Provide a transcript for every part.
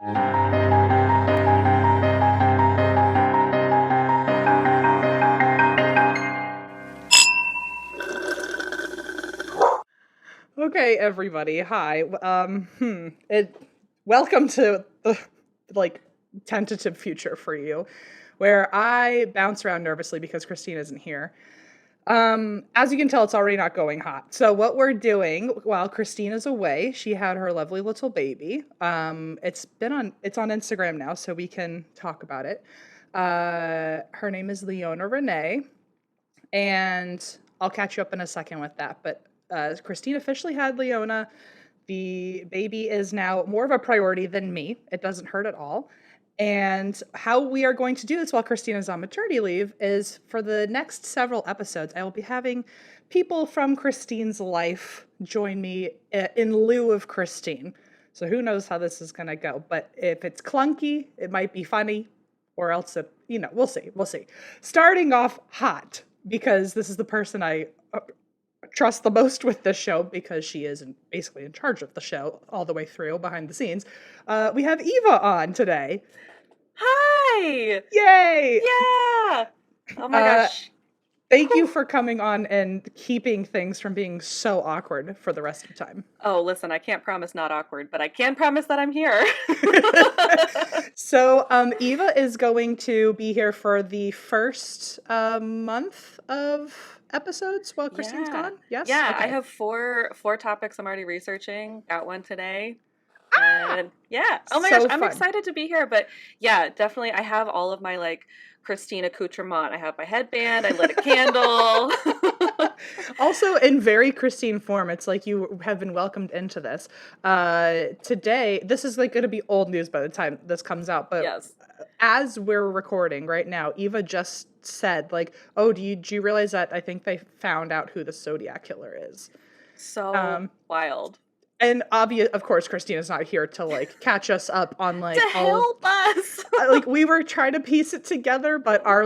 Okay, everybody. Hi. Welcome to the tentative future for you, where I bounce around nervously because Christine isn't here. As you can tell, it's already not going hot. So what we're doing while Christine is away, she had her lovely little baby. It's on Instagram now, so we can talk about it. Her name is Leona Renee, and I'll catch you up in a second with that. But Christine officially had Leona. The baby is now more of a priority than me. It doesn't hurt at all. And how we are going to do this while Christine is on maternity leave is for the next several episodes, I will be having people from Christine's life join me in lieu of Christine. So who knows how this is going to go. But if it's clunky, it might be funny, or else we'll see. We'll see. Starting off hot, because this is the person I trust the most with this show, because she is basically in charge of the show all the way through behind the scenes. We have Eva on today. Hi! Yay! Yeah! Oh my gosh. Thank you for coming on and keeping things from being so awkward for the rest of the time. Oh, listen, I can't promise not awkward, but I can promise that I'm here. So, Eva is going to be here for the first month of episodes while Christine's gone. Yes? Yeah, okay. I have four topics I'm already researching. Got one today. And yeah. Oh my gosh, I'm excited to be here. But yeah, definitely I have all of my Christine accoutrement. I have my headband, I lit a candle. Also, in very Christine form, it's like you have been welcomed into this. Today, this is going to be old news by the time this comes out, but yes. As we're recording right now, Eva just said, oh, do you realize that I think they found out who the Zodiac killer is? So wild. And of course, Christina's not here to catch us up on to help us. We were trying to piece it together, but our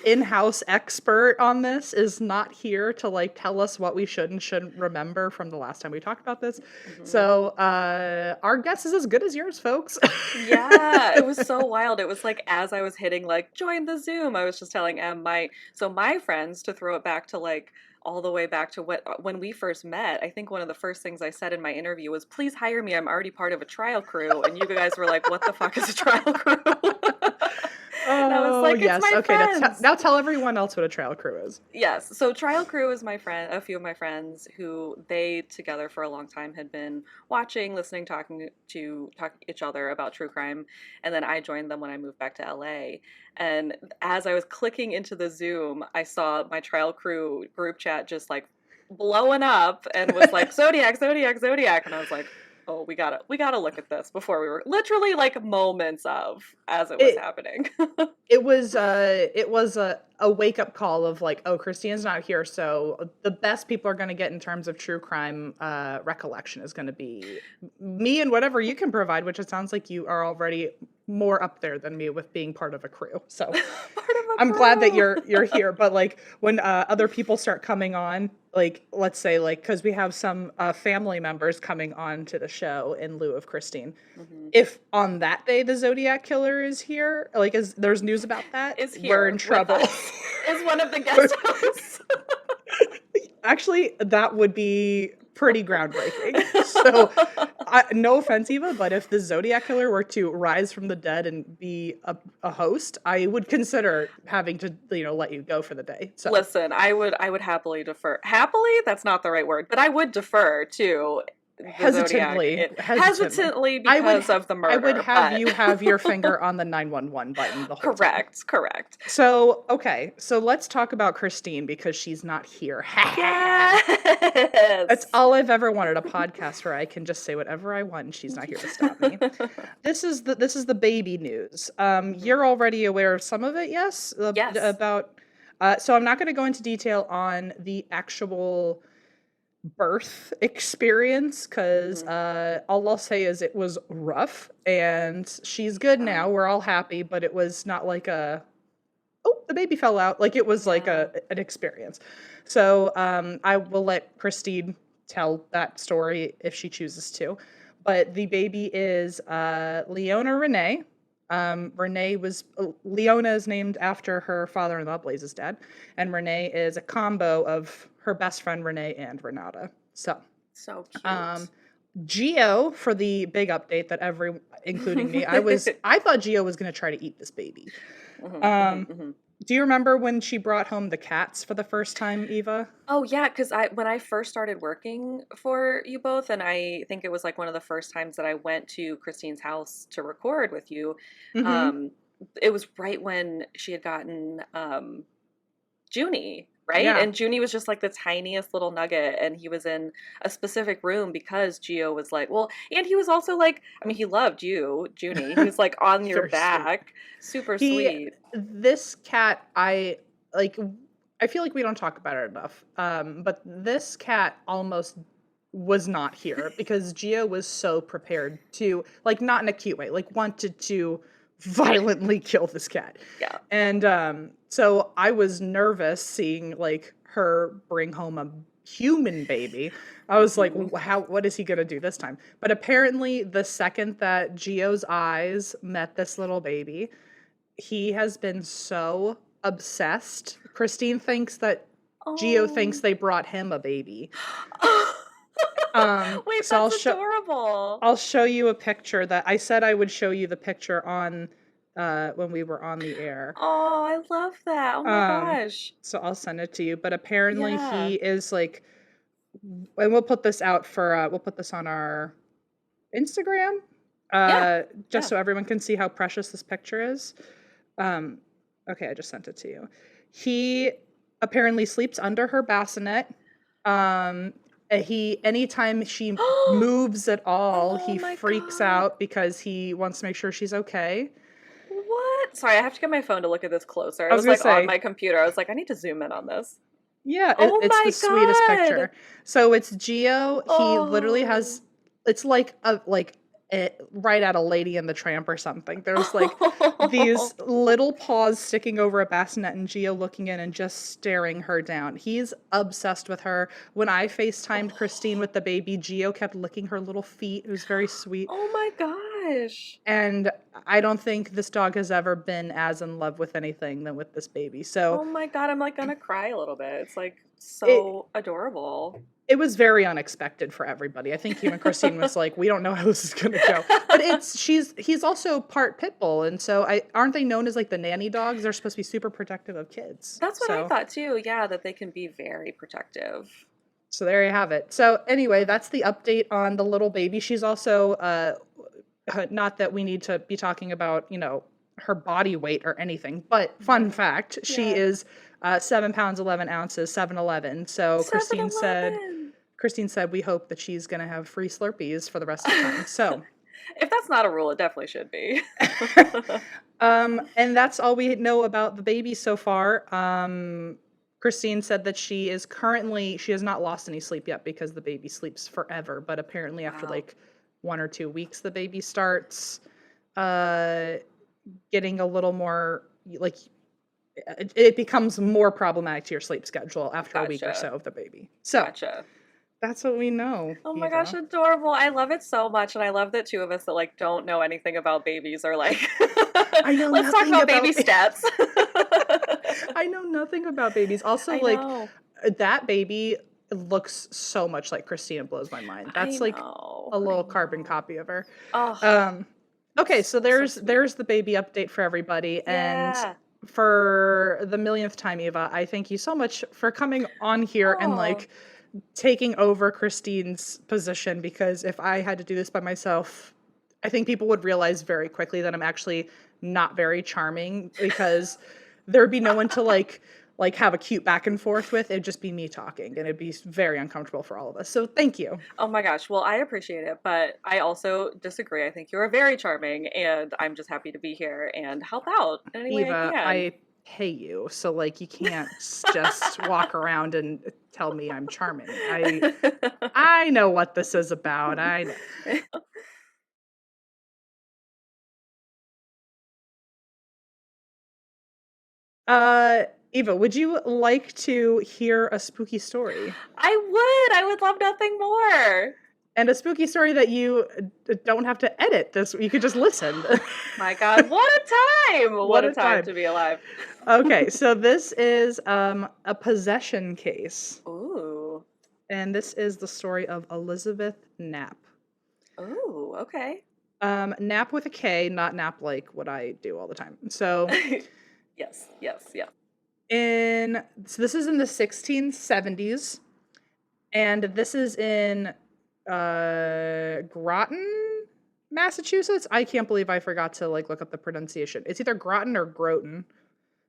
in-house expert on this is not here to tell us what we should and shouldn't remember from the last time we talked about this. Mm-hmm. So our guess is as good as yours, folks. Yeah, it was so wild. It was as I was hitting join the Zoom, I was just telling my friends, to throw it back to all the way back to when we first met. I think one of the first things I said in my interview was, please hire me, I'm already part of a trial crew. And you guys were like, what the fuck is a trial crew? And I was like, it's my friends. Now tell everyone else what a trial crew is. Yes, so trial crew is a few of my friends who they together for a long time had been watching, listening, talking to each other about true crime. And then I joined them when I moved back to LA. And as I was clicking into the Zoom, I saw my trial crew group chat just blowing up and was like, Zodiac, Zodiac, Zodiac. And I was like, oh, we gotta look at this before we were literally moments of as it was happening. It was a wake up call of oh, Christine's not here, so the best people are going to get in terms of true crime recollection is going to be me and whatever you can provide, which it sounds like you are already more up there than me with being part of a crew. So I'm glad that you're here. But when other people start coming on, let's say because we have some family members coming on to the show in lieu of Christine. Mm-hmm. If on that day the Zodiac killer is here, there's news about that, we're in trouble. Is one of the guest hosts. Actually, that would be pretty groundbreaking. So, no offense, Eva, but if the Zodiac killer were to rise from the dead and be a host, I would consider having to, let you go for the day. So. Listen, I would happily defer. Happily? That's not the right word, but I would defer to hesitantly because of the murder. I would have you have your finger on the 911 button the whole time. Correct. So, okay. So let's talk about Christine because she's not here. Yes. That's all I've ever wanted, a podcast where I can just say whatever I want and she's not here to stop me. This is the baby news. You're already aware of some of it, yes? Yes. So I'm not going to go into detail on the actual birth experience because all I'll say is it was rough and she's good now. We're all happy, but it was not the baby fell out. It was an experience. So I will let Christine tell that story if she chooses to. but the baby is Leona Renee. Leona is named after her father-in-law, Blaze's dad, and Renee is a combo of her best friend Renee and Renata. So, So um, cute. Geo for the big update that including me, I thought Geo was going to try to eat this baby. Um, do you remember when she brought home the cats for the first time, Eva? Oh yeah, because when I first started working for you both, and I think it was like one of the first times that I went to Christine's house to record with you. Mm-hmm. Um, it was right when she had gotten Junie, right? Yeah. And Junie was just like the tiniest little nugget, and he was in a specific room because Geo was like, well, and he was also like, I mean, he loved you, Junie. He was like on your Very sweet. back, super He sweet. this cat like I feel like we don't talk about it enough. But this cat almost was not here because Gio was so prepared to, like, not in a cute way, like wanted to violently kill this cat. Yeah. And so I was nervous seeing like her bring home a human baby. I was like, Mhm. what is he gonna do this time? But apparently the second that Gio's eyes met this little baby, he has been so obsessed. Christine thinks that Gio thinks Oh. they brought him a baby. Wait, So that's adorable. I'll show you a picture that I said I would show you the picture on when we were on the air. Oh, I love that. Oh my Um, gosh. so I'll send it to you. But apparently Yeah. he is like, and we'll put this out for we'll put this on our Instagram, Yeah. just Yeah. so everyone can see how precious this picture is. Um, okay, I just sent it to you. He apparently sleeps under her bassinet. Anytime she moves at all, Oh he my freaks God. out because he wants to make sure she's okay. What? Sorry, I have to get my phone to look at this closer. I It was was gonna like on say, my computer. I was like, I need to zoom in on this. yeah, Oh it's the my sweetest God. picture. So it's Geo. He literally Oh. has. It's like right at a Lady and the Tramp or something. There's like these little paws sticking over a bassinet and Geo looking in and just staring her down. He's obsessed with her. When I FaceTimed Christine with the baby, Geo kept licking her little feet. It was very sweet. Oh my gosh. And I don't think this dog has ever been as in love with anything than with this baby. So Oh my God, I'm like gonna cry a little bit. It's like it so adorable. it was very unexpected for everybody. I think even Christine was like, "We don't know how this is going to go." But he's also part pit bull, and so aren't they known as like the nanny dogs? They're supposed to be super protective of kids. That's what I So thought too. Yeah, that they can be very protective. so there you have it. So anyway, that's the update on the little baby. She's also not that we need to be talking about, her body weight or anything, but fun Yeah. fact, she Yeah. is 7 pounds 11 ounces, 7'11". So 7-Eleven. Christine said we hope that she's gonna have free Slurpees for the rest of time. So If that's not a rule, it definitely should be. and that's all we know about the baby so far. Christine said that she has not lost any sleep yet because the baby sleeps forever, but apparently after Wow. like 1 or 2 weeks, the baby starts uh, getting a little more like it becomes more problematic to your sleep schedule after a week or so Gotcha. of the baby. So Gotcha. that's what we know, Oh my gosh, Eva. adorable. I love it so much. And I love that two of us that like don't know anything about babies are like, I know let's talk nothing about baby about steps. I know nothing about babies. Also, I like know. that baby looks so much like Christina, blows my mind. I That's like know. a I little carbon know. copy of her. Oh, Um, okay, so so there's sweet. there's the baby update for everybody, and Yeah. for the millionth time, Eva, I thank you so much for coming on here and Oh, like taking over Christine's position, because if I had to do this by myself, I think people would realize very quickly that I'm actually not very charming, because there'd be no one to like have a cute back and forth with. It'd just be me talking and it'd be very uncomfortable for all of us. So thank you. oh my gosh. Well, I appreciate it, but I also disagree. I think you are very charming, and I'm just happy to be here and help out in any way I Eva, can. I pay you, so like you can't just walk around and tell me I'm charming. I know what this is about. I know. Eva, would you like to hear a spooky story? I would. I would love nothing more. and a spooky story that you don't have to edit this. You could just listen. My God, what a time! What What a a time time. to be alive. Okay, so this is a possession case. Ooh. And this is the story of Elizabeth Knapp. Ooh, okay. Knapp with a K, not nap like what I do all the time. So Yes, yes, yes. so this is in the 1670s, and this is in Groton, Massachusetts. I can't believe I forgot to like look up the pronunciation. It's either Groton or Groton.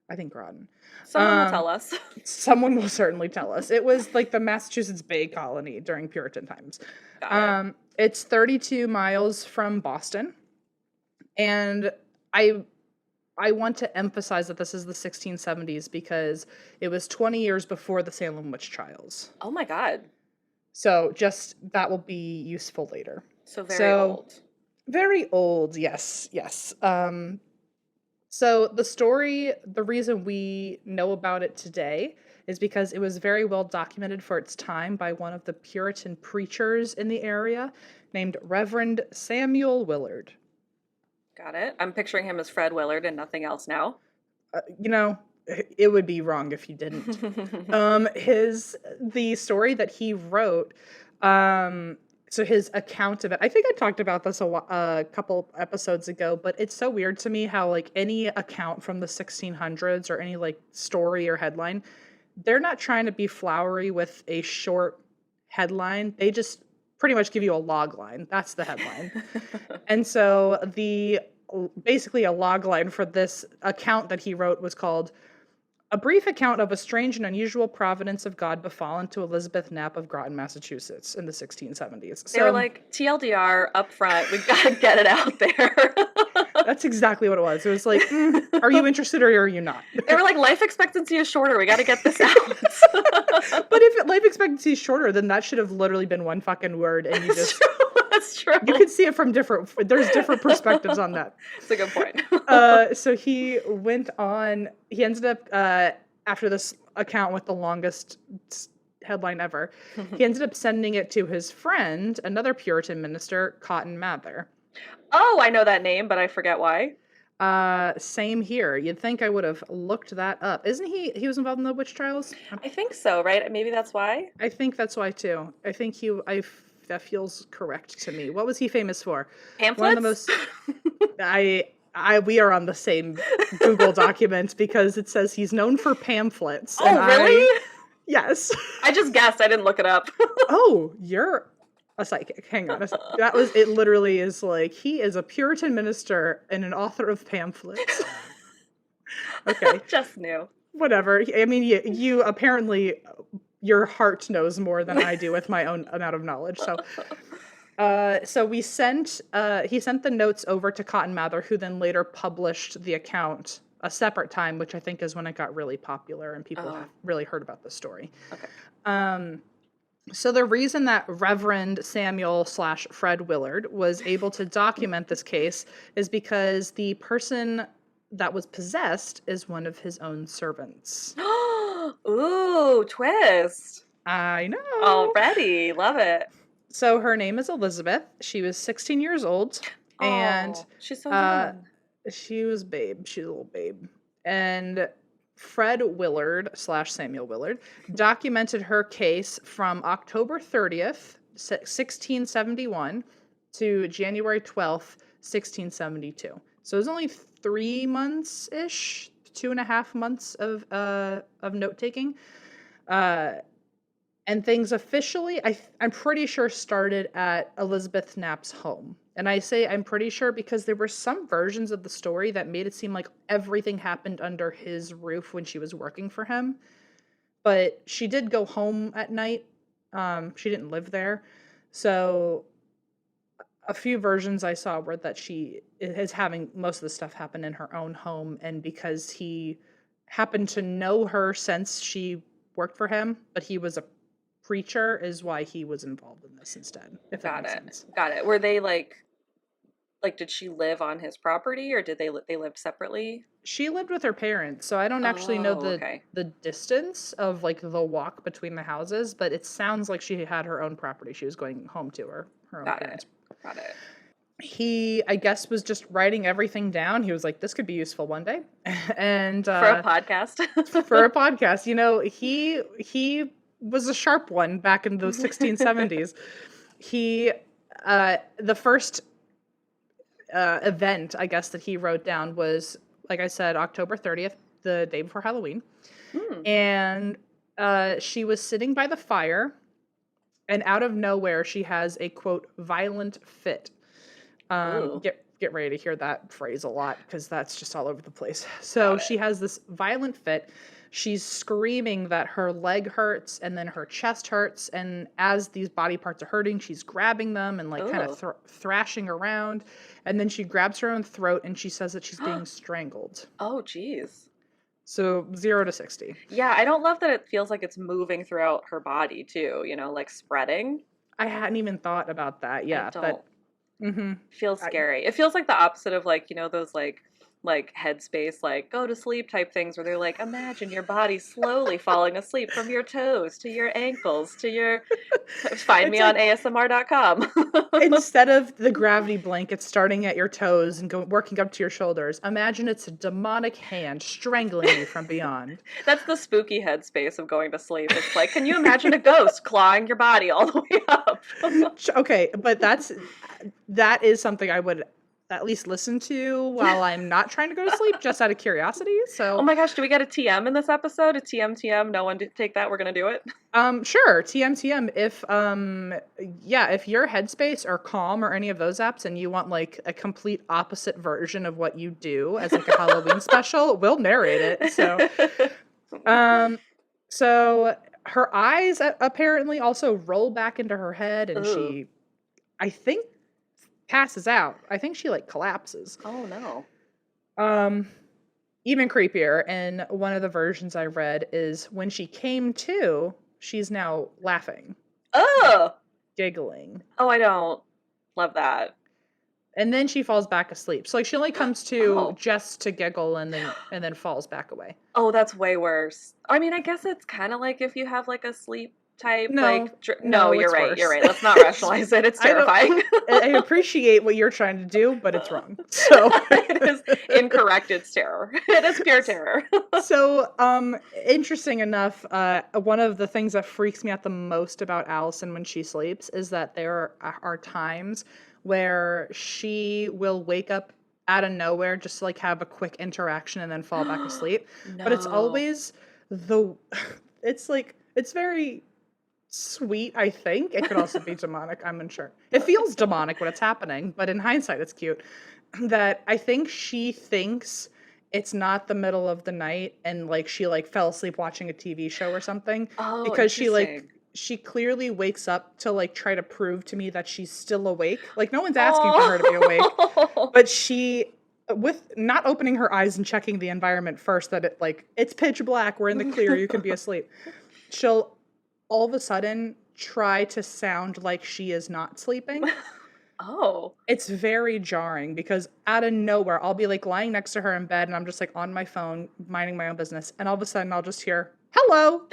I think Groton. Someone will tell us. Someone will certainly tell us. It was like the Massachusetts Bay Colony during Puritan times. Got it. It's 32 miles from Boston, and I want to emphasize that this is the 1670s because it was 20 years before the Salem Witch Trials. Oh my God. So just that will be useful later. So very old. Very old, yes, yes. So the story, the reason we know about it today is because it was very well documented for its time by one of the Puritan preachers in the area named Reverend Samuel Willard. Got it. I'm picturing him as Fred Willard and nothing else now. It would be wrong if you didn't. The story that he wrote, so his account of it, I think I talked about this a couple episodes ago, but it's so weird to me how like any account from the 1600s or any like story or headline, they're not trying to be flowery with a short headline. They just pretty much give you a log line. That's the headline. And so basically a log line for this account that he wrote was called "A Brief Account of a Strange and Unusual Providence of God Befallen to Elizabeth Knapp of Groton, Massachusetts in the 1670s. They were like, TLDR up front, we gotta get it out there. That's exactly what it was. It was like, are you interested or are you not? They were like, life expectancy is shorter, we gotta get this out. But if life expectancy is shorter, then that should have literally been one fucking word, and you just... That's true. You could see it from there's different perspectives on that. That's a good point. So he went on, he ended up, after this account with the longest headline ever, he ended up sending it to his friend, another Puritan minister, Cotton Mather. Oh, I know that name, but I forget why. Same here. You'd think I would have looked that up. Isn't he was involved in the witch trials? I think so, right? Maybe that's why. I think that's why too. I think that feels correct to me. What was he famous for? Pamphlets? One of the most... we are on the same Google document because it says he's known for pamphlets. Oh, really? Yes. I just guessed. I didn't look it up. Oh, you're a psychic. Hang on a second. It literally is like, he is a Puritan minister and an author of pamphlets. Okay. Just knew. Whatever. I mean, you apparently... Your heart knows more than I do with my own amount of knowledge. So he sent the notes over to Cotton Mather, who then later published the account a separate time, which I think is when it got really popular and people have really heard about the story. Okay. So the reason that Reverend Samuel / Fred Willard was able to document this case is because the person that was possessed is one of his own servants. Ooh, twist. I know. Already. Love it. So her name is Elizabeth. She was 16 years old. And she's so young. She was babe. She's a little babe. And Fred Willard / Samuel Willard documented her case from October 30th, 1671 to January 12th, 1672. So it was only 3 months-ish, 2.5 months of note-taking. And things officially, I'm pretty sure, started at Elizabeth Knapp's home. And I say I'm pretty sure because there were some versions of the story that made it seem like everything happened under his roof when she was working for him. But she did go home at night. She didn't live there. So a few versions I saw were that she is having most of the stuff happen in her own home. And because he happened to know her since she worked for him, but he was a preacher, is why he was involved in this instead. If that makes sense. Got it. Were they like like, did she live on his property, or did they lived separately? She lived with her parents, so I don't actually know Oh, okay. the distance of like the walk between the houses, but it sounds like she had her own property she was going home to, her own Got it. parents. Got it. He, I guess, was just writing everything down. He was like, this could be useful one day. And For a podcast. for a podcast, he was a sharp one back in the 1670s. He the first event, I guess, that he wrote down was, like I said, October 30th, the day before Halloween. And she was sitting by the fire, and out of nowhere, she has a, quote, violent fit. Ooh. Get ready to hear that phrase a lot, because that's just all over the place. So she has this violent fit. She's screaming that her leg hurts and then her chest hurts. And as these body parts are hurting, she's grabbing them and like kind of thrashing around. And then she grabs her own throat and she says that she's being strangled. Oh, geez. So 0 to 60. Yeah, I don't love that it feels like it's moving throughout her body too, like spreading. I hadn't even thought about that. Yeah. Feels scary. It feels like the opposite of like, those like headspace, like go to sleep type things where they're like, imagine your body slowly falling asleep from your toes to your ankles to your find me on ASMR.com. Instead of the gravity blanket starting at your toes and working up to your shoulders, imagine it's a demonic hand strangling you from beyond. That's the spooky headspace of going to sleep. It's like, can you imagine a ghost clawing your body all the way up? Okay, but that is something I would at least listen to while I'm not trying to go to sleep, just out of curiosity. So, oh my gosh, do we get a TM in this episode? A TM? No one did take that. We're gonna do it. Sure. TM. If your Headspace or Calm or any of those apps, and you want like a complete opposite version of what you do as like a Halloween special, we'll narrate it. So her eyes apparently also roll back into her head, and she, I think, passes out. I think she like collapses. Oh no. Even creepier, and one of the versions I read is when she came to, she's now laughing. Oh. Giggling. Oh, I don't love that. And then she falls back asleep. So like she only comes to just to giggle and then falls back away. Oh, that's way worse. I mean, I guess it's kind of like if you have like a sleep type no, you're right. Worse. You're right. Let's not rationalize it. It's terrifying. I appreciate what you're trying to do, but it's wrong. So it is incorrect. It's terror. It is pure terror. So, interesting enough, one of the things that freaks me out the most about Allison when she sleeps is that there are times where she will wake up out of nowhere just to like have a quick interaction and then fall back asleep. No. But it's always it's very sweet, I think. It could also be demonic, I'm unsure. It feels demonic when it's happening, but in hindsight it's cute. That I think she thinks it's not the middle of the night and like she like fell asleep watching a TV show or something. Because she clearly wakes up to like try to prove to me that she's still awake. Like no one's asking for her to be awake. But she, with not opening her eyes and checking the environment first, that it's pitch black, we're in the clear, you can be asleep. She'll all of a sudden try to sound like she is not sleeping. Oh. It's very jarring because out of nowhere, I'll be like lying next to her in bed and I'm just like on my phone, minding my own business. And all of a sudden I'll just hear, hello.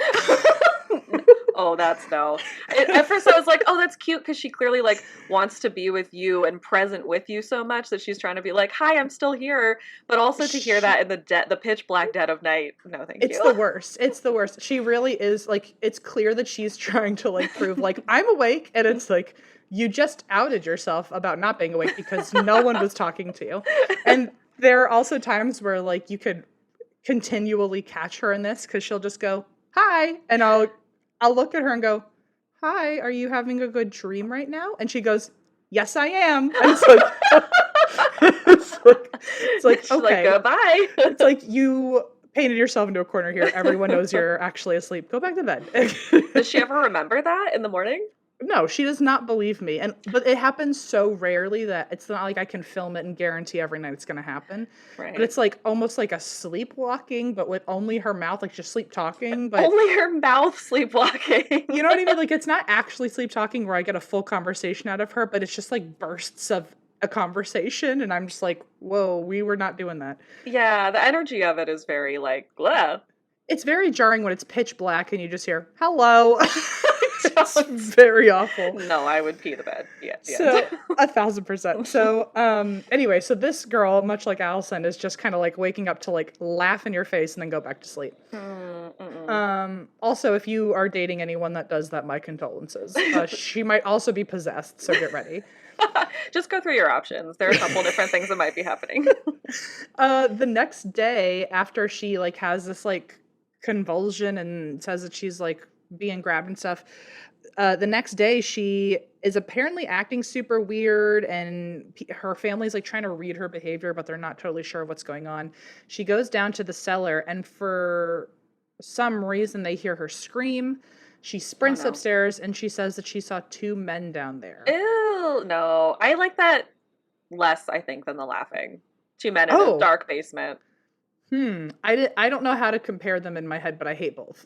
Oh, that's no. At first I was like, oh, that's cute because she clearly like wants to be with you and present with you so much that she's trying to be like, hi, I'm still here. But also to hear that in the pitch black dead of night. No, thank you. It's the worst. It's the worst. She really is like, it's clear that she's trying to like prove like, I'm awake. And it's like, you just outed yourself about not being awake because no one was talking to you. And there are also times where like you could continually catch her in this because she'll just go, hi. And I'll look at her and go, hi, are you having a good dream right now? And she goes, yes, I am. And it's like, She's okay. like, goodbye. It's like you painted yourself into a corner here. Everyone knows you're actually asleep. Go back to bed. Does she ever remember that in the morning? No, she does not believe me. But it happens so rarely that it's not like I can film it and guarantee every night it's going to happen. Right. But it's like almost like a sleepwalking, but with only her mouth, like just sleep talking. But only her mouth sleepwalking. You know what I mean? Like it's not actually sleep talking where I get a full conversation out of her, but it's just like bursts of a conversation, and I'm just like, whoa, we were not doing that. Yeah, the energy of it is very like, blah. It's very jarring when it's pitch black and you just hear, hello. It's Don't. very awful. No, I would pee the bed. Yeah, the So end. 1,000%. So anyway, so this girl, much like Allison, is just kind of like waking up to like laugh in your face and then go back to sleep. Also, if you are dating anyone that does that, my condolences. She might also be possessed, so get ready. Just go through your options. There are a couple different things that might be happening. The next day, after she like has this like convulsion and says that she's like being grabbed and stuff, the next day she is apparently acting super weird, and her family's like trying to read her behavior, but they're not totally sure what's going on. She goes down to the cellar, and for some reason they hear her scream. She sprints upstairs, and she says that she saw two men down there. Ew, no. I like that less, I think, than the laughing. Two men in a dark basement. I don't know how to compare them in my head, but I hate both.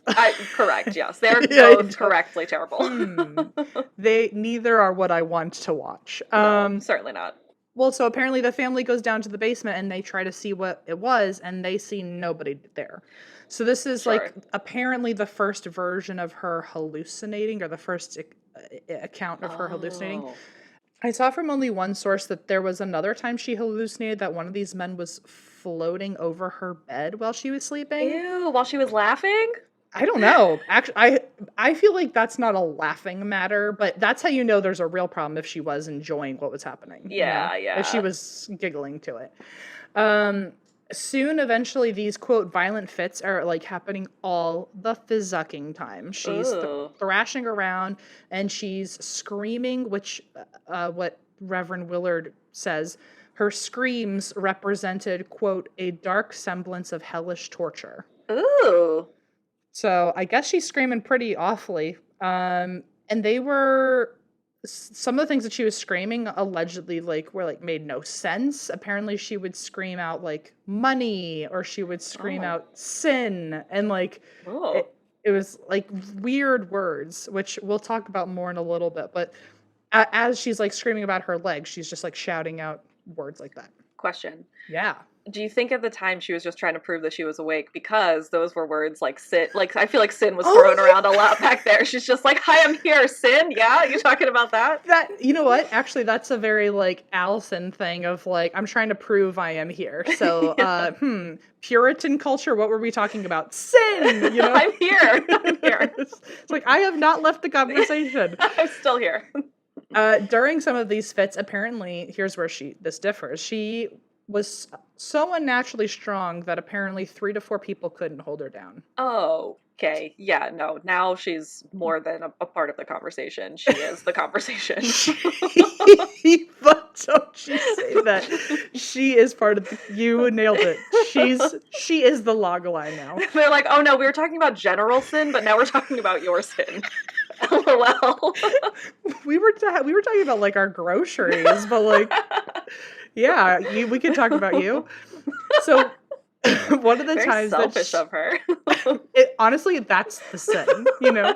Correct, yes. They're both correctly terrible. They neither are what I want to watch. No, certainly not. Well, so apparently the family goes down to the basement and they try to see what it was, and they see nobody there. So this is like apparently the first version of her hallucinating, or the first account of her hallucinating. I saw from only one source that there was another time she hallucinated that one of these men was floating over her bed while she was sleeping. Ew, while she was laughing? I don't know. Actually, I feel like that's not a laughing matter, but that's how you know there's a real problem if she was enjoying what was happening. Yeah, yeah. If she was giggling to it. Soon, eventually, these, quote, violent fits are, like, happening all the fizzucking time. She's thrashing around, and she's screaming, which, what Reverend Willard says, her screams represented, quote, a dark semblance of hellish torture. Ooh. So I guess she's screaming pretty awfully. And they were... Some of the things that she was screaming allegedly like were like made no sense. Apparently she would scream out like money, or she would scream out sin, and like it was like weird words, which we'll talk about more in a little bit. But as she's like screaming about her legs, she's just like shouting out words like that. Question. Yeah. Do you think at the time she was just trying to prove that she was awake, because those were words like sin? Like, I feel like sin was thrown around a lot back there. She's just like, hi, I'm here, sin. Yeah, you talking about that? You know what? Actually, that's a very like Allison thing of like, I'm trying to prove I am here. So, Puritan culture, what were we talking about? Sin, you know? I'm here. I'm here. It's like, I have not left the conversation. I'm still here. During some of these fits, apparently, here's where this differs. She was so unnaturally strong that apparently 3 to 4 people couldn't hold her down. Oh, okay. Yeah, no. Now she's more than a part of the conversation. She is the conversation. But don't you say that. She is part of you nailed it. She is the log line now. They're like, oh no, we were talking about general sin, but now we're talking about your sin. LOL. We were talking about like our groceries, but like, yeah, we can talk about you. So one of the times selfish of her. Honestly, that's the sin, you know.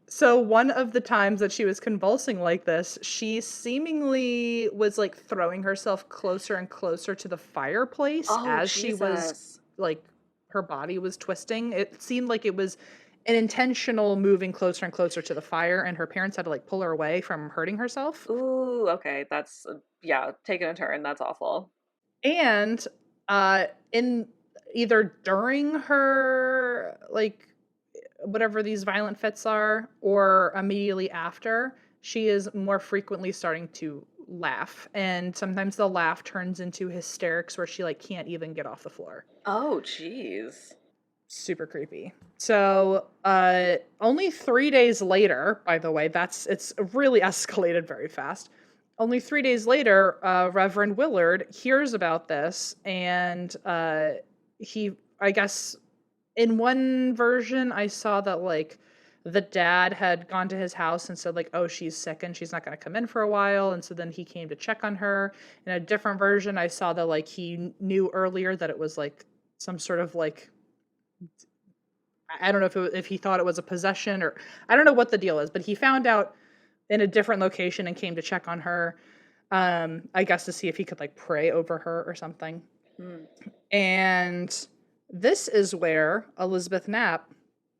So one of the times that she was convulsing like this, she seemingly was like throwing herself closer and closer to the fireplace as she was like, her body was twisting. It seemed like it was an intentional moving closer and closer to the fire, and her parents had to like pull her away from hurting herself. Ooh, okay. That's, taking a turn. That's awful. And in either during her, like, whatever these violent fits are, or immediately after, she is more frequently starting to laugh. And sometimes the laugh turns into hysterics where she, like, can't even get off the floor. Oh, jeez. Super creepy. So, only 3 days later, by the way, it's really escalated very fast. Only 3 days later, Reverend Willard hears about this, and I guess, in one version, I saw that, like, the dad had gone to his house and said, like, oh, she's sick and she's not going to come in for a while, and so then he came to check on her. In a different version, I saw that, like, he knew earlier that it was, like, some sort of, like, I don't know if he thought it was a possession, or I don't know what the deal is, but he found out in a different location and came to check on her. I guess to see if he could like pray over her or something. Hmm. And this is where Elizabeth Knapp,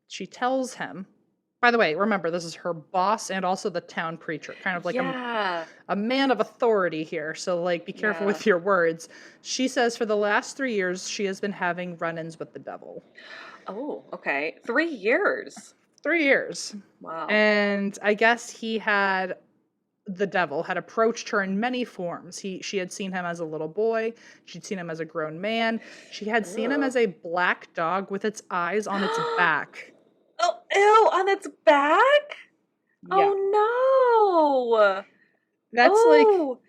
she tells him, by the way, remember, this is her boss and also the town preacher, kind of like Yeah. a man of authority here. So, like, be careful Yeah. with your words. She says for the last 3 years, she has been having run ins with the devil. Oh, okay. 3 years. 3 years. Wow. And I guess the devil had approached her in many forms. She had seen him as a little boy, she'd seen him as a grown man, she had seen him Ugh. as a black dog with its eyes on its back. Oh, ew, on its back? Yeah. Oh no. That's like Oh,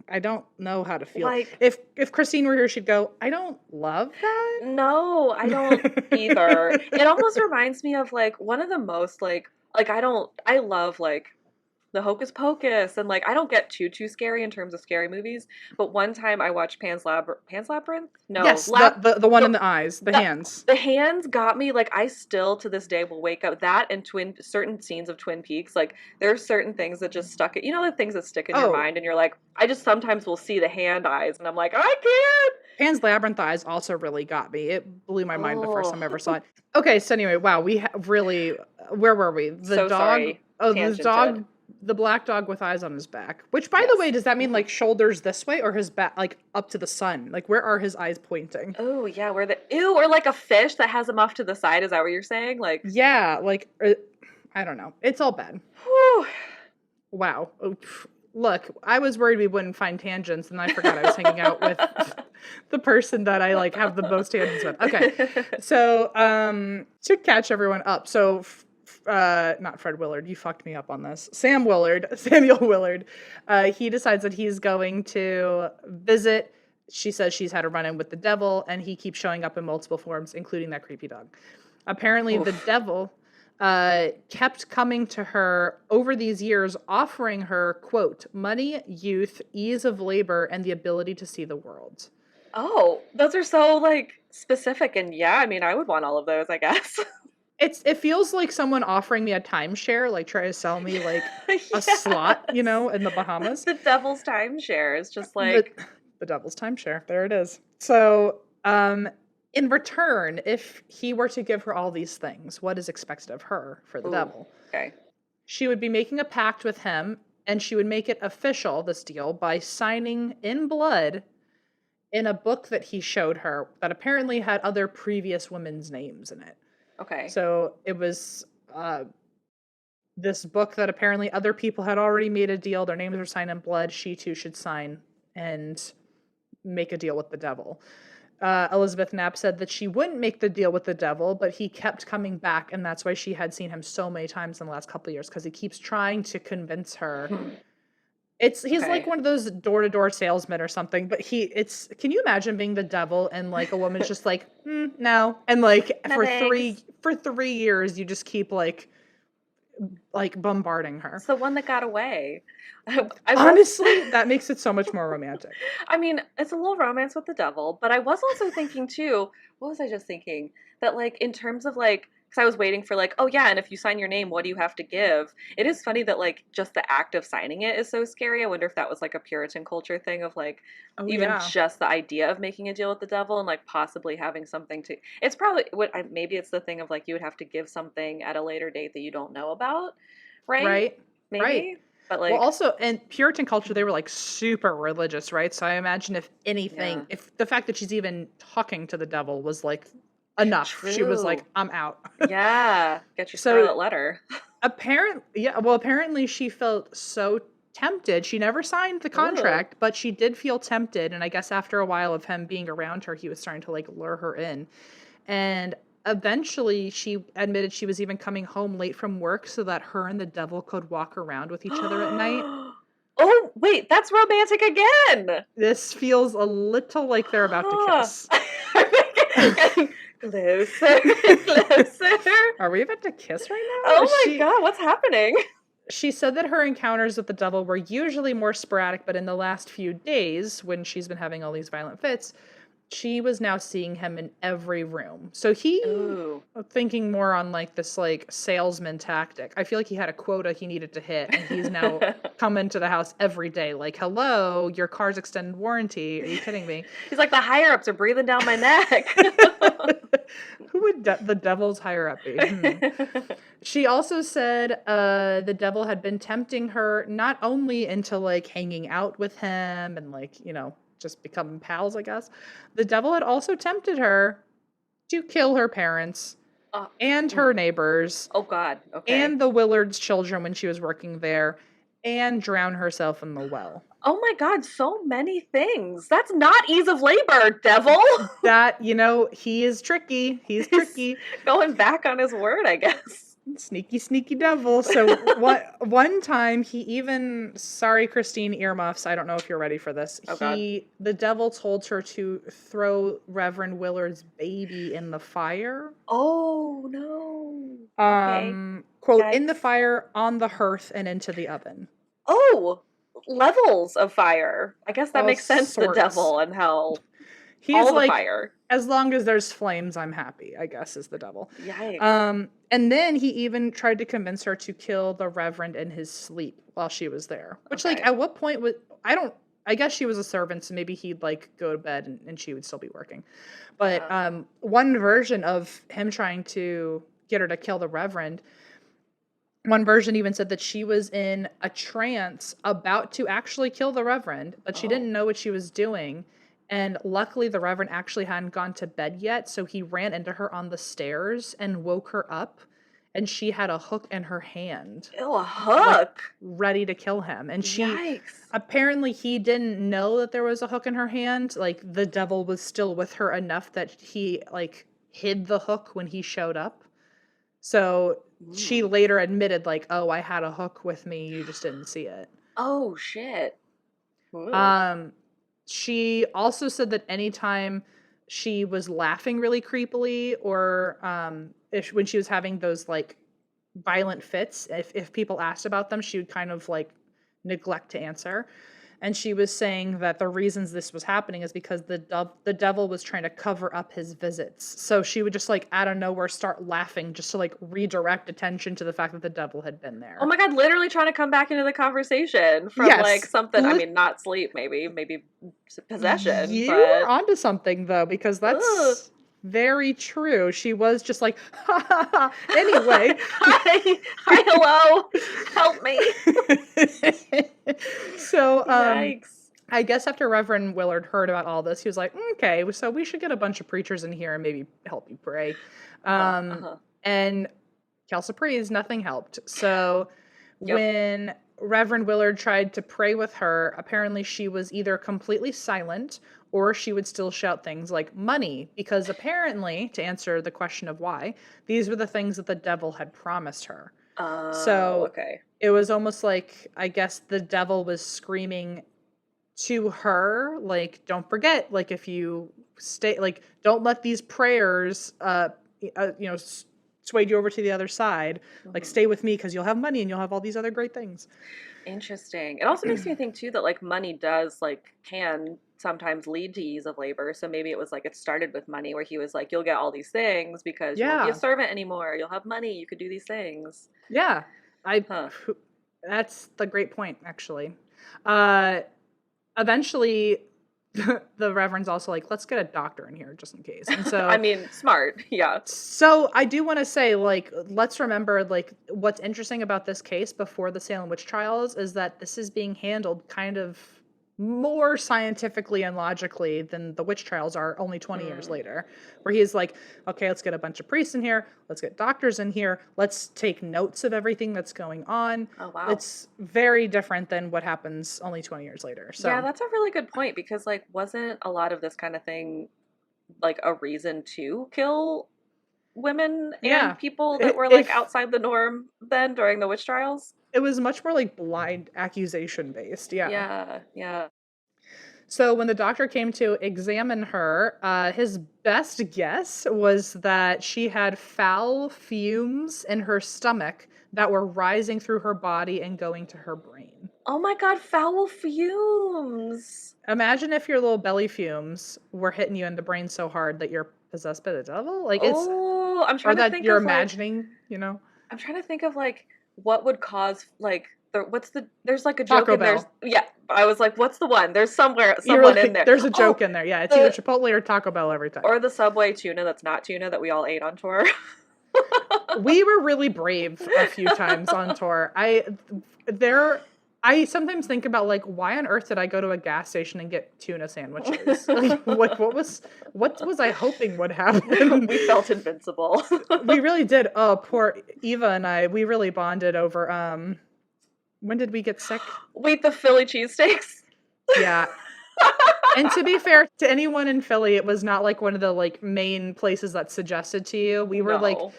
I don't know how to feel. like If Christine were here, she'd go, I don't love that. no, I don't either. It almost reminds me of like one of the most like I love like the Hocus Pocus and like I don't get too scary in terms of scary movies, but one time I watched Pan's Labyrinth? No, Yes, the one the in the eyes, the the hands. the hands got me. Like I still to this day will wake up that and certain scenes of Twin Peaks. Like there are certain things that just stuck. You know the things that stick in your Oh, mind, and you're like, I just sometimes will see the hand eyes, and I'm like, I can't. Pan's Labyrinth eyes also really got me. It blew my mind the first Oh, time I ever saw it. Okay, so anyway, wow, we really, where were we? The so dog, sorry, oh, tangented. the black dog with eyes on his back. Which, by the way, Yes. does that mean Ooh. like shoulders this way or his back, like up to the sun? Like, where are his eyes pointing? Oh yeah, where the ew or like a fish that has them off to the side. Is that what you're saying? Like, Yeah, like, I don't know. It's all bad. whew. Wow. Oh, look, I was worried we wouldn't find tangents, and I forgot I was hanging out with the person that I like have the most tangents with. Okay, so to catch everyone up, so not Fred Willard, you fucked me up on this. Samuel Willard, he decides that he's going to visit. She says she's had a run-in with the devil, and he keeps showing up in multiple forms, including that creepy dog. Apparently, the Oof. devil kept coming to her over these years, offering her, quote, money, youth, ease of labor, and the ability to see the world. Oh, those are so like specific, and yeah, I mean, I would want all of those, I guess. It feels like someone offering me a timeshare, like try to sell me like a slot, you Yes. know, in the Bahamas. The devil's timeshare is just The like, the devil's timeshare. There it is. So, in return, if he were to give her all these things, what is expected of her for the ooh, devil? okay. She would be making a pact with him, and she would make it official, this deal, by signing in blood in a book that he showed her that apparently had other previous women's names in it. Okay. So it was this book that apparently other people had already made a deal. Their names were signed in blood. She too should sign and make a deal with the devil. Elizabeth Knapp said that she wouldn't make the deal with the devil, but he kept coming back, and that's why she had seen him so many times in the last couple of years, because he keeps trying to convince her. He's like Okay. one of those door-to-door salesmen or something, but can you imagine being the devil and like a woman's just like, no, and like No thanks. for 3 years you just keep like bombarding her. It's the one that got away. I was Honestly, that makes it so much more romantic. I mean, it's a little romance with the devil, but I was also thinking too, what was I just thinking? That like in terms of like because I was waiting for like, oh yeah, and if you sign your name, what do you have to give? It is funny that like just the act of signing it is so scary. I wonder if that was like a Puritan culture thing of like Oh even yeah. just the idea of making a deal with the devil and like possibly having something to it's probably maybe it's the thing of like you would have to give something at a later date that you don't know about, right? Right? Right. Maybe. But Well, like also in Puritan culture, they were like super religious, right? So I imagine if anything, yeah. if the fact that she's even talking to the devil was like enough, she was like, True. I'm out. Yeah. Get your So scarlet letter. apparently she felt so tempted. She never signed the Ooh. contract, but she did feel tempted. And I guess after a while of him being around her, he was starting to like lure her in. And eventually she admitted she was even coming home late from work so that her and the devil could walk around with each other at night. Oh, wait, that's romantic again. This feels a little like they're about to Huh. kiss. Getting closer, closer. Are we about to kiss right now? Oh my god, what's happening? She said that her encounters with the devil were usually more sporadic, but in the last few days, when she's been having all these violent fits, she was now seeing him in every room. So he, Ooh. thinking more on like this like salesman tactic. I feel like he had a quota he needed to hit, and he's now come into the house every day like, hello, your car's extended warranty. Are you kidding me? He's like, the higher ups are breathing down my neck. Who would the devil's higher up be? She also said the devil had been tempting her not only into like hanging out with him and like, just becoming pals, I guess. The devil had also tempted her to kill her parents and her neighbors Oh, God. Okay. and the Willards' children when she was working there, and drown herself in the well. Oh my God, so many things. That's not ease of labor, devil. That, he is tricky. He's tricky. Going back on his word, I guess. Sneaky, sneaky devil. So one time he even, sorry, Christine earmuffs, I don't know if you're ready for this. Oh, God. The devil told her to throw Reverend Willard's baby in the fire. Oh, no. Okay. Quote, Yikes. in the fire, on the hearth, and into the oven. Oh, levels of fire. I guess that All makes sense, the sorts. devil and how He's all the like, fire. As long as there's flames, I'm happy, I guess, is the devil. Yikes. And then he even tried to convince her to kill the Reverend in his sleep while she was there. Which, Okay. like, at what point I guess she was a servant, so maybe he'd, like, go to bed and she would still be working. But one version of him trying to get her to kill the Reverend, one version even said that she was in a trance about to actually kill the Reverend, but she didn't know what she was doing. And luckily, the Reverend actually hadn't gone to bed yet, so he ran into her on the stairs and woke her up, and she had a hook in her hand. Ew, a hook? Ready to kill him. And Yikes. apparently he didn't know that there was a hook in her hand. Like, the devil was still with her enough that he, like, hid the hook when he showed up. So she later admitted, like, oh, I had a hook with me, you just didn't see it. Oh, shit. Ooh. She also said that anytime she was laughing really creepily, or when she was having those like violent fits, if people asked about them, she would kind of like neglect to answer. And she was saying that the reasons this was happening is because the devil was trying to cover up his visits. So she would just like out of nowhere start laughing just to like redirect attention to the fact that the devil had been there. Oh my God, literally trying to come back into the conversation from like something, I mean, not sleep, maybe possession. You're onto something though, because that's very true. She was just like, ha ha ha. Anyway. Hi, hello, help me. So, yikes. I guess after Reverend Willard heard about all this, he was like, okay, so we should get a bunch of preachers in here and maybe help you pray. And Calciprese, nothing helped. So when Reverend Willard tried to pray with her, apparently she was either completely silent or she would still shout things like money, because apparently, to answer the question of why, these were the things that the devil had promised her. So it was almost like, I guess the devil was screaming to her, like, don't forget, like, if you stay, like, don't let these prayers, swayed you over to the other side. Like, stay with me because you'll have money and you'll have all these other great things. Interesting. It also makes me think too that like money does can sometimes lead to ease of labor. So maybe it was like it started with money, where he was like, you'll get all these things because you won't be a servant anymore. You'll have money. You could do these things. Yeah. That's the great point, actually. Eventually, the Reverend's also like, let's get a doctor in here just in case. And so I mean, smart. Yeah. So I do want to say, like, let's remember, like, what's interesting about this case before the Salem Witch Trials is that this is being handled kind of more scientifically and logically than the witch trials are only 20 years later, where he's like, okay, let's get a bunch of priests in here. Let's get doctors in here. Let's take notes of everything that's going on. Oh, wow. It's very different than what happens only 20 years later. So yeah, that's a really good point, because like, wasn't a lot of this kind of thing like a reason to kill women and people that were like outside the norm then during the witch trials? It was much more like blind accusation based. Yeah. So when the doctor came to examine her, his best guess was that she had foul fumes in her stomach that were rising through her body and going to her brain. Oh my God, foul fumes. Imagine if your little belly fumes were hitting you in the brain so hard that you're possessed by the devil. Like it's, Oh, or that you're imagining, I'm trying to think of like what would cause like there's like a joke Taco in there. Bell. Yeah, I was like, what's the one? There's You're someone in like, there. there's a Oh, joke in there. Yeah, it's either the Chipotle or Taco Bell every time. or the Subway tuna that's not tuna that we all ate on tour. We were really brave a few times on tour. I sometimes think about like why on earth did I go to a gas station and get tuna sandwiches? Like what was I hoping would happen? We felt invincible. We really did. Oh, poor Eva and I, we really bonded over when did we get sick? Wait, the Philly cheesesteaks? Yeah. And to be fair to anyone in Philly, it was not like one of the like main places that's suggested to you. We were like No.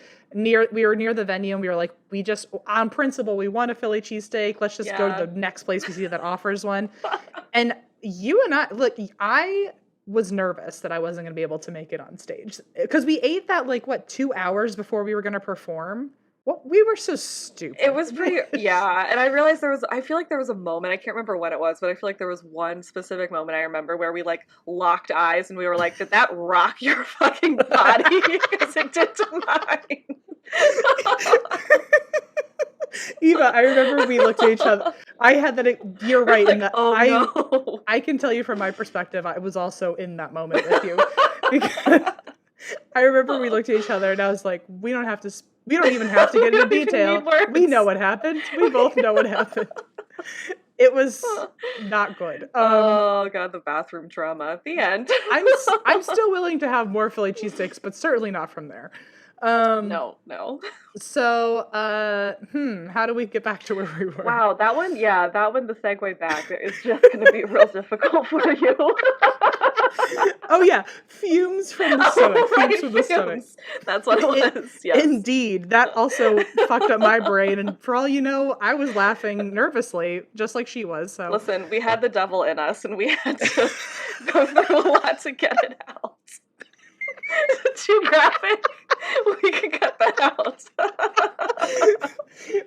we were near the venue and we were like, we just on principle, we want a Philly cheesesteak. Let's just go to Yeah. the next place we see that offers one. And you and I, look, I was nervous that I wasn't going to be able to make it on stage because we ate that like what 2 hours before we were going to perform. What we were so stupid. It was pretty, yeah. And I realized I feel like there was a moment, I can't remember what it was, but I feel like there was one specific moment I remember where we like locked eyes and we were like, did that rock your fucking body? Because it did to mine. Eva, I remember we looked at each other. I had that. You're right. Like, in that, oh no. I can tell you from my perspective, I was also in that moment with you. Because I remember we looked at each other and I was like, we don't even have to get into detail. We know what happened. We both know what happened. It was not good. Oh god, the bathroom trauma. The end. I'm still willing to have more Philly cheesesteaks, but certainly not from there. No. So, how do we get back to where we were? Wow, that one, the segue back is just going to be real difficult for you. Oh yeah, fumes from the stomach. Right, Fumes from the stomach. That's what it was. Yes. Indeed, that also fucked up my brain, and for all you know, I was laughing nervously, just like she was. So listen, we had the devil in us, and we had to go through a lot to get it out. Too graphic. We can cut that out.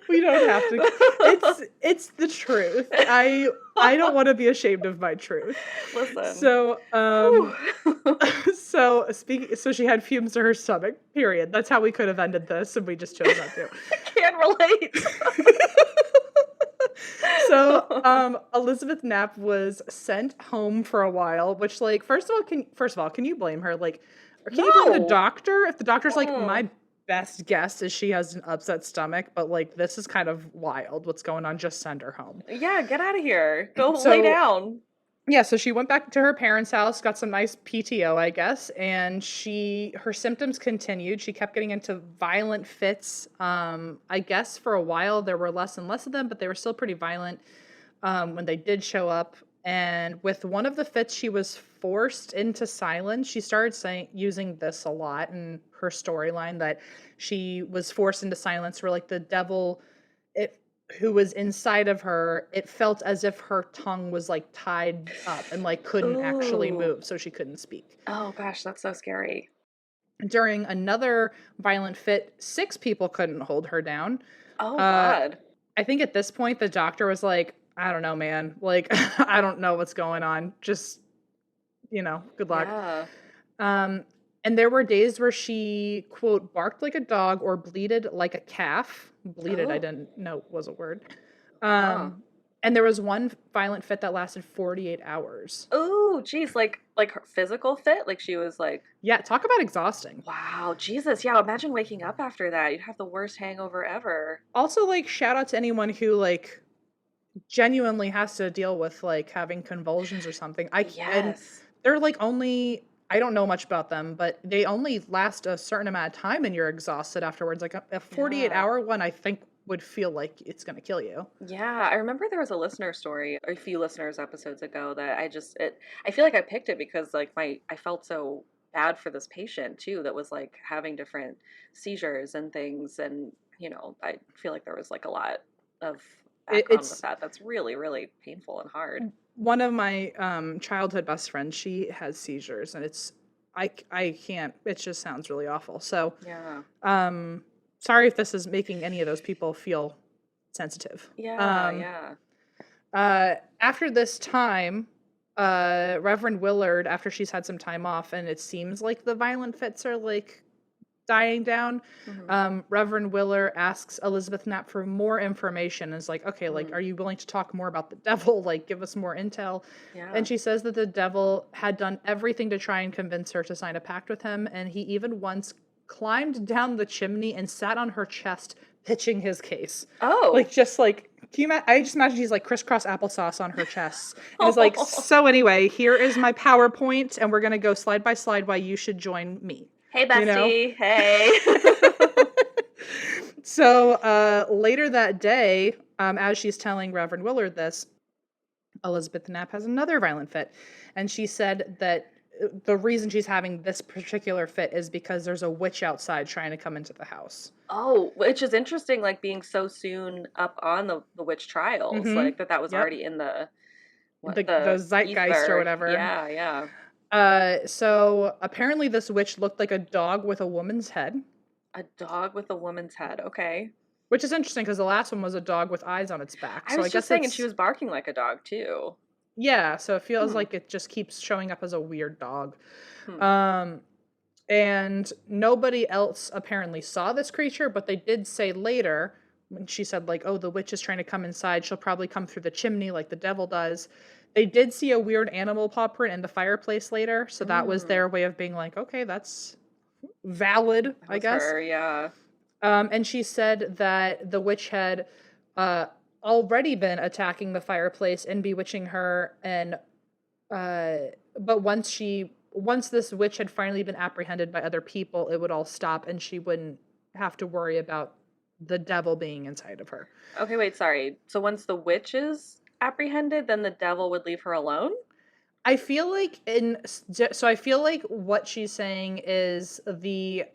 We don't have to. It's the truth. I don't want to be ashamed of my truth. Listen. So so she had fumes to her stomach. Period. That's how we could have ended this, and we just chose not to. I can't relate. So Elizabeth Knapp was sent home for a while, which like first of all, can you blame her? Like, can you blame the doctor? If the doctor's like, my best guess is she has an upset stomach, but like this is kind of wild. What's going on? Just send her home. Yeah, get out of here. Go lay down. Yeah, so she went back to her parents' house, got some nice PTO, I guess, and her symptoms continued. She kept getting into violent fits. I guess for a while there were less and less of them, but they were still pretty violent when they did show up. And with one of the fits, she was forced into silence. She started using this a lot in her storyline, that she was forced into silence, where like the devil, who was inside of her, it felt as if her tongue was like tied up and like couldn't actually move, so she couldn't speak. Oh gosh, that's so scary. During another violent fit, 6 people couldn't hold her down. Oh god. I think at this point the doctor was like, I don't know, man. Like, I don't know what's going on. Just, good luck. Yeah. And there were days where she, quote, barked like a dog or bleated like a calf. Bleated, I didn't know was a word. And there was one violent fit that lasted 48 hours. Oh, geez. Like her physical fit? Like she was like... Yeah, talk about exhausting. Wow, Jesus. Yeah, imagine waking up after that. You'd have the worst hangover ever. Also, like, shout out to anyone who, like, genuinely has to deal with, like, having convulsions or something. And they're, like, only... I don't know much about them, but they only last a certain amount of time and you're exhausted afterwards. Like a 48-hour one, I think, would feel like it's going to kill you. Yeah, I remember there was a listener story a few listeners episodes ago that I feel like I picked it because like I felt so bad for this patient too that was like having different seizures and things, and I feel like there was like a lot of background with that. That's really, really painful and hard. One of my childhood best friends, she has seizures, and I can't. It just sounds really awful. So yeah. Sorry if this is making any of those people feel sensitive. Yeah, After this time, Reverend Willard, after she's had some time off, and it seems like the violent fits are like dying down, Mm-hmm. Reverend Willard asks Elizabeth Knapp for more information. Is like, okay, like, Mm. are you willing to talk more about the devil? Like, give us more intel. Yeah. And she says that the devil had done everything to try and convince her to sign a pact with him, and he even once climbed down the chimney and sat on her chest, pitching his case. Oh. Like, just like, I just imagine he's like crisscross applesauce on her chest. And is like, so anyway, here is my PowerPoint, and we're going to go slide by slide why you should join me. Hey, You know? bestie. Hey. So later that day, as she's telling Reverend Willard this, Elizabeth Knapp has another violent fit. And she said that the reason she's having this particular fit is because there's a witch outside trying to come into the house. Oh, which is interesting, like being so soon up on the witch trials, like that was Yep. already in the The zeitgeist or ether. whatever. Yeah, yeah. So apparently this witch looked like a dog with a woman's head. A dog with a woman's head. Okay. Which is interesting because the last one was a dog with eyes on its back. I was just saying, and she was barking like a dog too. Yeah, so it feels like it just keeps showing up as a weird dog. Hmm. And nobody else apparently saw this creature, but they did say later, when she said, like, oh, the witch is trying to come inside, she'll probably come through the chimney like the devil does. They did see a weird animal paw print in the fireplace later, so that was their way of being like, okay, that's valid, I guess. Her, yeah. And she said that the witch had already been attacking the fireplace and bewitching her, and but once this witch had finally been apprehended by other people, it would all stop, and she wouldn't have to worry about the devil being inside of her. Okay, wait, sorry. So once the witch is apprehended, then the devil would leave her alone? I feel like I feel like what she's saying is the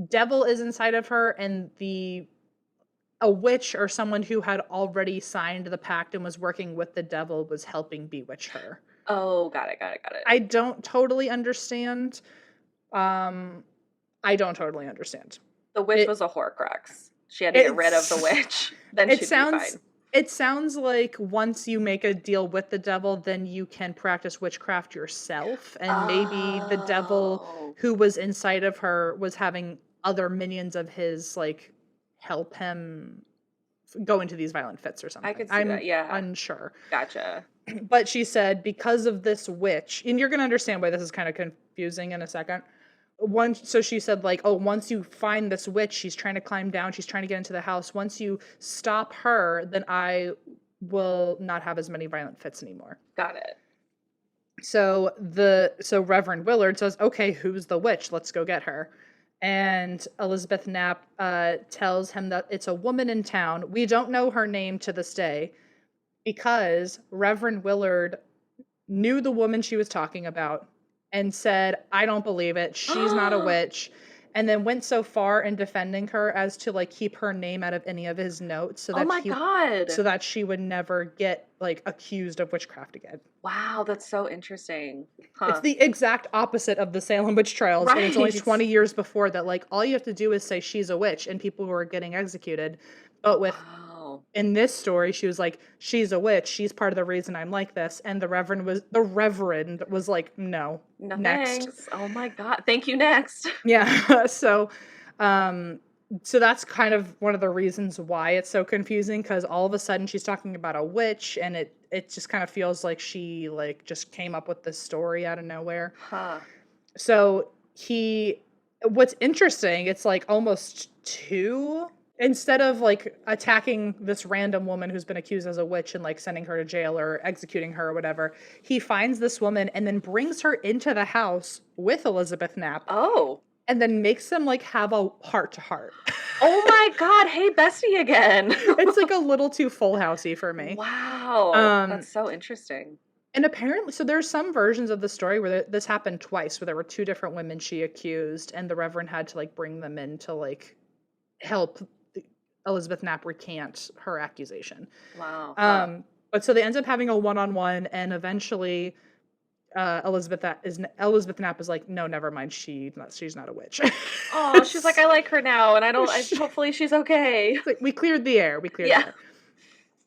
devil is inside of her, and a witch or someone who had already signed the pact and was working with the devil was helping bewitch her. Oh, got it. I don't totally understand. I don't totally understand. The witch was a Horcrux. She had to get rid of the witch. Then she'd be fine. It sounds like once you make a deal with the devil, then you can practice witchcraft yourself. And maybe the devil who was inside of her was having other minions of his, like, help him go into these violent fits or something. I could see that, yeah. Unsure. Gotcha. But she said because of this witch, and you're going to understand why this is kind of confusing in a second. So she said, like, oh, once you find this witch, she's trying to climb down, she's trying to get into the house. Once you stop her, then I will not have as many violent fits anymore. Got it. So Reverend Willard says, okay, who's the witch? Let's go get her. And Elizabeth Knapp tells him that it's a woman in town. We don't know her name to this day because Reverend Willard knew the woman she was talking about and said, I don't believe it. She's not a witch. And then went so far in defending her as to, like, keep her name out of any of his notes so that God. So that she would never get, like, accused of witchcraft again. Wow, that's so interesting. Huh. It's the exact opposite of the Salem Witch Trials. Right. And it's only 20 years before that, like, all you have to do is say she's a witch and people who are getting executed. But in this story, she was like, she's a witch. She's part of the reason I'm like this. And the Reverend was like, no, next. Thanks. Oh my God. Thank you. Next. Yeah. So that's kind of one of the reasons why it's so confusing, because all of a sudden she's talking about a witch, and it just kind of feels like she, like, just came up with this story out of nowhere. Huh. So what's interesting, it's like almost instead of, like, attacking this random woman who's been accused as a witch and, like, sending her to jail or executing her or whatever, he finds this woman and then brings her into the house with Elizabeth Knapp. Oh. And then makes them, like, have a heart-to-heart. Oh my God, hey, bestie again. It's, like, a little too Full Housey for me. Wow. That's so interesting. And apparently, so there's some versions of the story where this happened twice, where there were two different women she accused, and the Reverend had to, like, bring them in to, like, help Elizabeth Knapp recant her accusation. Wow. But so they end up having a one-on-one, and eventually Elizabeth Knapp is like, no, never mind, she's not a witch. Oh, she's like, I like her now, and hopefully she's okay. It's like, we cleared the air. The air.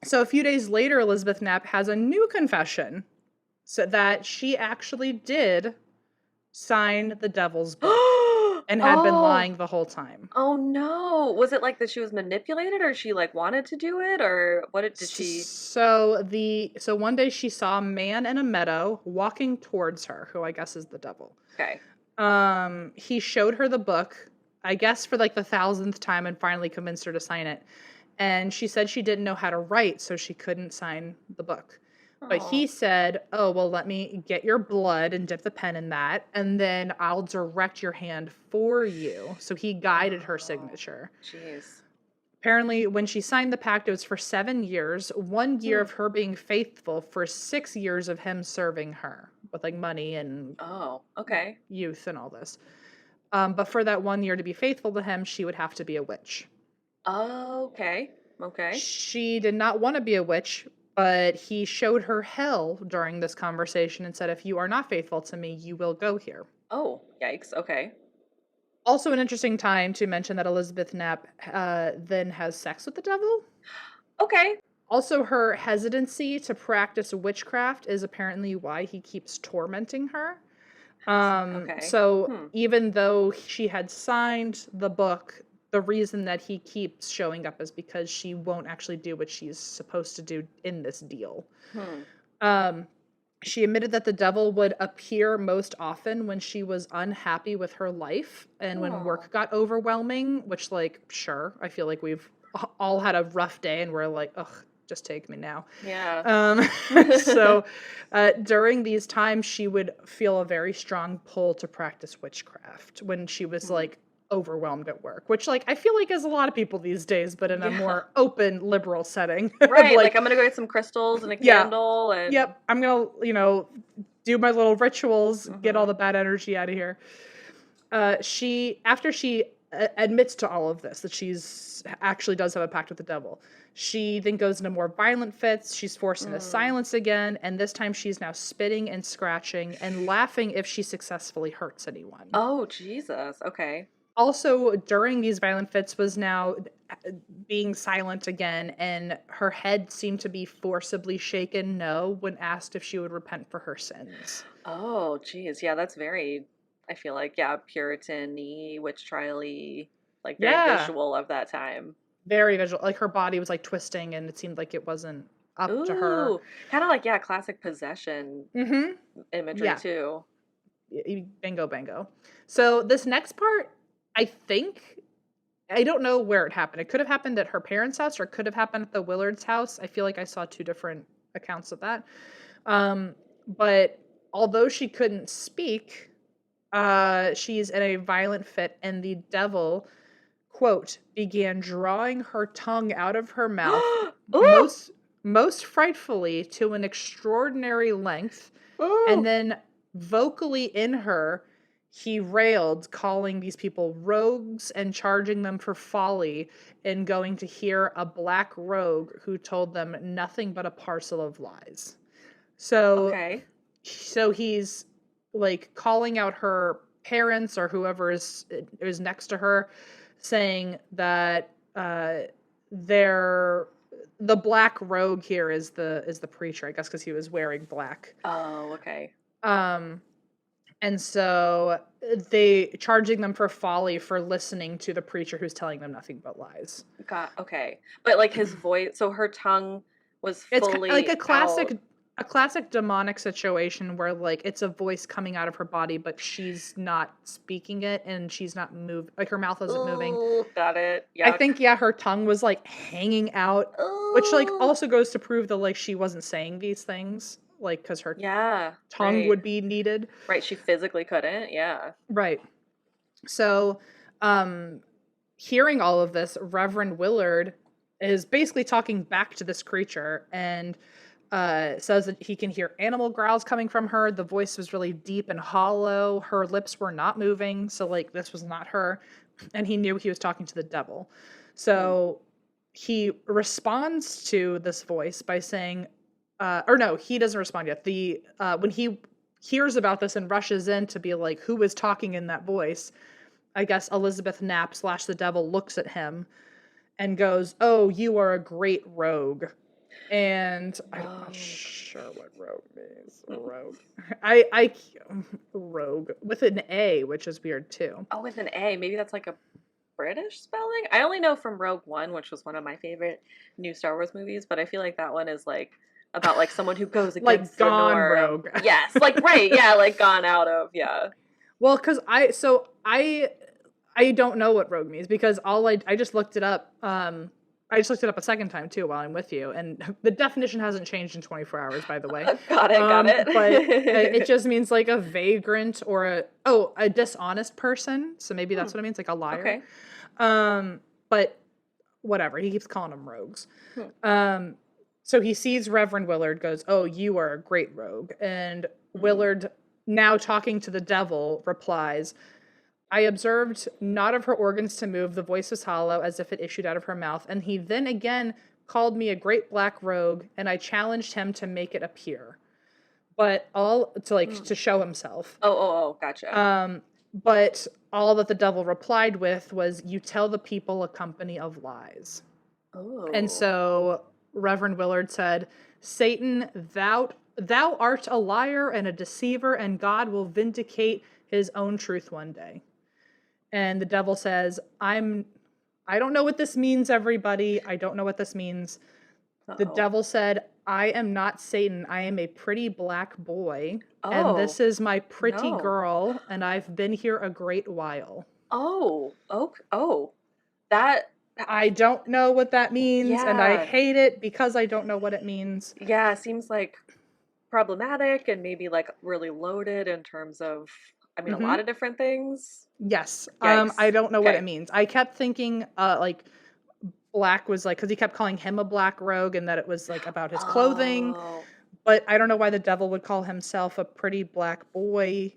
So a few days later, Elizabeth Knapp has a new confession. So that she actually did sign the devil's book and had been Oh, lying the whole time. oh no. Was it like that she was manipulated or she like wanted to do it or did she? So one day she saw a man in a meadow walking towards her, who I guess is the devil. Okay. He showed her the book, I guess for like the thousandth time, and finally convinced her to sign it. And she said she didn't know how to write, so she couldn't sign the book. But Oh. he said, "Oh, well, let me get your blood and dip the pen in that, and then I'll direct your hand for you." So he guided her Oh. signature. Jeez. Apparently, when she signed the pact, it was for 7 years, 1 year Hmm. of her being faithful for 6 years of him serving her with like money and Oh, okay. youth and all this. But for that 1 year to be faithful to him, she would have to be a witch. Okay. Okay. She did not want to be a witch, but he showed her hell during this conversation and said, "If you are not faithful to me, you will go here." Oh, yikes. Okay. Also, an interesting time to mention that Elizabeth Knapp then has sex with the devil. Okay. Also, her hesitancy to practice witchcraft is apparently why he keeps tormenting her. Okay. So Hmm. even though she had signed the book, the reason that he keeps showing up is because she won't actually do what she's supposed to do in this deal. Hmm. Um, she admitted that the devil would appear most often when she was unhappy with her life and when Oh. work got overwhelming, which, like, sure, I feel like we've all had a rough day and we're like, ugh, just take me now. Yeah. Um, so during these times, she would feel a very strong pull to practice witchcraft when she was Hmm. like overwhelmed at work, which like I feel like is a lot of people these days, but in a Yeah. more open, liberal setting of Right. Like like, I'm gonna go get some crystals and a yeah, candle and. yep, I'm gonna, do my little rituals, get all Hmm. the bad energy out of here. After she admits to all of this, that she's actually does have a pact with the devil, she then goes into more violent fits. She's forced into Mm. silence again, and this time she's now spitting and scratching and laughing if she successfully hurts anyone. Oh, Jesus. Okay. Also, during these violent fits, was now being silent again, and her head seemed to be forcibly shaken no when asked if she would repent for her sins. Oh, geez. Yeah, that's very, I feel like, yeah, Puritan-y, witch trial-y, like very Yeah, visual of that time. very visual. Like her body was like twisting, and it seemed like it wasn't up to her. Ooh, kind of like, yeah, classic possession Mm-hmm. imagery Yeah. too. Bingo, bango. So this next part, I think, I don't know where it happened. It could have happened at her parents' house, or it could have happened at the Willards' house. I feel like I saw two different accounts of that. But although she couldn't speak, she's in a violent fit, and the devil, quote, began drawing her tongue out of her mouth, Ooh, most most frightfully to an extraordinary length, and ooh. then vocally in her, he railed, calling these people rogues and charging them for folly in going to hear a black rogue who told them nothing but a parcel of lies. So Okay. he's like calling out her parents or whoever is next to her, saying that they're the black rogue here is the preacher, I guess, because he was wearing black. Oh, okay. Um, and so they charging them for folly for listening to the preacher who's telling them nothing but lies. Got okay. But like his voice, so her tongue was It's like fully out. a classic demonic situation where like it's a voice coming out of her body, but she's not speaking it and she's not like her mouth isn't moving. Ooh, got it. I Yuck. think yeah, her tongue was like hanging out, which like Ooh. also goes to prove that like she wasn't saying these things like because her Yeah, tongue right. would be needed. Right, she physically couldn't. Yeah. Right. So, um, hearing all of this, Reverend Willard is basically talking back to this creature and says that he can hear animal growls coming from her. The voice was really deep and hollow. Her lips were not moving. So, like, this was not her. And he knew he was talking to the devil. Hmm. So, he responds to this voice by saying, or no, he doesn't respond yet. When he hears about this and rushes in to be like, who is talking in that voice? I guess Elizabeth Knapp / the devil looks at him and goes, "Oh, you are a great rogue." And I'm not Rogue. sure what rogue means. Rogue. I rogue with an A, which is weird too. Oh, with an A. Maybe that's like a British spelling. I only know from Rogue One, which was one of my favorite new Star Wars movies, but I feel like that one is like about like someone who goes Like against the gone norm. rogue. Yes, like right, yeah, like gone out of, yeah. Well, because I don't know what rogue means because I just looked it up. I just looked it up a second time too while I'm with you, and the definition hasn't changed in 24 hours, by the way. Got But it it. just means like a vagrant or a dishonest person. So maybe Hmm, that's what it means, like a liar. okay. But whatever. He keeps calling them rogues. Hmm. Um, so he sees Reverend Willard, goes, "Oh, you are a great rogue," and Mm. Willard, now talking to the devil, replies, "I observed not of her organs to move, the voice was hollow, as if it issued out of her mouth. And he then again called me a great black rogue, and I challenged him to make it appear. But all to Mm. to show himself. Oh, gotcha. But all that the devil replied with was, 'You tell the people a company of lies.'" And Oh. so Reverend Willard said, "Satan, thou art a liar and a deceiver, and God will vindicate his own truth one day." And the devil says, I don't know what this means, everybody. I don't know what this means. The Uh-oh. devil said, "I am not Satan. I am a pretty black boy, and Oh, this is my pretty no. girl, and I've been here a great while." Oh. That, I don't know what that means, and I yeah. hate it because I don't know what it means. Yeah, seems like problematic and maybe like really loaded in terms of, I mean, a lot Hmm. of different things. Yes. I Yikes. don't know what it Okay. means. I kept thinking, like, black was like, because he kept calling him a black rogue, and that it was like about his clothing. Oh, But I don't know why the devil would call himself a pretty black boy.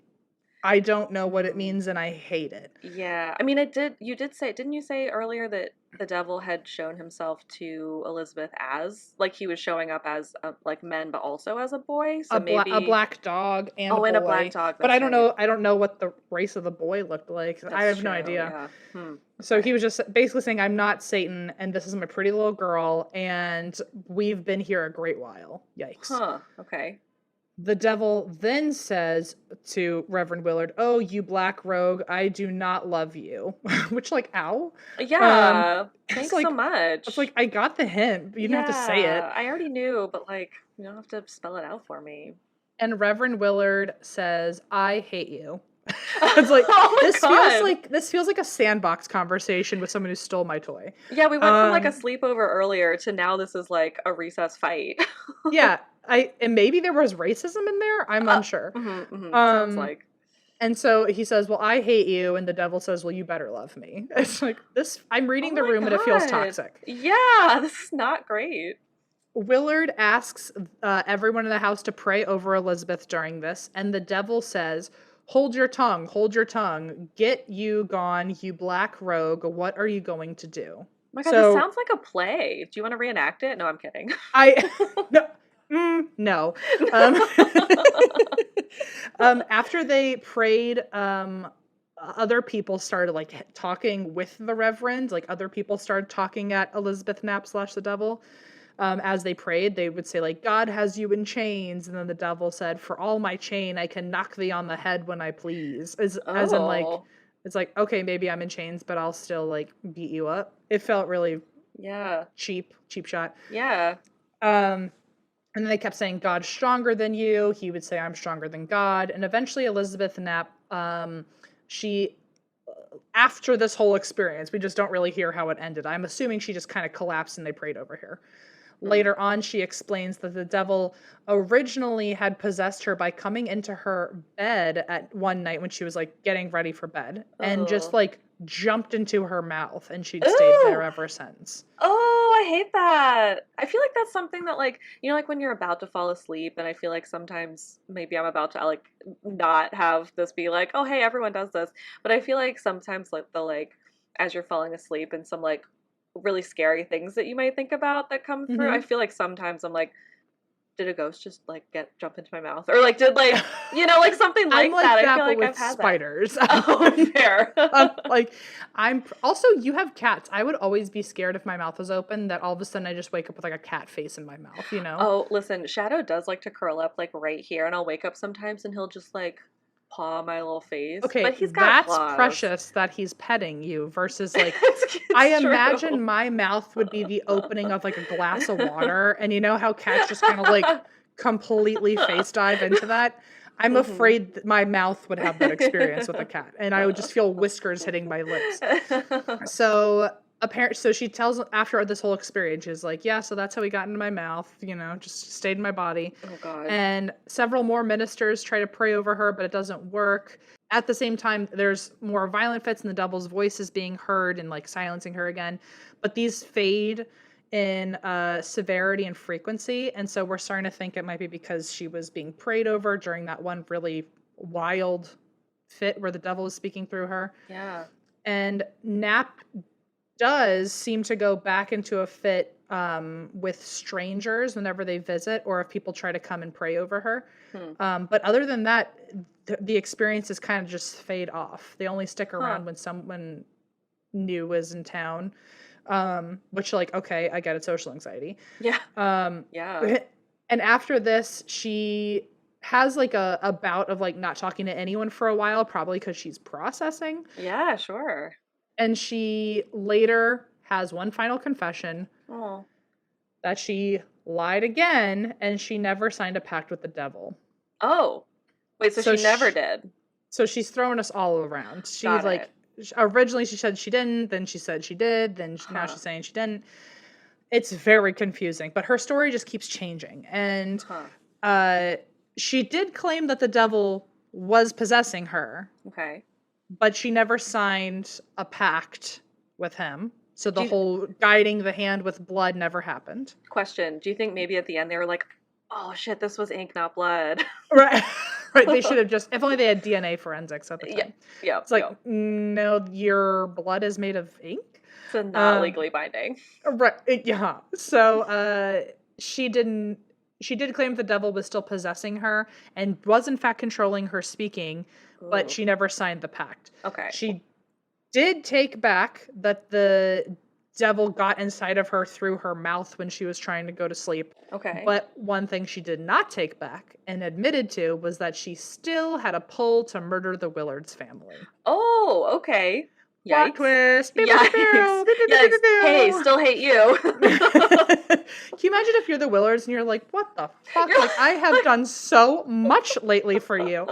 I don't know what it hmm. means, and I hate it. Yeah. I mean, you did say, didn't you say earlier that the devil had shown himself to Elizabeth as, like he was showing up as like men, but also as a boy? So A maybe, black dog and a oh, and a black boy. dog, But I that's don't right. know. I don't know what the race of the boy looked like. I That's have no true. idea. Yeah. Hmm. So he Okay. was just basically saying, "I'm not Satan, and this is my pretty little girl, and we've been here a great while." Yikes. Huh. Okay. The devil then says to Reverend Willard, "Oh, you black rogue, I do not love you." Which, like, ow. Um, Yeah. it's Thanks so like, much. I got the hint, but you didn't have to say it. Yeah, I already knew, but like, you don't have to spell it out for me. And Reverend Willard says, "I hate you." It's like, Oh my God. this feels like a sandbox conversation with someone who stole my toy. Yeah, we went from like a Um, sleepover earlier to now this is like a recess fight. yeah, and maybe there was racism in there. I'm Uh, unsure. sounds Um, like. and so he says, "Well, I hate you," and the devil says, "Well, you better love me." It's like this. I'm Oh reading the my room and it feels God. toxic. Yeah, this is not great. Willard asks everyone in the house to pray over Elizabeth during this, and the devil says, "Hold your tongue, hold your tongue. Get you gone, you black rogue. What are you going to do?" Oh my God, this So sounds like a play. Do you want to reenact it? No, I'm kidding. I no, no. Um, after they prayed, other people started like talking with the reverend. Like other people started talking at Elizabeth Knapp slash the devil. As they prayed, they would say like, "God has you in chains," and then the devil said, "For all my chain, I can knock thee on the head when I please." As in like, Oh, it's like, okay, maybe I'm in chains, but I'll still like beat you up. It felt really yeah. cheap shot. Yeah. Um, and then they kept saying, "God's stronger than you." He would say, "I'm stronger than God." And eventually, Elizabeth Knapp, she, after this whole experience, we just don't really hear how it ended. I'm assuming she just kind of collapsed and they prayed over her. Hmm. Later on, she explains that the devil originally had possessed her by coming into her bed at one night when she was like getting ready for bed and just Oh. like jumped into her mouth, and she'd stayed there Ooh. ever since. Oh, I hate that. I feel like that's something that like, you know, like when you're about to fall asleep and I feel like sometimes maybe I'm about to like not have this be like, "Oh, hey, everyone does this." But I feel like sometimes like the like as you're falling asleep and some like really scary things that you might think about that come through. I Hmm. feel like sometimes I'm like did a ghost just like jump into my mouth, or like did like like something I'm like that? I that, feel but like with I've had spiders. that. Oh, fair. Like, also, you have cats. I would always be scared if my mouth was open that all of a sudden I just wake up with like a cat face in my mouth, you know? Oh, listen, Shadow does like to curl up like right here, and I'll wake up sometimes and he'll just like paw my little face. Okay, But he's got that's claws. precious that he's petting you versus like I It's imagine true. my mouth would be the opening of like a glass of water, and you know how cats just kind of like completely face dive into that? I'm Hmm. afraid that my mouth would have that experience with a cat, and I would just feel whiskers hitting my lips. So apparently, so she tells after this whole experience, she's like, yeah, so that's how he got into my mouth, just stayed in my body. Oh God. And several more ministers try to pray over her, but it doesn't work. At the same time, there's more violent fits and the devil's voice is being heard and like silencing her again. But these fade in severity and frequency. And so we're starting to think it might be because she was being prayed over during that one really wild fit where the devil was speaking through her. Yeah. And Knapp does seem to go back into a fit with strangers whenever they visit or if people try to come and pray over her. But other than that, the experiences kind of just fade off. They only stick Huh. around when someone new is in town, which, like, okay, I get it, social anxiety. Yeah. Um, Yeah. and after this, she has like a bout of like not talking to anyone for a while, probably because she's processing. Yeah, sure. And she later has one final confession Oh. that she lied again and she never signed a pact with the devil. Oh. Wait, so So she never did. so she's throwing us all around. She's Got like, it. originally she said she didn't, then she said she did, then now Huh. she's saying she didn't. It's very confusing, but her story just keeps changing. And Huh. uh, she did claim that the devil was possessing her, Okay. but she never signed a pact with him. So Do the you, whole guiding the hand with blood never happened. question, do you think maybe at the end they were like, oh shit, this was ink, not blood? Right. Right. They should have just, if only they had DNA forensics at the Yeah. time. Yep. It's like, Yep. no, your blood is made of ink. So not Um, legally binding. right. Yeah. So she didn't, she did claim the devil was still possessing her and was in fact controlling her speaking, but Ooh. she never signed the pact. Okay. She did take back that the devil got inside of her through her mouth when she was trying to go to sleep. Okay. But one thing she did not take back and admitted to was that she still had a pull to murder the Willards family. Oh, okay. Plot Yikes. twist. Pew, pew, pew, Yikes. pew. Pew, pew, pew, Yikes. pew, Hey, pew. still hate you. Can you imagine if you're the Willards and you're like, what the fuck? You're Like, I have done so much lately for you.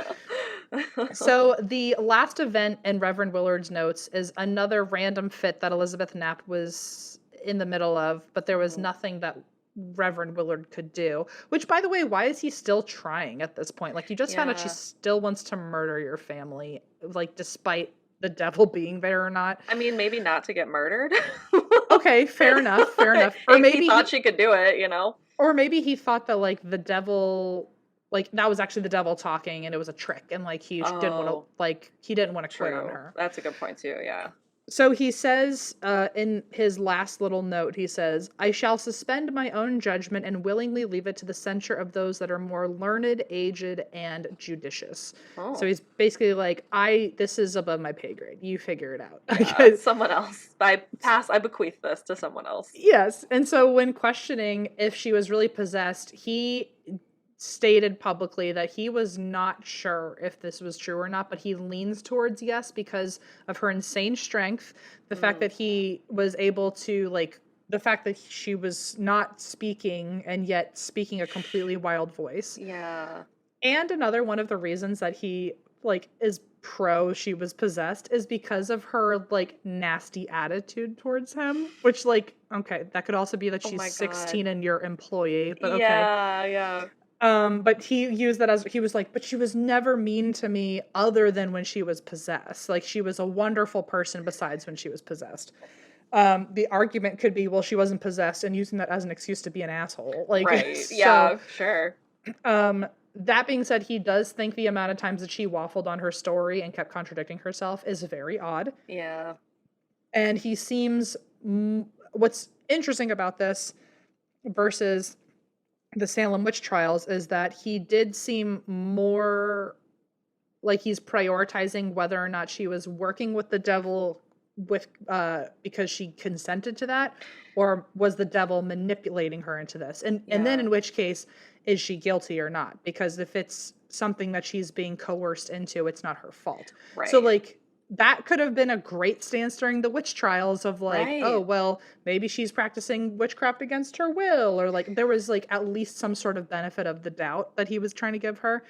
So the last event in Reverend Willard's notes is another random fit that Elizabeth Knapp was in the middle of, but there was nothing that Reverend Willard could do. Which, by the way, why is he still trying at this point? Like, you just found out she Yeah. still wants to murder your family, like, despite the devil being there or not. I mean, maybe not to get murdered. Okay, fair enough, fair enough. Or If maybe he thought she could do it, or maybe he thought that like the devil, like that was actually the devil talking and it was a trick, and like Oh, he didn't want to quit on true. her. That's a good point too, yeah. So he says in his last little note, he says, I shall suspend my own judgment and willingly leave it to the censure of those that are more learned, aged, and judicious. Oh. So he's basically like, this is above my pay grade. You figure it out. Yeah, someone else. I bequeath this to someone else. Yes. And so when questioning if she was really possessed, he stated publicly that he was not sure if this was true or not, but he leans towards yes because of her insane strength, the fact that he was able to the fact that she was not speaking and yet speaking a completely wild voice. Yeah. And another one of the reasons that he is pro she was possessed is because of her nasty attitude towards him, which okay, that could also be that she's 16 and your employee, but okay. Yeah. But he used that as, he was like, but she was never mean to me other than when she was possessed. Like, she was a wonderful person besides when she was possessed. The argument could be, well, she wasn't possessed, and using that as an excuse to be an asshole. Right. So, yeah, sure. That being said, he does think the amount of times that she waffled on her story and kept contradicting herself is very odd. Yeah. And he seems, what's interesting about this versus the Salem Witch Trials is that he did seem more like he's prioritizing whether or not she was working with the devil with because she consented to that, or was the devil manipulating her into this, and then Yeah. in which case is she guilty or not, because if it's something that she's being coerced into, it's not her fault. So Right. like that could have been a great stance during the witch trials of like, oh Right. well, maybe she's practicing witchcraft against her will, or like there was like at least some sort of benefit of the doubt that he was trying to give her.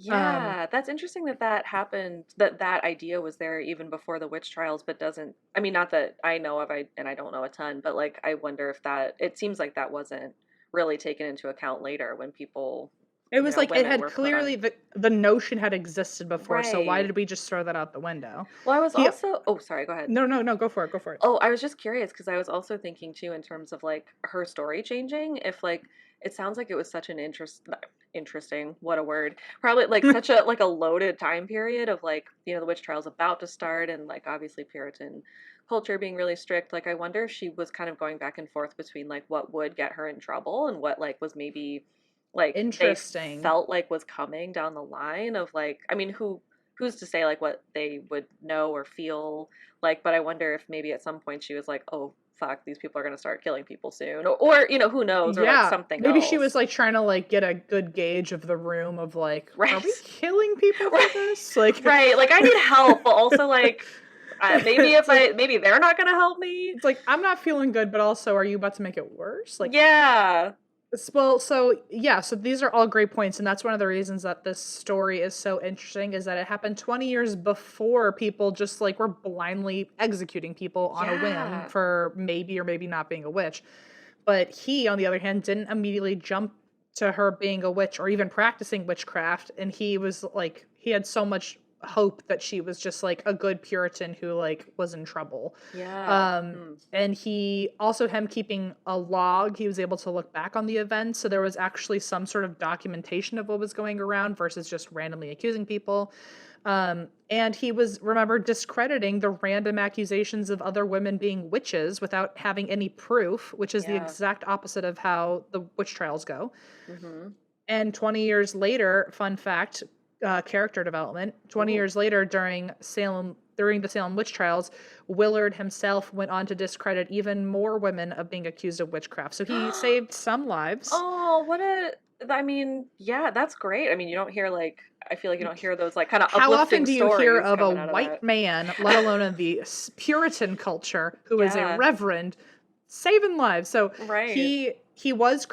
um Yeah, that's interesting that that happened, that that idea was there even before the witch trials, but doesn't, I mean, not that I know of, and I don't know a ton, but like I wonder if that, it seems like that wasn't really taken into account later when people, It was like it women had were put on. clearly the notion had existed before, so why Right. did we just throw that out the window? Well, I was He also, oh, sorry, go ahead. No, no, no, go for it, go for it. Oh, I was just curious because I was also thinking too in terms of like her story changing. If like it sounds like it was such an interesting, what a word. Probably like such a like a loaded time period of like, the witch trials about to start and like obviously Puritan culture being really strict. Like I wonder if she was kind of going back and forth between like what would get her in trouble and what like was maybe like they Interesting. felt like was coming down the line of like, I mean, who's to say like what they would know or feel like, but I wonder if maybe at some point she was like, oh, fuck, these people are going to start killing people soon. Or, who knows, or like Yeah, something maybe she was else. like trying to like get a good gauge of the room of like, are Right. we killing people for Right. this? Like, Right. Like, I need help, but also, like, maybe it's like maybe they're not going to help me. I'm not feeling good, but also, are you about to make it worse? Like, Yeah. well, so yeah, so these are all great points, and that's one of the reasons that this story is so interesting, is that it happened 20 years before people just like were blindly executing people on a whim Yeah. for maybe or maybe not being a witch. But he, on the other hand, didn't immediately jump to her being a witch or even practicing witchcraft, and he was like, he had so much hope that she was just like a good Puritan who like was in trouble. Yeah. um Hmm. and he also, him keeping a log, he was able to look back on the event, so there was actually some sort of documentation of what was going around versus just randomly accusing people. And he was, remember, discrediting the random accusations of other women being witches without having any proof, which is the Yeah. exact opposite of how the witch trials go. Mm-hmm. And 20 years later, fun fact, character development, 20 Ooh. years later during the Salem witch trials, Willard himself went on to discredit even more women of being accused of witchcraft. So he saved some lives. Oh, I mean, yeah, that's great. I mean, you don't hear like, I feel like you don't hear those like kind of How often uplifting do you hear stories of a coming out of white that. man, let alone in the Puritan culture, who is a Yeah, reverend, saving lives? So right. he was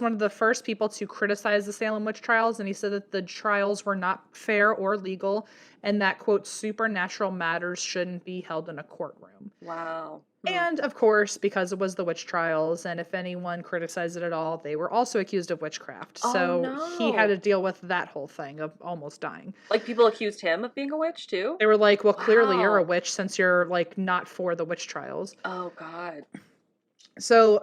one of the first people to criticize the Salem witch trials, and he said that the trials were not fair or legal, and that, quote, supernatural matters shouldn't be held in a courtroom. Wow. Hmm. And of course, because it was the witch trials, and if anyone criticized it at all, they were also accused of witchcraft. Oh So he had to no. deal with that whole thing of almost dying. Like people accused him of being a witch too? They were like, well, clearly you're a Wow. witch since you're like not for the witch trials. Oh God. So,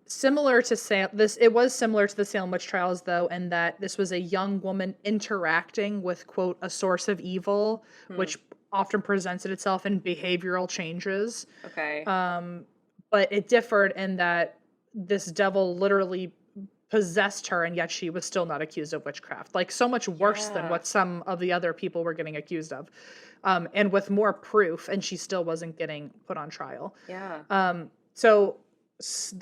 similar to it was similar to the Salem witch trials, though, in that this was a young woman interacting with, quote, a source of evil, Hmm. which often presented itself in behavioral changes. Okay. Um, but it differed in that this devil literally possessed her, and yet she was still not accused of witchcraft. Like, so much worse than Yeah. what some of the other people were getting accused of. And with more proof, and she still wasn't getting put on trial. Yeah. So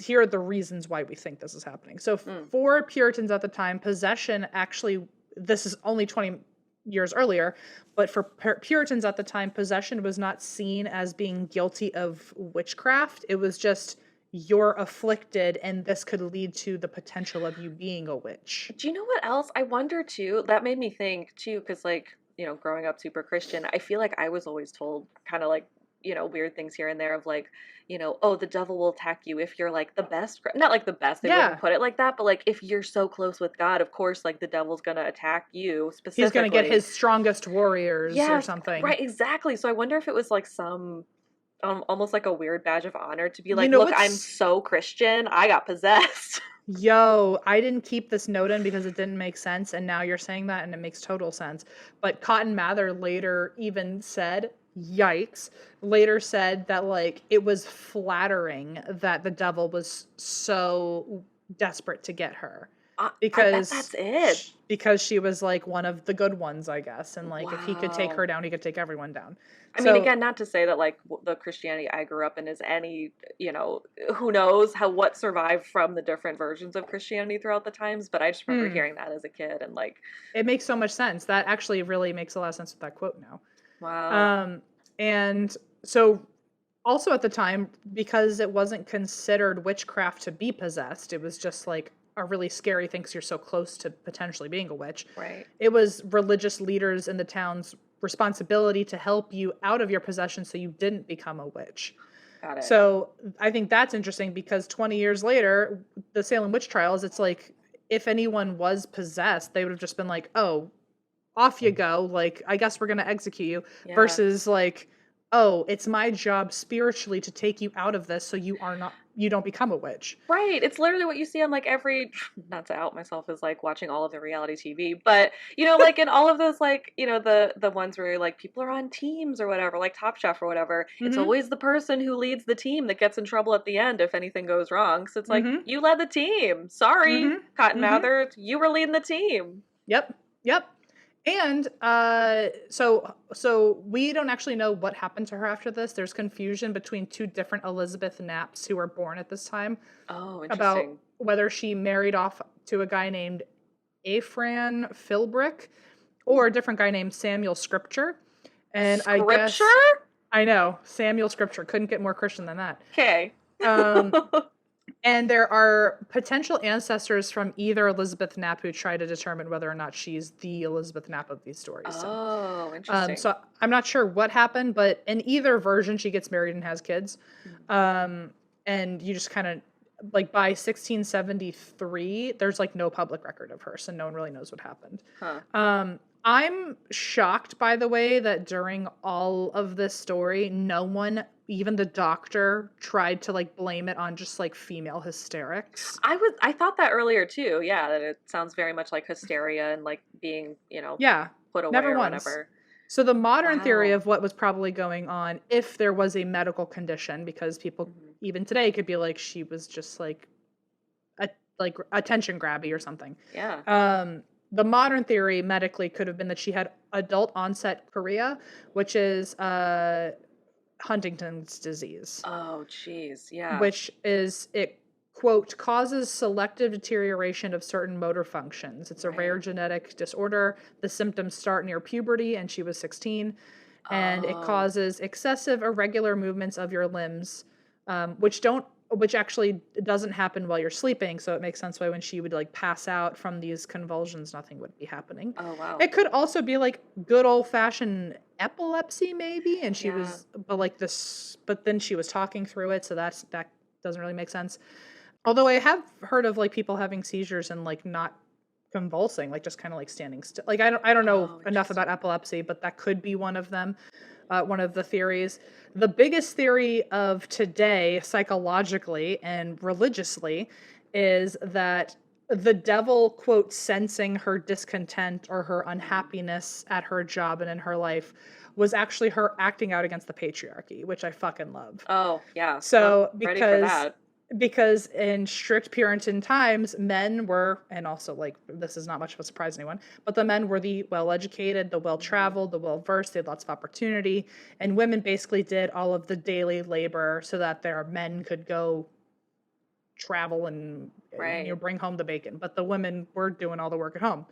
here are the reasons why we think this is happening. So Hmm. for Puritans at the time, possession actually, this is only 20 years earlier, but for Puritans at the time, possession was not seen as being guilty of witchcraft. It was just, you're afflicted, and this could lead to the potential of you being a witch. Do you know what else? I wonder too. That made me think too, because like, growing up super Christian, I feel like I was always told kind of like, weird things here and there of like, oh, the devil will attack you if you're like the best, not like the best, they wouldn't Yeah, put it like that, but like if you're so close with God, of course, like the devil's gonna attack you he's going to get specifically. his strongest warriors or Yes, something. right, exactly. So I wonder if it was like some almost like a weird badge of honor to be You like, know look, I'm what's so Christian, I got possessed. Yo, I didn't keep this note in because it didn't make sense, and now you're saying that, and it makes total sense. But Cotton Mather later even said, yikes, later said that, like, it was flattering that the devil was so desperate to get her I bet that's it. because she was like one of the good ones, I guess, and like if he could take Wow. her down, he could take everyone down. I mean, So again, not to say that like the Christianity I grew up in is any, who knows how what survived from the different versions of Christianity throughout the times, but I just remember hmm, hearing that as a kid and like, it makes so much sense. That actually really makes a lot of sense with that quote now. wow. Um, and so also at the time, because it wasn't considered witchcraft to be possessed, it was just like a really scary thing because you're so close to potentially being a witch. Right. It was religious leaders in the town's responsibility to help you out of your possession so you didn't become a witch. Got it. So I think that's interesting because 20 years later, the Salem Witch Trials, it's like if anyone was possessed, they would have just been like, oh, off you go. Like, I guess we're going to execute you. Yeah. Versus like, oh, it's my job spiritually to take you out of this so you don't become a witch. Right. It's literally what you see on like every, not to out myself as like watching all of the reality TV, but like in all of those like, the ones where like people are on teams or whatever, like Top Chef or whatever, it's Mm-hmm. always the person who leads the team that gets in trouble at the end if anything goes wrong. So it's like, Mm-hmm. you led the team. Sorry, Mm-hmm. Cotton Mm-hmm. Mather, you were leading the team. Yep. Yep. And so we don't actually know what happened to her after this. There's confusion between two different Elizabeth Knapps who were born at this time Oh, about interesting. whether she married off to a guy named Afran Philbrick Ooh. or a different guy named Samuel Scripture. And I Scripture? guess I know Samuel Scripture couldn't get more Christian than that. Okay. Um, and there are potential ancestors from either Elizabeth Knapp who try to determine whether or not she's the Elizabeth Knapp of these stories. Oh, interesting. So I'm not sure what happened, but in either version, she gets married and has kids. Mhm. And you just kind of like by 1673, there's like no public record of her, so no one really knows what happened. Huh. I'm shocked, by the way, that during all of this story, no one, even the doctor, tried to like blame it on just like female hysterics. I thought that earlier too. Yeah, that it sounds very much like hysteria and like being, Yeah, put away never or once. whatever. So the modern theory Wow. of what was probably going on, if there was a medical condition, because people Mhm. even today could be like she was just like like attention grabby or something. Yeah. The modern theory medically could have been that she had adult onset chorea, which is Huntington's disease, Oh, jeez. Yeah. which is it quote causes selective deterioration of certain motor functions. It's a rare Right. genetic disorder. The symptoms start near puberty, and she was 16, and it Oh. causes excessive irregular movements of your limbs, which actually doesn't happen while you're sleeping. So it makes sense why when she would like pass out from these convulsions, nothing would be happening. Oh, wow. It could also be like good old fashioned epilepsy, maybe, and she Yeah. was, but then she was talking through it, so that doesn't really make sense. Although I have heard of like people having seizures and like not convulsing, like just kind of like standing still. Like I don't know Oh, enough about interesting. epilepsy, but that could be one of them, one of the theories. The biggest theory of today, psychologically and religiously, is that the devil, quote, sensing her discontent or her Mm. unhappiness at her job and in her life, was actually her acting out against the patriarchy, which I fucking love. Oh, yeah. I'm So ready for because that. because in strict Puritan times, men were, and also like this is not much of a surprise to anyone, but the men were the well-educated, the Hmm. well-traveled, the well-versed, they had lots of opportunity, and women basically did all of the daily labor so that their men could go travel and Right. bring home the bacon, but the women were doing all the work at home.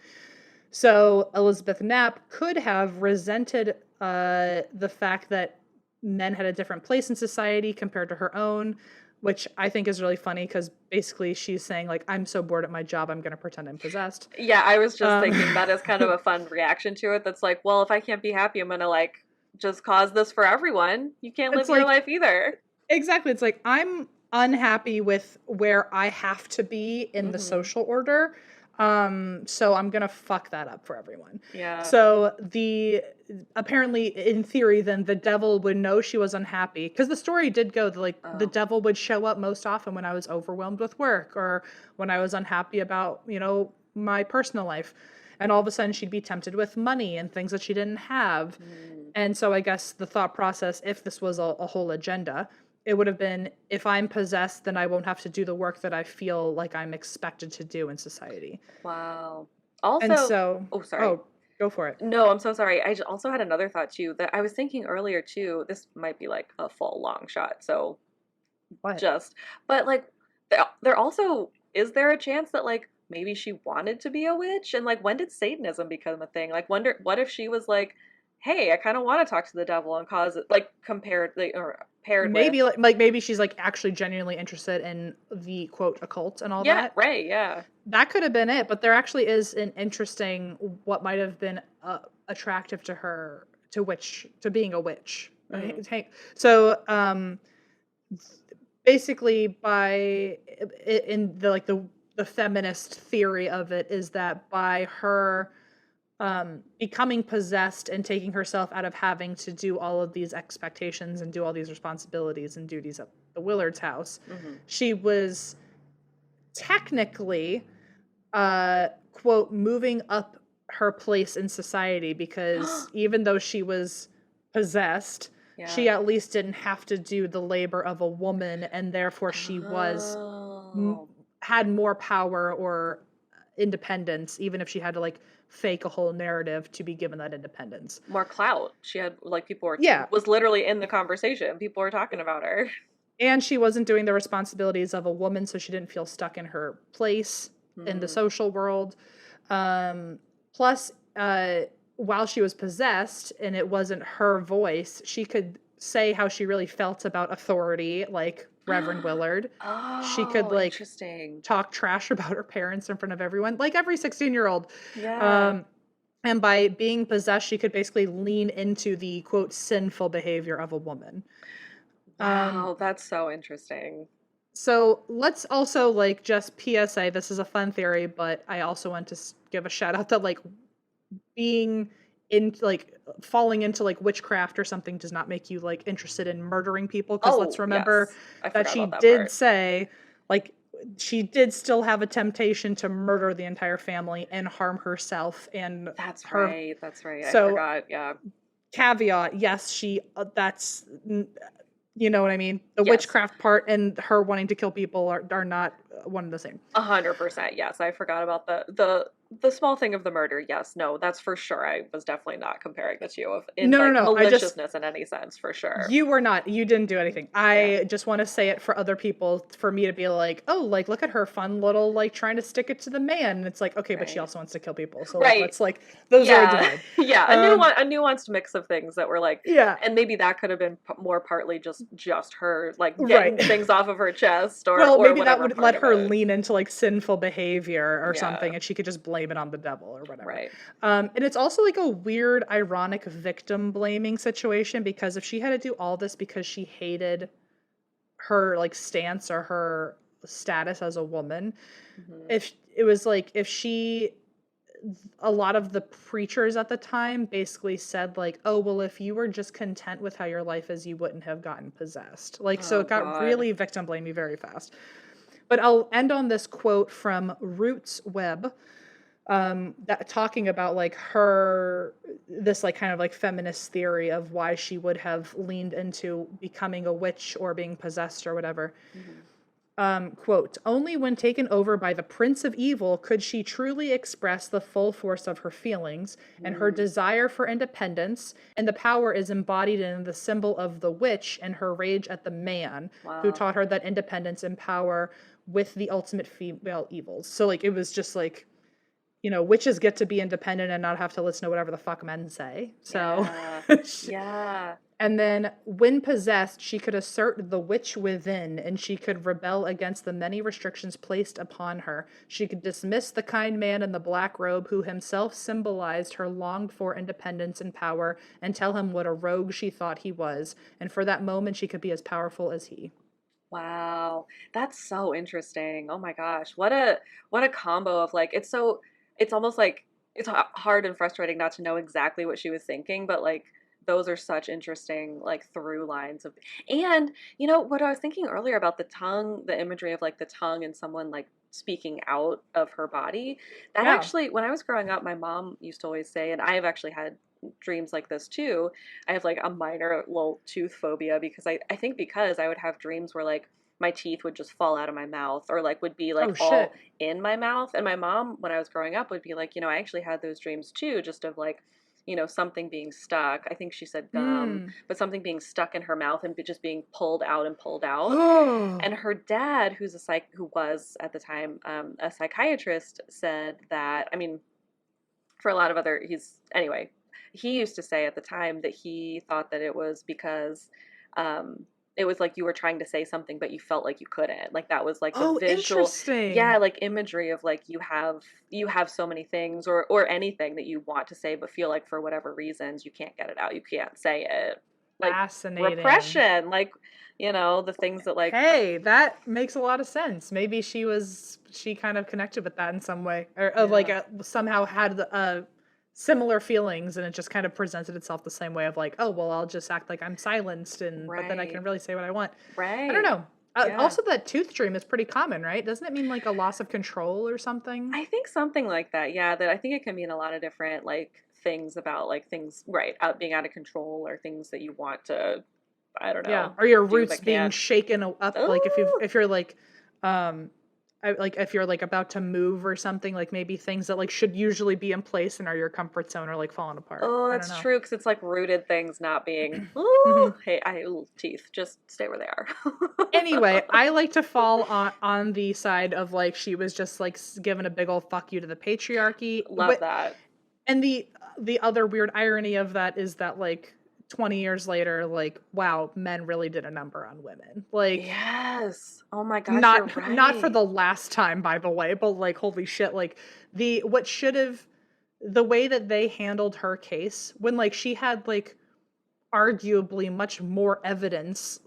So Elizabeth Knapp could have resented the fact that men had a different place in society compared to her own, which I think is really funny because basically she's saying like, I'm so bored at my job, I'm going to pretend I'm possessed. Yeah, I was just Um, thinking that is kind of a fun reaction to it. That's like, well, if I can't be happy, I'm gonna like just cause this for everyone. You can't live it's your like, life either. exactly. It's like, I'm unhappy with where I have to be in the Hmm. social order. So I'm gonna fuck that up for everyone. Yeah. So apparently in theory, then the devil would know she was unhappy because the story did go that, like the Oh. devil would show up most often when I was overwhelmed with work or when I was unhappy about, my personal life. And all of a sudden she'd be tempted with money and things that she didn't have. Mm. And so I guess the thought process, if this was a whole agenda, it would have been, if I'm possessed, then I won't have to do the work that I feel like I'm expected to do in society. Wow. And Also, so, oh, sorry. oh, go for it. No, I'm so sorry. Also had another thought too that I was thinking earlier too. This might be like a full long shot. So What? just, but like, there also, is there a chance that like maybe she wanted to be a witch? And like, when did Satanism become a thing? Like, what if she was like, hey, I kind of want to talk to the devil and cause it, like, compared, like, or paired with, Maybe like maybe she's like actually genuinely interested in the quote occult and all yeah, that. right, yeah. That could have been it, but there actually is an interesting what might have been attractive to her to being a witch. Mm. So basically by in the like the feminist theory of it is that by her becoming possessed and taking herself out of having to do all of these expectations and do all these responsibilities and duties at the Willards house, Mm-hmm. she was technically quote moving up her place in society, because even though she was possessed, Yeah. she at least didn't have to do the labor of a woman, and therefore she was Oh. had more power or independence, even if she had to like fake a whole narrative to be given that independence. More clout. She had, like, people were, Yeah, was literally in the conversation. People were talking about her. and she wasn't doing the responsibilities of a woman, so she didn't feel stuck in her place in the Mm. social world. Plus, while she was possessed and it wasn't her voice, she could say how she really felt about authority, like Reverend Willard. She could Oh, like interesting. talk trash about her parents in front of everyone, like every 16-year-old. Yeah. Um, and by being possessed, she could basically lean into the quote sinful behavior of a woman. Um, Wow, that's so interesting. so let's also like just PSA. This is a fun theory, but I also want to give a shout out that like being in like falling into like witchcraft or something does not make you like interested in murdering people, because let's Oh, remember yes. I that forgot she about that did part. say like she did still have a temptation to murder the entire family and harm herself and That's her. right. That's right. I So forgot. Yeah. caveat, yes, she that's you know what I mean? The Yes. witchcraft part and her wanting to kill people are not one and the same. 100%. Yes. I forgot about the small thing of the murder. Yes. No, that's for sure. I was definitely not comparing the two of in No, no, like no. I just maliciousness in any sense, for sure. You were not. You didn't do anything. Yeah. I just want to say it for other people, for me to be like, oh, like look at her fun little like trying to stick it to the man. And it's like, okay, but she Right. also wants to kill people. So like Right. let's like those are a Yeah. divide. Yeah. Um A nuanced mix of things that were like, yeah, and maybe that could have been more partly just her like right. getting things off of her chest Well, or maybe that whatever would part let of her it. lean into like sinful behavior or Yeah. something, and she could just blame it on the devil or whatever. Right. And it's also like a weird, ironic victim blaming situation, because if she had to do all this because she hated her like stance or her status as a woman, Hmm. if it was like if she a lot of the preachers at the time basically said like, oh well, if you were just content with how your life is, you wouldn't have gotten possessed, like, so Oh it got God. really victim blamey very fast. But I'll end on this quote from Roots Web, that talking about like her this like kind of like feminist theory of why she would have leaned into becoming a witch or being possessed or whatever. Hmm. Quote, only when taken over by the Prince of Evil could she truly express the full force of her feelings and her Mm. desire for independence, and the power is embodied in the symbol of the witch and her rage at the man who Wow. taught her that independence and power with the ultimate female evils. So, like, it was just like, witches get to be independent and not have to listen to whatever the fuck men say. So, Yeah. Yeah. and then, when possessed, she could assert the witch within, and she could rebel against the many restrictions placed upon her. She could dismiss the kind man in the black robe who himself symbolized her longed for independence and power, and tell him what a rogue she thought he was. And for that moment, she could be as powerful as he. Wow. That's so interesting. Oh my gosh. What a combo of like it's almost like it's hard and frustrating not to know exactly what she was thinking, but like those are such interesting like through lines of, and what I was thinking earlier about the tongue, the imagery of like the tongue and someone like speaking out of her body. That Yeah. actually, when I was growing up, my mom used to always say, and I have actually had dreams like this too. I have like a minor little tooth phobia because I think because I would have dreams where like my teeth would just fall out of my mouth or like would be like Oh all shit. in my mouth. And my mom, when I was growing up, would be like, I actually had those dreams too, just of like, something being stuck. I think she said gum, Hmm. but something being stuck in her mouth and just being pulled out and pulled out. Oh. And her dad, who was at the time a psychiatrist, said that, I mean, for a lot of other, anyway, he used to say at the time that he thought that it was because it was like you were trying to say something but you felt like you couldn't, like that was like the Oh, visual, yeah, interesting. like imagery of like you have so many things or anything that you want to say but feel like for whatever reasons you can't get it out, you can't say it, like Fascinating. repression, like the things that like Hey, that makes a lot of sense. Maybe she kind of connected with that in some way, or like yeah, somehow had similar feelings, and it just kind of presented itself the same way of like, oh well, I'll just act like I'm silenced, and but then I can right, really say what I want. I don't right, know. yeah. Also, that tooth dream is pretty common, right? Doesn't it mean like a loss of control or something? I think something like that. Yeah, that I think it can mean a lot of different like things about like things right out being out of control or things that you want to, I don't Yeah, know, or your do roots but being can't. shaken up, like Oh, if you're like, um, like if you're like about to move or something, like maybe things that like should usually be in place and are your comfort zone are like falling apart. oh, I don't that's know. true because it's like rooted things not being. Ooh, Hmm. hey, teeth just stay where they are. Anyway, I like to fall on the side of like she was just like given a big old fuck you to the patriarchy. Love that. And the other weird irony of that is that like 20 years later, like wow, men really did a number on women. Like Yes. Oh my gosh, you're not for right. the last time, by the way, but like holy shit, like the what should have the way that they handled her case when like she had like arguably much more evidence,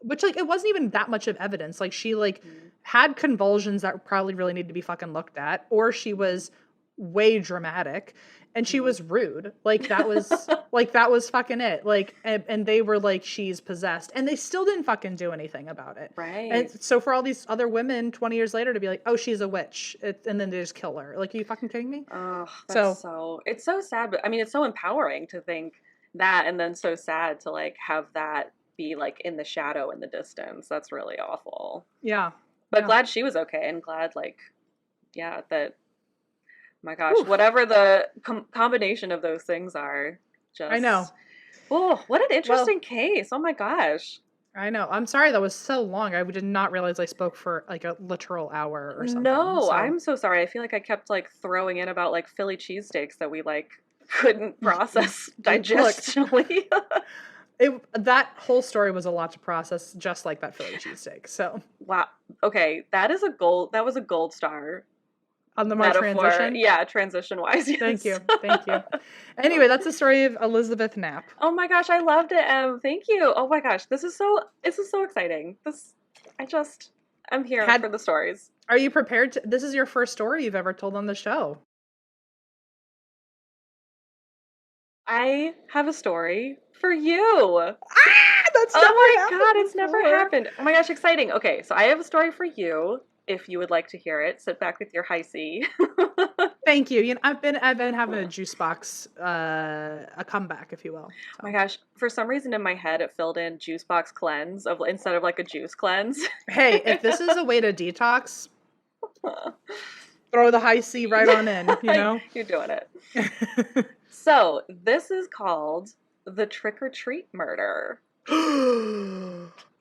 which like it wasn't even that much of evidence, like she like Mhm, had convulsions that probably really need to be fucking looked at, or she mhm, was way dramatic and she mhm. was rude, like that was fucking it, like and they were like she's possessed and they still didn't fucking do anything about it. And Right. so for all these other women 20 years later to be like, oh, she's a witch, and then they just kill her, like, are you fucking kidding me? Oh, So it's so sad, but I mean, it's so empowering to think that, and then so sad to like have that be like in the shadow in the distance. That's really awful. yeah, But yeah. glad she was okay and glad, like, yeah, that, my gosh, Whew, whatever the combination of those things are, I know. just, oh, what an Well, interesting case. Oh my gosh. I know. I'm sorry that was so long. I did not realize I spoke for like a literal hour or something. No, So, I'm so sorry. I feel like I kept like throwing in about like Philly cheesesteaks that we like couldn't process look, digestionally. that whole story was a lot to process, just like that Philly cheesesteak. So, Wow. Okay, that was a gold star on my metaphor. transition, Yeah, transition wise, thank yes. you. Thank you. Anyway, that's the story of Elizabeth Knapp. Oh my gosh, I loved it, Em. Thank you. Oh my gosh, this is so exciting. I just I'm here Had for the stories. Are you prepared to, this is your first story you've ever told on the show. I have a story for you. Ah, that's Oh never my God, happened it's never before. happened. Oh my gosh, exciting. Okay, so I have a story for you. If you would like to hear it, sit back with your high C. Thank you. You know, I've been having a juice box, a comeback, if you will. Oh my So, gosh, for some reason in my head it filled in juice box cleanse of instead of like a juice cleanse. hey, if this is a way to detox, throw the high C right on in, you know? You're doing it. So, this is called the trick or treat murder.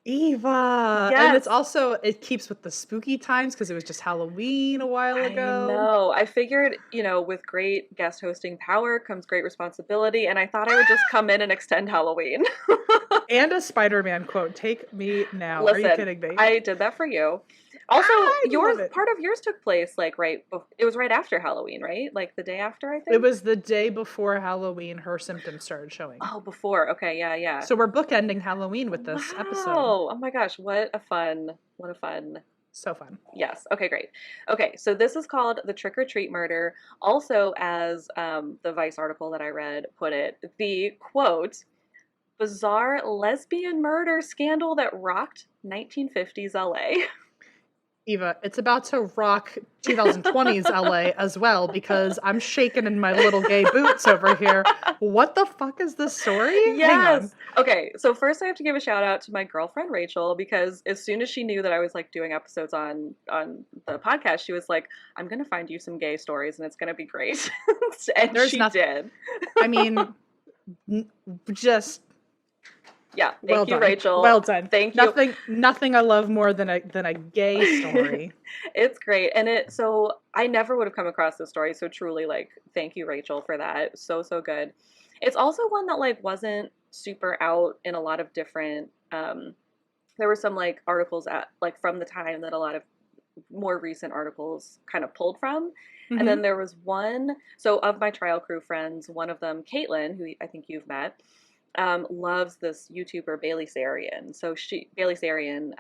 Eva. And it's Yes, also, it keeps with the spooky times because it was just Halloween a while I ago. know. I figured, with great guest hosting power comes great responsibility, and I thought I would just come in and extend Halloween. And a Spider-Man quote, take me now. Are you Listen, kidding me? I did that for you. Also, I yours love it. part of yours took place like it was right after Halloween, right? Like the day after, I It think. was the day before Halloween her symptoms started showing. Oh, before. Okay, yeah, yeah. So we're bookending Halloween with this episode. Wow. Oh my gosh, what a fun. So fun. Yes. Okay, great. Okay, so this is called the trick or treat murder. Also, as the Vice article that I read put it, the quote, bizarre lesbian murder scandal that rocked 1950s LA. Eva, it's about to rock 2020s LA as well because I'm shaking in my little gay boots over here. What the fuck is this story? Hang on. Yes. Okay, so first I have to give a shout out to my girlfriend Rachel because as soon as she knew that I was like doing episodes on the podcast, she was like, "I'm gonna find you some gay stories and it's gonna be great," and There's she nothing. did. I mean, just Yeah, well thank you, done. Rachel. Well done. Thank you. Nothing I love more than a gay story. It's great. And so I never would have come across this story. So truly, like, thank you, Rachel, for that. So, so good. It's also one that like wasn't super out in a lot of different there were some like articles at like from the time that a lot of more recent articles kind of pulled from. And then Mm-hmm. there was one, so of my trial crew friends, one of them, Caitlin, who I think you've met, loves this YouTuber Bailey Sarian. So Bailey Sarian,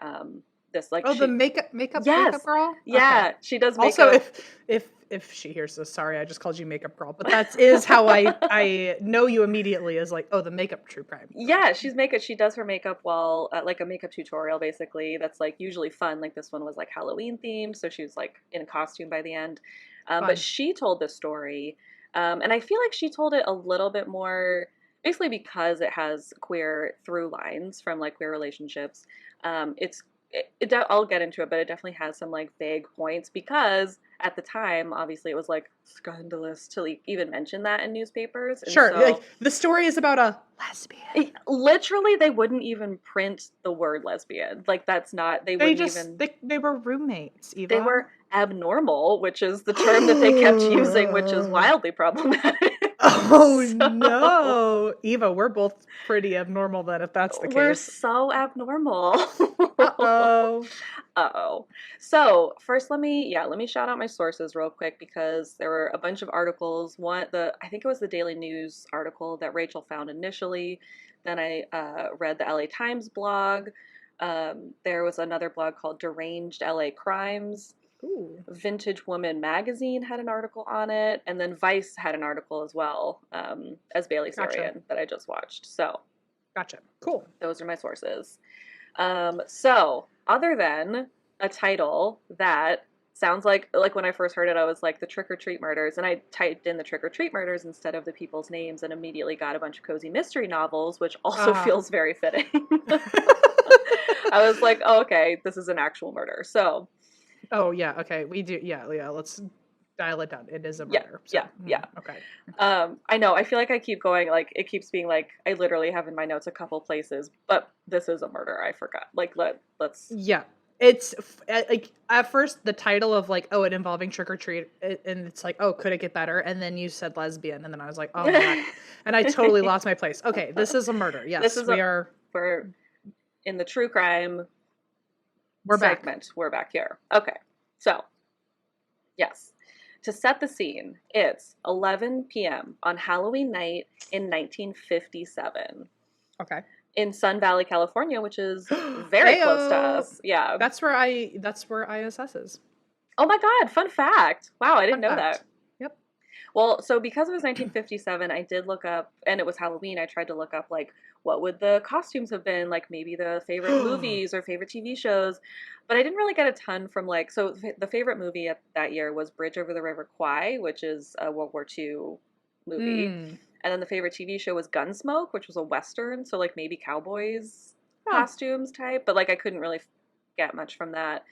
this like Oh, the she, makeup yes, girl? Okay. yeah, she does Also, makeup. if she hears this, sorry, I just called you makeup girl, but that is how I know you immediately as like, oh, the makeup true crime. Yeah, she does her makeup while like a makeup tutorial basically. That's like usually fun. Like this one was like Halloween themed, so she was like in a costume by the end. But Fun. she told this story, and I feel like she told it a little bit more, basically because it has queer through lines from like queer relationships. It's I'll get into it, but it definitely has some like vague points because at the time, obviously, it was like scandalous to like, even mention that in newspapers, and Sure, so like the story is about a lesbian. literally they wouldn't even print the word lesbian. Like that's not they They wouldn't just even they were roommates, they Eva. were abnormal, which is the term that they kept using, which is wildly problematic. Oh So no, Eva, we're both pretty abnormal then, if that's the we're case. so abnormal. Uh-oh. Uh-oh. So first let me shout out my sources real quick because there were a bunch of articles. I think it was the Daily News article that Rachel found initially. Then I read the LA Times blog. There was another blog called Deranged LA Crimes. Ooh, Vintage Woman magazine had an article on it, and then Vice had an article as well, as Bailey gotcha. Sarian that I just watched. So Gotcha. Cool. those are my sources. So other than a title that sounds like when I first heard it, I was like the Trick or Treat Murders, and I typed in the Trick or Treat Murders instead of the people's names, and immediately got a bunch of cozy mystery novels, which also Ah. feels very fitting. I was like, oh, okay, this is an actual murder. So Oh yeah, okay. We do yeah, let's dial it down. It is a yeah, murder. So yeah, yeah. okay. I know. I feel like I keep going. Like it keeps being like I literally have in my notes a couple places, but this is a murder. I forgot. Like let's. Yeah. It's like at first the title of like, oh, it involving trick or treat, and it's like, oh, could it get better? And then you said lesbian, and then I was like, oh my god, and I totally lost my place. Okay, this is a murder. This Yes, is a we're we're in the true crime back. segment. We're back here. Okay, so yes, to set the scene, it's 11 p.m. on Halloween night in 1957. Okay. In Sun Valley, California, which is very close to Heyo, us. Yeah. that's where ISS is. Oh my God, fun fact. Wow, I didn't Fun know fact. that. Yep. Well, so because it was 1957, I did look up, and it was Halloween, I tried to look up, like, what would the costumes have been, like, maybe the favorite movies or favorite TV shows, but I didn't really get a ton from, like, so the favorite movie that year was Bridge Over the River Kwai, which is a World War II movie, Mm. and then the favorite TV show was Gunsmoke, which was a Western, so, like, maybe cowboys Oh, costumes type, but, like, I couldn't really get much from that.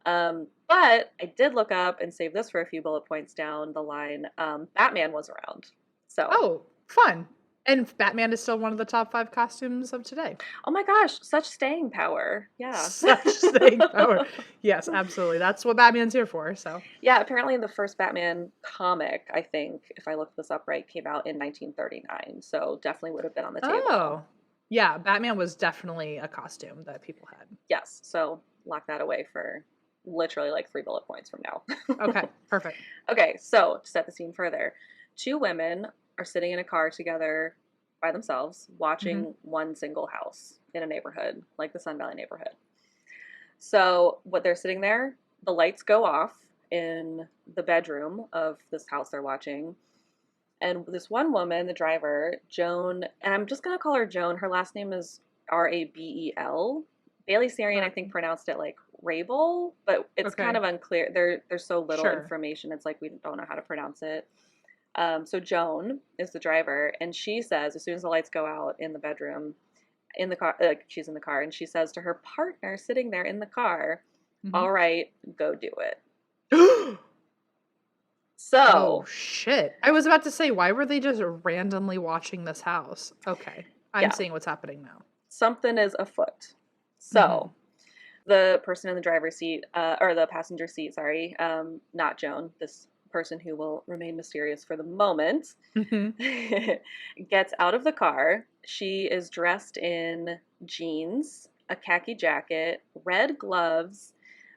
But I did look up and save this for a few bullet points down the line. Batman was around. So, oh, fun. And Batman is still one of the top 5 costumes of today. oh my gosh, such staying power. Yeah. Such staying power. Yes, absolutely. That's what Batman's here for. So, Yeah, apparently the first Batman comic, I think, if I looked this up right, came out in 1939. So definitely would have been on the table. oh, yeah, Batman was definitely a costume that people had. Yes. So lock that away for literally like 3 bullet points from now. Okay, perfect. Okay, so to set the scene further, 2 women are sitting in a car together by themselves Hmm. watching one single house in a neighborhood, like the Sun Valley neighborhood. So, what they're sitting there, the lights go off in the bedroom of this house they're watching. And this one woman, the driver, Joan, and I'm just going to call her Joan. Her last name is Rabel. Bailey Sarian, I think, pronounced it like Rabel, but it's kind Okay. of unclear. There's so little Sure. information. It's like we don't know how to pronounce it. So Joan is the driver, and she says as soon as the lights go out in the bedroom, in the car, like she's in the car, and she says to her partner sitting there in the car, Mhm. "All right, go do it." Oh So shit. I was about to say, why were they just randomly watching this house? Okay. I'm yeah, seeing what's happening now. something is afoot. Mhm. So the person in the driver's seat, or the passenger seat, sorry, not Joan, this person who will remain mysterious for the moment, Mhm. gets out of the car. She is dressed in jeans, a khaki jacket, red gloves.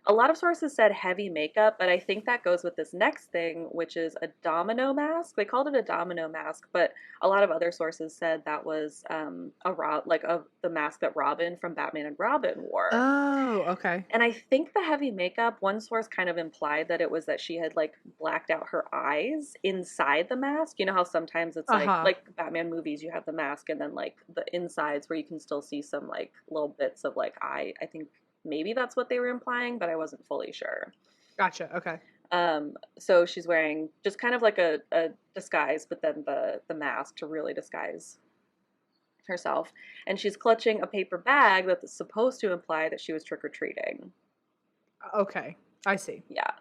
A lot of sources said heavy makeup, but I think that goes with this next thing, which is a domino mask. They called it a domino mask, but a lot of other sources said that was the mask that Robin from Batman and Robin wore. Oh, okay. And I think the heavy makeup, one source kind of implied that it was that she had like blacked out her eyes inside the mask. You know how sometimes it's Uh-huh. like Batman movies, you have the mask and then like the insides where you can still see some like little bits of like eye. I think maybe that's what they were implying, but I wasn't fully sure. Gotcha. Okay. So she's wearing just kind of like a disguise, but then the mask to really disguise herself. And she's clutching a paper bag that's supposed to imply that she was trick or treating. Okay. I see. Yeah.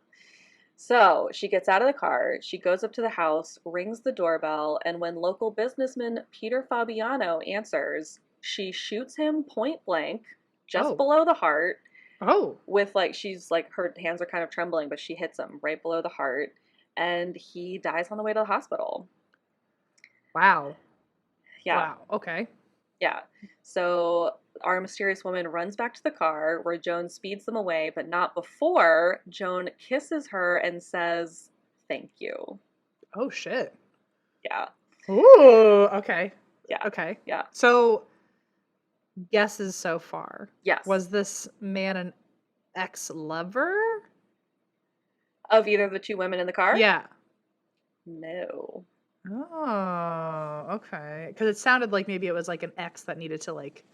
So she gets out of the car, she goes up to the house, rings the doorbell, and when local businessman Peter Fabiano answers, she shoots him point blank, just Oh. below the heart, Oh. with like, she's like, her hands are kind of trembling, but she hits him right below the heart, and he dies on the way to the hospital. Wow. Yeah. Wow. Okay. Yeah. So our mysterious woman runs back to the car where Joan speeds them away, but not before Joan kisses her and says, "Thank you." Oh shit. Yeah. Ooh. Okay. Yeah. Okay. Yeah. So, guesses so far. Yes. Was this man an ex-lover? Of either of the two women in the car? Yeah. No. Oh, okay. Because it sounded like maybe it was like an ex that needed to like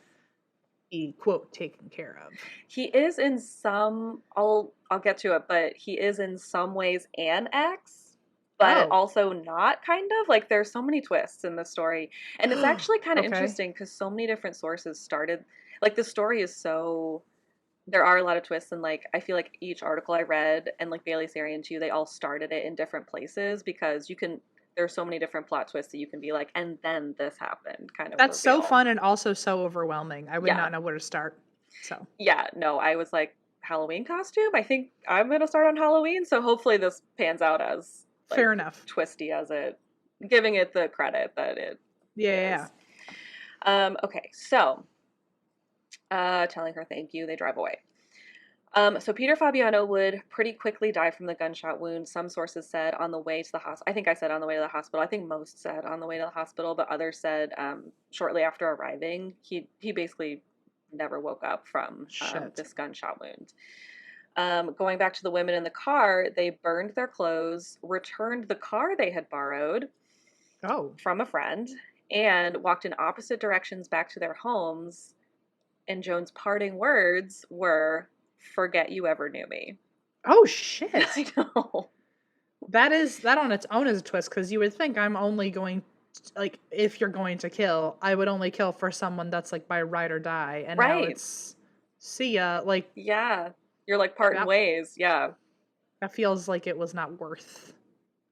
be quote taken care of. He is in some I'll get to it, but he is in some ways an ex, but Oh. also not kind of. Like there's so many twists in the story. And it's actually kind of Okay. interesting because so many different sources started like the story is so there are a lot of twists and like I feel like each article I read and like Bailey Sarian too, they all started it in different places because you can there's so many different plot twists that you can be like, and then this happened kind of That's so reveal. fun and also so overwhelming. I would Yeah. not know where to start. So, Yeah, no, I was like, Halloween costume? I think I'm gonna start on Halloween, so hopefully this pans out as fair like enough. twisty as it giving it the credit that it Yeah, yeah, yeah. is. Okay, so telling her thank you, they drive away. So Peter Fabiano would pretty quickly die from the gunshot wound. Some sources said on the way to the hospital. I think I said on the way to the hospital. I think most said on the way to the hospital, but others said shortly after arriving. He basically never woke up from Shit. this gunshot wound. Going back to the women in the car, they burned their clothes, returned the car they had borrowed Oh. from a friend, and walked in opposite directions back to their homes. And Joan's parting words were, "Forget you ever knew me." Oh shit. I know. That on its own is a twist because you would think I'm only going like if you're going to kill, I would only kill for someone that's like by ride or die, and now Right. it's see ya. Like Yeah. You're like parting that ways. Yeah. that feels like it was not worth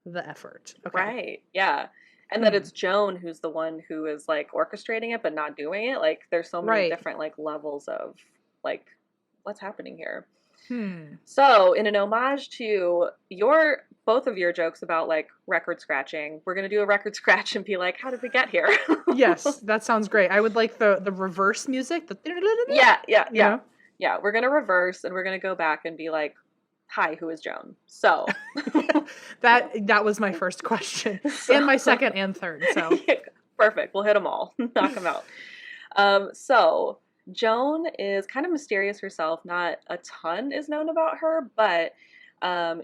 the effort. Okay. Right. Yeah. And that Hmm. it's Joan who's the one who is like orchestrating it but not doing it. Like there's so many Right. different like levels of like what's happening here. Hmm. So, in an homage to your both of your jokes about like record scratching, we're gonna do a record scratch and be like, "How did we get here?" Yes, that sounds great. I would like the reverse music, the Yeah, yeah, you yeah, know. yeah. We're gonna reverse and we're gonna go back and be like, "Hi, who is Joan?" So, That was my first question so and my second and third. So, perfect. We'll hit them all, knock them out. So Joan is kind of mysterious herself. Not a ton is known about her, but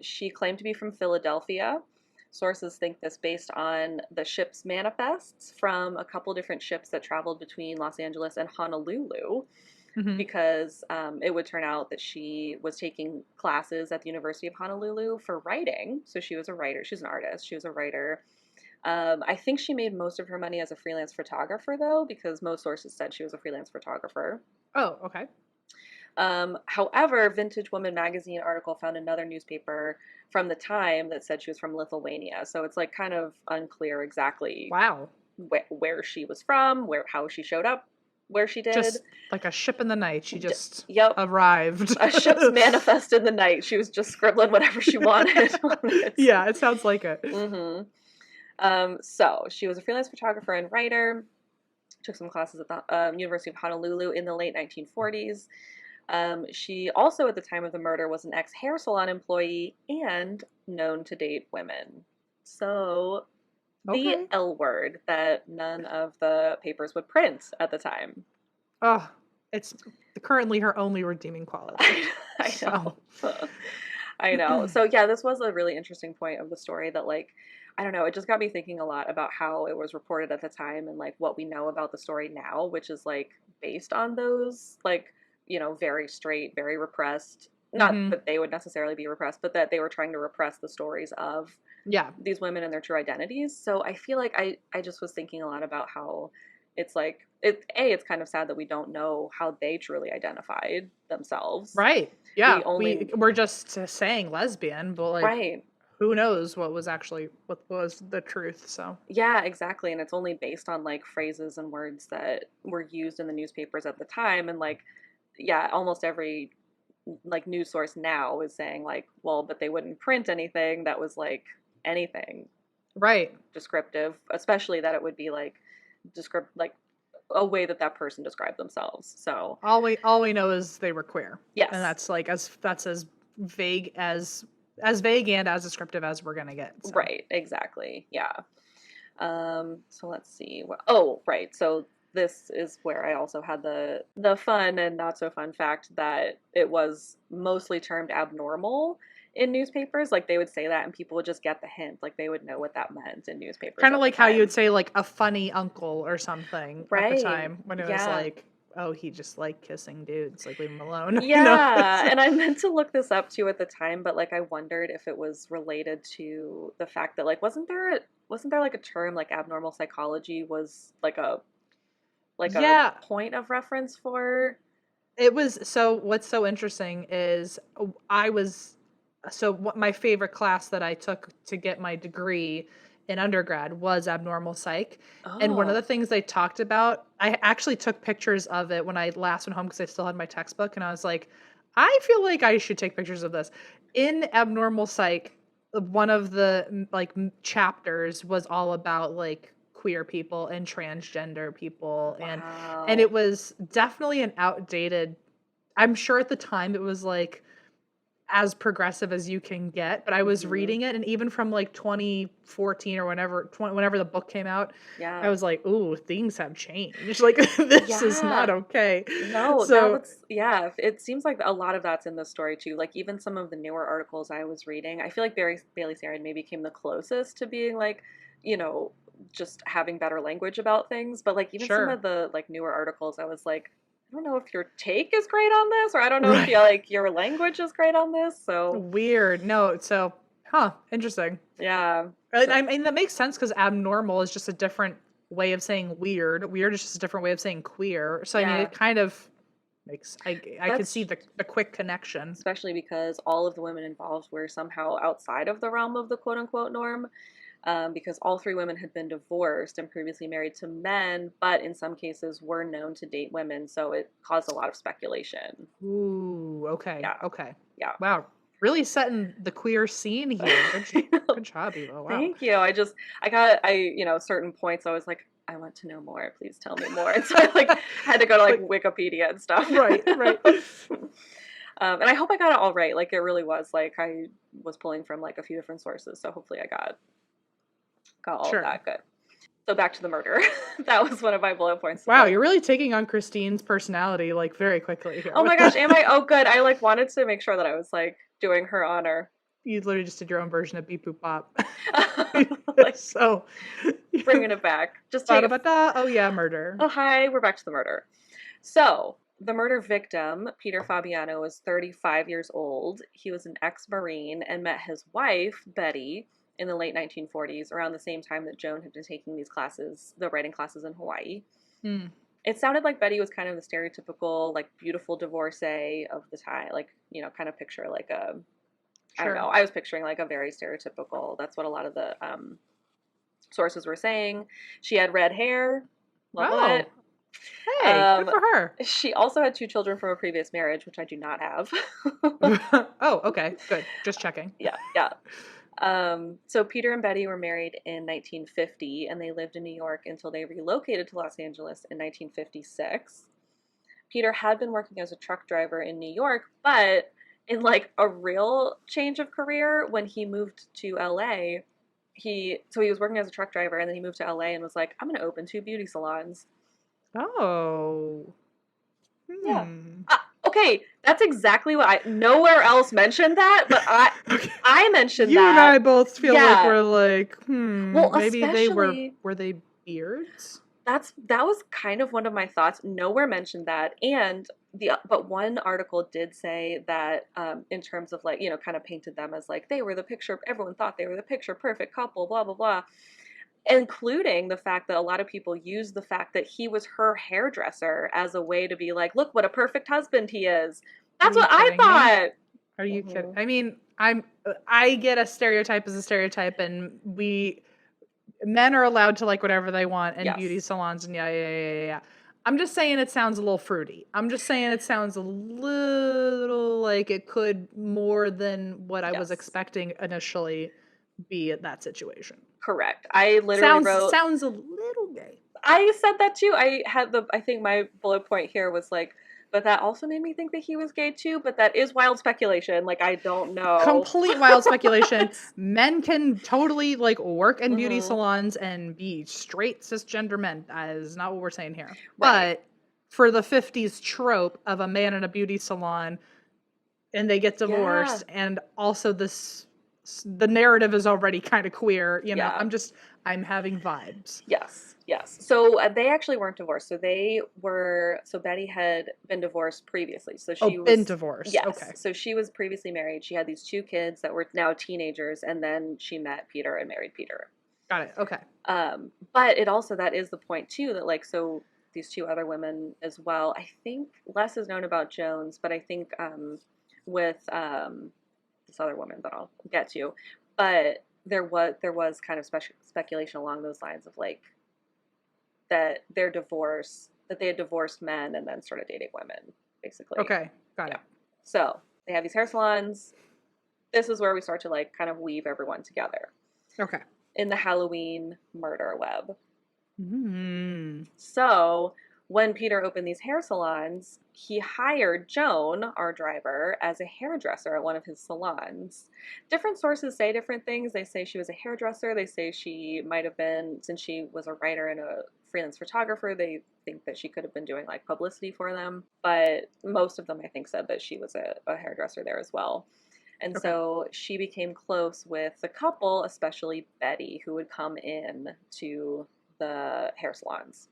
she claimed to be from Philadelphia. Sources think this based on the ship's manifests from a couple different ships that traveled between Los Angeles and Honolulu. because it would turn out that she was taking classes at the University of Honolulu for writing. So she was a writer. She's an artist. She was a writer. I think she made most of her money as a freelance photographer, though, because most sources said she was a freelance photographer. Oh, okay. However, Vintage Woman magazine article found another newspaper from the time that said she was from Lithuania. So it's like kind of unclear exactly Wow. where she was from, how she showed up, where she did. Just like a ship in the night. She just Yep. arrived. A ship's manifest in the night. She was just scribbling whatever she wanted on it. Yeah, it sounds like it. So she was a freelance photographer and writer. Took some classes at the University of Honolulu in the late 1940s. She also, at the time of the murder, was an ex-hair salon employee and known to date women. So, the L word that none of the papers would print at the time. Oh, it's currently her only redeeming quality. I know. I know. So, yeah, this was a really interesting point of the story that, like, I don't know, it just got me thinking a lot about how it was reported at the time and, like, what we know about the story now, which is, like, based on those, like, you know, very straight, very repressed, not that they would necessarily be repressed, but that they were trying to repress the stories of these women and their true identities. So I feel like I just was thinking a lot about how it's like, it's kind of sad that we don't know how they truly identified themselves. Right. Yeah. We're just saying lesbian, but like, who knows what was the truth. So yeah, exactly. And it's only based on like phrases and words that were used in the newspapers at the time. And like, yeah, almost every like news source now is saying like, well, but they wouldn't print anything that was like anything descriptive, especially that it would be like like a way that person described themselves. So all we know is they were queer. Yes. And that's like as vague as vague and as descriptive as we're gonna get. So. Right, exactly. Yeah. So let's see. Oh, right. So this is where I also had the fun and not so fun fact that it was mostly termed abnormal in newspapers. Like they would say that and people would just get the hint. Like they would know what that meant in newspapers. Kind of like how you would say like a funny uncle or something at the time when it was like, oh, he just liked kissing dudes, like leave him alone. Yeah, you know? And I meant to look this up too at the time, but like I wondered if it was related to the fact that like wasn't there like a term like abnormal psychology was like a point of reference for it was. So what's so interesting is my favorite class that I took to get my degree in undergrad was abnormal psych. Oh. And one of the things they talked about, I actually took pictures of it when I last went home because I still had my textbook. And I was like, I feel like I should take pictures of this. In abnormal psych, one of the like chapters was all about like queer people and transgender people. Wow. And it was definitely an outdated, I'm sure at the time it was like, as progressive as you can get, but I was reading it, and even from like 2014 or whenever the book came out, I was like, ooh, things have changed. Like this is not okay. No, so it seems like a lot of that's in the story too. Like even some of the newer articles I was reading, I feel like Bailey Sarian maybe came the closest to being like, you know, just having better language about things. But like even some of the like newer articles, I was like, I don't know if your take is great on this, or I don't know if your language is great on this. So weird. No, so interesting. Yeah. I mean that makes sense because abnormal is just a different way of saying weird. Weird is just a different way of saying queer. So I mean it kind of makes I could see the quick connection. Especially because all of the women involved were somehow outside of the realm of the quote unquote norm. Because all three women had been divorced and previously married to men, but in some cases were known to date women, so it caused a lot of speculation. Ooh, okay. Yeah. Okay. Yeah. Wow. Really setting the queer scene here. Good job, Eva. Wow. Thank you. I got certain points I was like, I want to know more. Please tell me more. And so I like had to go to like Wikipedia and stuff. Right. And I hope I got it all right. Like it really was like I was pulling from like a few different sources, so hopefully I got all of that good. So back to the murder. That was one of my bullet points. Wow, you're really taking on Christine's personality like very quickly here. Oh my gosh, am I? Oh good. I like wanted to make sure that I was like doing her honor. You literally just did your own version of Beep Boop Bop. Like, so bringing it back. Just take oh yeah, murder. Oh hi, we're back to the murder. So The murder victim, Peter Fabiano, was 35 years old. He was an ex-Marine and met his wife, Betty, in the late 1940s, around the same time that Joan had been taking these classes, the writing classes in Hawaii. Hmm. It sounded like Betty was kind of the stereotypical, like, beautiful divorcee of the time. Like, kind of picture like a, I don't Sure. know. I was picturing like a very stereotypical, that's what a lot of the sources were saying. She had red hair. Love Oh, that. hey, good for her. She also had 2 children from a previous marriage, which I do not have. Oh, okay, good. Just checking. Yeah, yeah. So Peter and Betty were married in 1950, and they lived in New York until they relocated to Los Angeles in 1956. Peter had been working as a truck driver in New York, but in like a real change of career when he moved to LA, he was working as a truck driver, and then he moved to LA and was like, I'm going to open 2 beauty salons. Oh. Yeah. Hmm. Okay, that's exactly what I nowhere else mentioned that, but Okay. I mentioned You that. and I both feel like Yeah. we're like, Well, maybe they especially were they beards? that was kind of one of my thoughts. Nowhere mentioned that, and but one article did say that in terms of like kind of painted them as like they were the picture. Everyone thought they were the picture perfect couple. Blah blah blah, including the fact that a lot of people use the fact that he was her hairdresser as a way to be like, look what a perfect husband he is. Are That's you what I kidding me? thought. Are you kidding? Mhm. I mean, I get a stereotype as a stereotype, and men are allowed to like whatever they want, and beauty Yes. salons, and yeah. I'm just saying it sounds a little fruity. I'm just saying it sounds a little like it could more than what I was Yes. expecting initially be at that situation. Correct. I literally wrote. Sounds a little gay. I said that too. I think my bullet point here was like, but that also made me think that he was gay too. But that is wild speculation. Like, I don't know. Complete wild speculation. Men can totally like work in beauty Mhm. salons and be straight cisgender men. That is not what we're saying here. Right. But for the 50s trope of a man in a beauty salon and they get Yeah. divorced, and also the narrative is already kind of queer, Yeah. I'm having vibes. Yes. Yes. So they actually weren't divorced. So Betty had been divorced previously. So Oh, she been was, divorced. yes. Okay. So she was previously married. She had these 2 kids that were now teenagers. And then she met Peter and married Peter. Got it. Okay. But it also, that is the point too, that like, so these 2 other women as well, I think less is known about Jones, but I think with this other woman that I'll get to, but there was kind of speculation along those lines of like that that they had divorced men and then started dating women, basically. Okay. Got it. So they have these hair salons. This is where we start to like kind of weave everyone together Okay. in the Halloween murder web. Mm. So when Peter opened these hair salons, he hired Joan, our driver, as a hairdresser at one of his salons. Different sources say different things. They say she was a hairdresser. They say she might have been, since she was a writer and a freelance photographer, they think that she could have been doing like publicity for them. But most of them, I think, said that she was a hairdresser there as well. And Okay. so she became close with the couple, especially Betty, who would come in to the hair salons.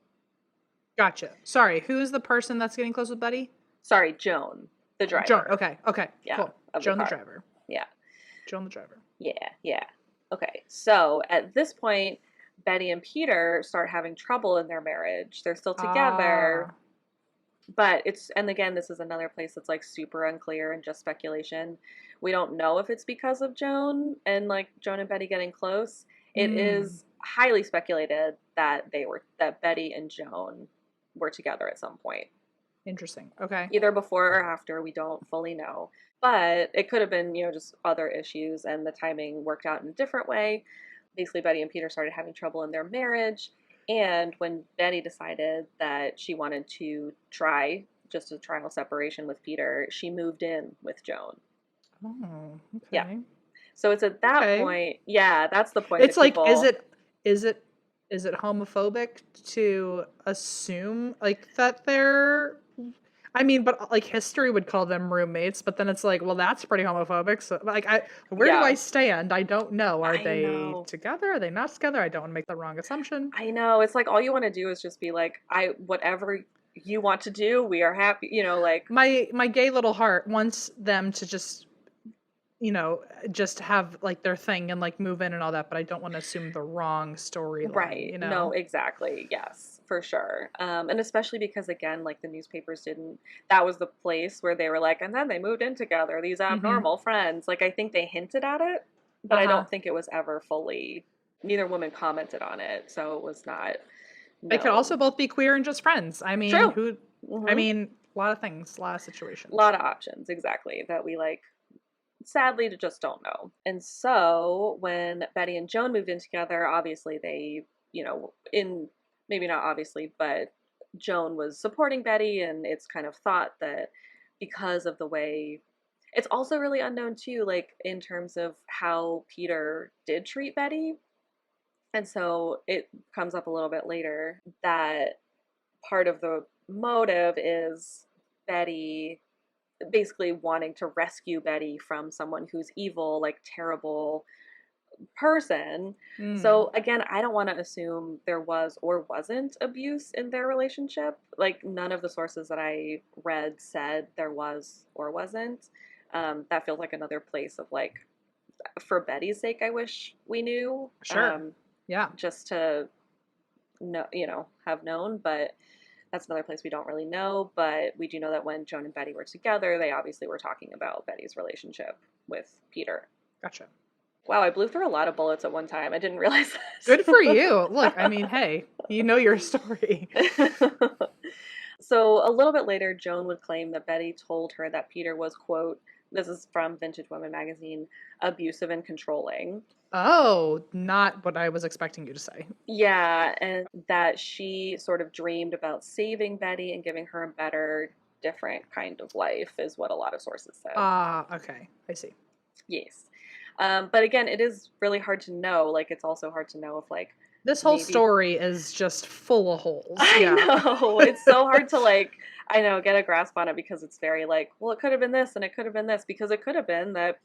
Gotcha. Sorry, who's the person that's getting close with Betty? Sorry, Joan, the driver. Joan. Okay. Yeah, Cool. of Joan the car. driver. Yeah. Joan the driver. Yeah. Okay, so at this point, Betty and Peter start having trouble in their marriage. They're still together, but and again, this is another place that's like super unclear and just speculation. We don't know if it's because of Joan and Betty getting close. It is highly speculated that Betty and Joan were together at some point. Interesting. Okay. Either before or after, we don't fully know. But it could have been, just other issues, and the timing worked out in a different way. Basically, Betty and Peter started having trouble in their marriage. And when Betty decided that she wanted to try just a trial separation with Peter, she moved in with Joan. Oh, okay. Yeah. So it's at that point, that's the point. It's like, is it homophobic to assume like that they're? I mean, but like history would call them roommates, but then it's like, well, that's pretty homophobic. So like, where do I stand? I don't know. Are they together? Are they not together? I don't want to make the wrong assumption. I know. It's like all you want to do is just be like, whatever you want to do, we are happy, you know, like My gay little heart wants them to just, just have like their thing and like move in and all that, but I don't want to assume the wrong storyline, right. No, exactly. Yes, for sure. And especially because again, like the newspapers didn't, that was the place where they were like, and then they moved in together, these Mm-hmm. abnormal friends. Like I think they hinted at it, but I Uh-huh. don't think it was ever fully, neither woman commented on it. So it was not They could also known. both be queer and just friends. I mean, True. who I Mm-hmm. mean, a lot of things, a lot of A situations. lot of options, exactly, that we like sadly just don't know. And so when Betty and Joan moved in together, obviously they, in maybe not obviously, but Joan was supporting Betty, and it's kind of thought that because of the way it's also really unknown too, like in terms of how Peter did treat Betty. And so it comes up a little bit later that part of the motive is Betty basically wanting to rescue Betty from someone who's evil, like terrible person. Mm. So again, I don't want to assume there was or wasn't abuse in their relationship. Like none of the sources that I read said there was or wasn't. That feels like another place of like, for Betty's sake, I wish we knew, Sure. Yeah. just to know, have known. But that's another place we don't really know, but we do know that when Joan and Betty were together, they obviously were talking about Betty's relationship with Peter. Gotcha. Wow, I blew through a lot of bullets at one time. I didn't realize Good for you. Look, I mean, hey, you know your story. that. So a little bit later, Joan would claim that Betty told her that Peter was, quote, this is from Vintage Woman magazine, abusive and controlling. Oh, not what I was expecting you to say. Yeah, and that she sort of dreamed about saving Betty and giving her a better, different kind of life, is what a lot of sources said. Ah, okay. I see. Yes. But again, it is really hard to know. Like, it's also hard to know if, like, This whole maybe. story is just full of holes. I Yeah. know. It's so hard to, like, I know, get a grasp on it because it's very, like, well, it could have been this and it could have been this because it could have been that,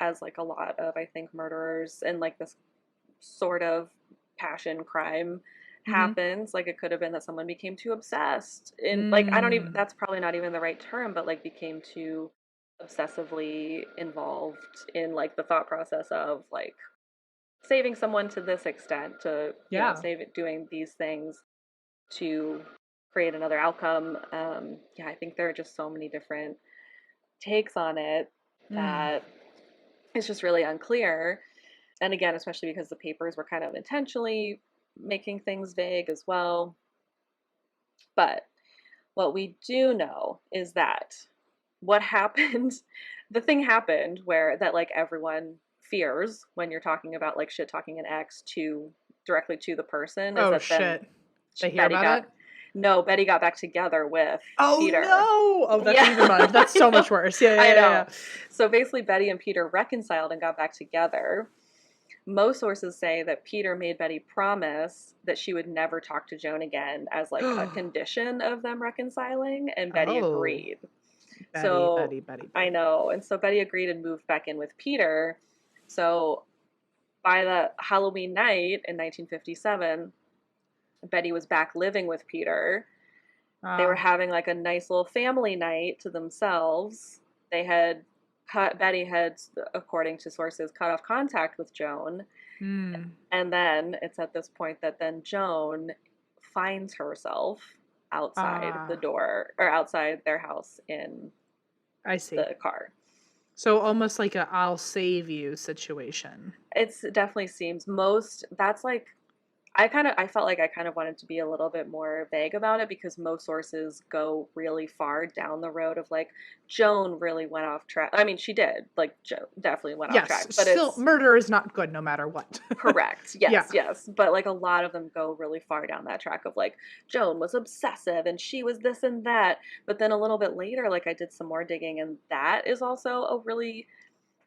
as, like, a lot of, I think, murderers and, like, this sort of passion crime Mhm. happens. Like, it could have been that someone became too obsessed. And, like, I don't even, Mm. that's probably not even the right term, but, like, became too obsessively involved in like the thought process of like saving someone to this extent to Yeah. save it doing these things to create another outcome. Yeah, I think there are just so many different takes on it Mm. that it's just really unclear. And again, especially because the papers were kind of intentionally making things vague as well. But what we do know is that what happened, the thing happened where that like everyone fears when you're talking about like shit talking an ex to directly to the person is Oh that then shit. They hear Betty about got it? no, Betty got back together with Oh Peter. no. Oh, that's Yeah, even much. That's I so know. much worse. Yeah, I yeah, yeah, know. yeah. So basically Betty and Peter reconciled and got back together. Most sources say that Peter made Betty promise that she would never talk to Joan again as like a condition of them reconciling, and Betty Oh. agreed. Betty, So Betty, Betty, I Betty. know. And so Betty agreed and moved back in with Peter. So by the Halloween night in 1957, Betty was back living with Peter. They were Ah. having like a nice little family night to themselves. They had Betty had, according to sources, cut off contact with Joan. Hmm. And then it's at this point that then Joan finds herself outside the Ah. door or outside their house in I see. the car. So almost like a I'll save you situation. It's definitely seems that's like I felt like I kind of wanted to be a little bit more vague about it because most sources go really far down the road of like Joan really went off track. I mean, she did. Like Joan definitely went off Yes, track, but still it's murder is not good no matter what. correct. Yeah. Yes, yes. But like a lot of them go really far down that track of like Joan was obsessive and she was this and that. But then a little bit later, like I did some more digging and that is also a really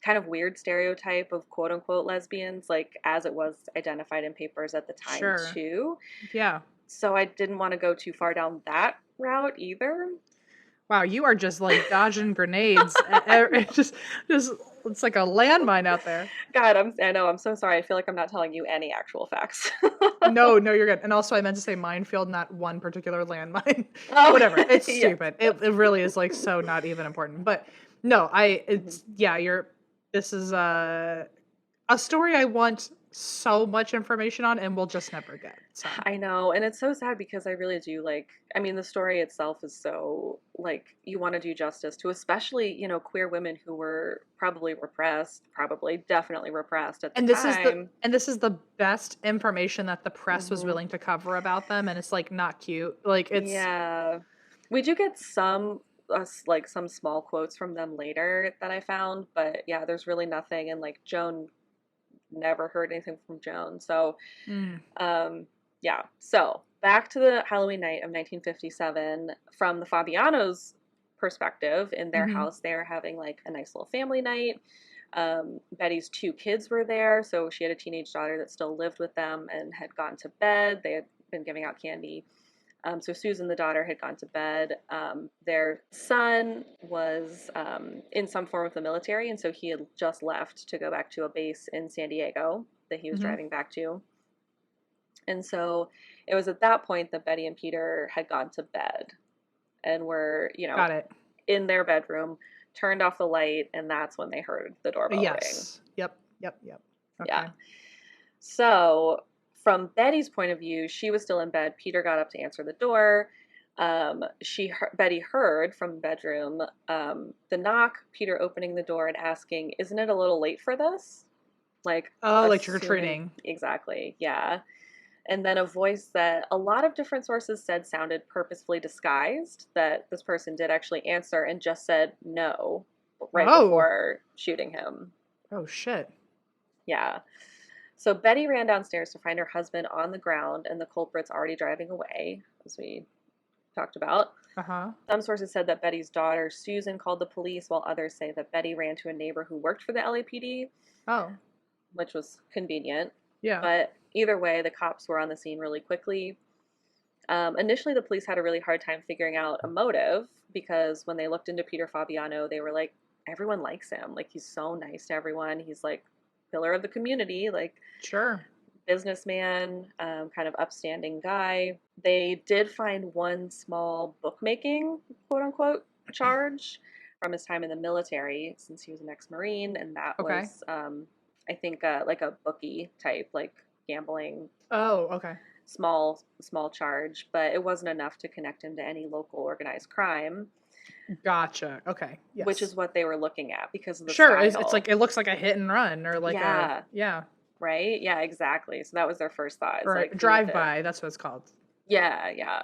kind of weird stereotype of quote unquote lesbians, like as it was identified in papers at the time Sure. too. Yeah. So I didn't want to go too far down that route either. Wow, you are just like dodging grenades. Just it's like a landmine out there. God, I know, I'm so sorry. I feel like I'm not telling you any actual facts. No, no, you're good. And also, I meant to say minefield, not one particular landmine. Oh, Whatever. It's yes. stupid. It really is like so not even important. But no, it's yeah. This is a story I want so much information on, and we'll just never get. So I know, and it's so sad because I really do like, I mean, the story itself is so, like, you want to do justice to, especially, queer women who were probably repressed, probably definitely repressed at the time. and this is the best information that the press was Hmm. willing to cover about them, and it's like not cute. Like it's Yeah. We do get like some small quotes from them later that I found, but yeah, there's really nothing. And like Joan, never heard anything from Joan. So, mm, um, yeah. So back to the Halloween night of 1957, from the Fabianos' perspective, in their hmm house, they're having like a nice little family night. Betty's two kids were there, so she had a teenage daughter that still lived with them and had gone to bed. They had been giving out candy. So Susan, the daughter, had gone to bed. Their son was in some form of the military, and so he had just left to go back to a base in San Diego that he was hmm driving back to. And so it was at that point that Betty and Peter had gone to bed and were, got it. in their bedroom, turned off the light, and that's when they heard the doorbell ring. Yes. Yep. Yep. Yep. Yeah. Okay. So, from Betty's point of view, she was still in bed. Peter got up to answer the door. Betty heard from the bedroom the knock, Peter opening the door and asking, "Isn't it a little late for this?" Like, Oh, like trick or assuming treating. exactly, yeah. And then a voice that a lot of different sources said sounded purposefully disguised, that this person did actually answer and just said no right Oh. before shooting him. Oh shit. Yeah. So Betty ran downstairs to find her husband on the ground and the culprits already driving away, as we talked about. Uh huh. Some sources said that Betty's daughter, Susan, called the police, while others say that Betty ran to a neighbor who worked for the LAPD, Oh. which was convenient. Yeah. But either way, the cops were on the scene really quickly. Initially, the police had a really hard time figuring out a motive because when they looked into Peter Fabiano, they were like, everyone likes him. Like, he's so nice to everyone. He's like pillar of the community, like Sure. businessman, kind of upstanding guy. They did find one small bookmaking, quote unquote, charge from his time in the military, since he was an ex-Marine, and that Okay. was, I think, like a bookie type, like gambling, Oh. Okay. small charge, but it wasn't enough to connect him to any local organized crime, Gotcha. Okay. which Yes. is what they were looking at because of the Sure. It's style. like it looks like a hit and run or like a Yeah, yeah right? Yeah, exactly. So that was their first thought. It's or like, a who drive did? by. That's what it's called. Yeah, yeah.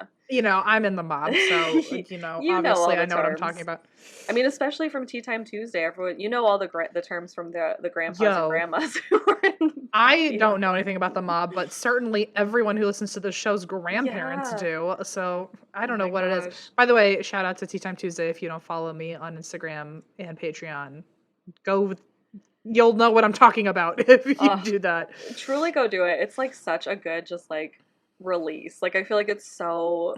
I'm in the mob, so You know obviously all I the know what I'm talking terms. about. I mean, especially from Tea Time Tuesday, everyone, all the terms from the grandpas and Yo, grandmas who were in I Mafia. don't know anything about the mob, but certainly everyone who listens to the show's grandparents Yeah. do. So I Oh don't know my what it is. gosh. By the way, shout out to Tea Time Tuesday. If you don't follow me on Instagram and Patreon, go. You'll know what I'm talking about if you Oh, do that. truly go do it. It's like such a good just like release. Like I feel like it's A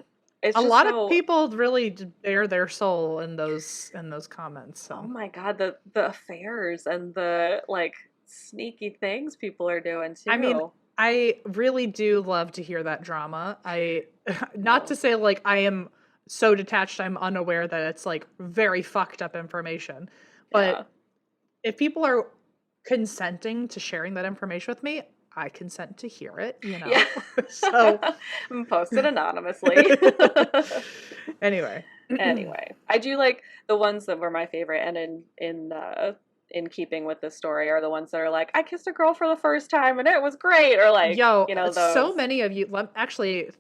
just lot of so, people really bare their soul in those comments. oh So my God, the affairs and the like sneaky things people are doing I mean, too. I really do love to hear that drama. I not Oh, to say like I am so detached I'm unaware that it's like very fucked up information. yeah. But if people are consenting to sharing that information with me, I consent to hear it. Yeah. So Posted anonymously. anyway. Anyway, I do like the ones that were my favorite, and in keeping with the story are the ones that are like, I kissed a girl for the first time and it was great, or like, Yo, those. so many of you actually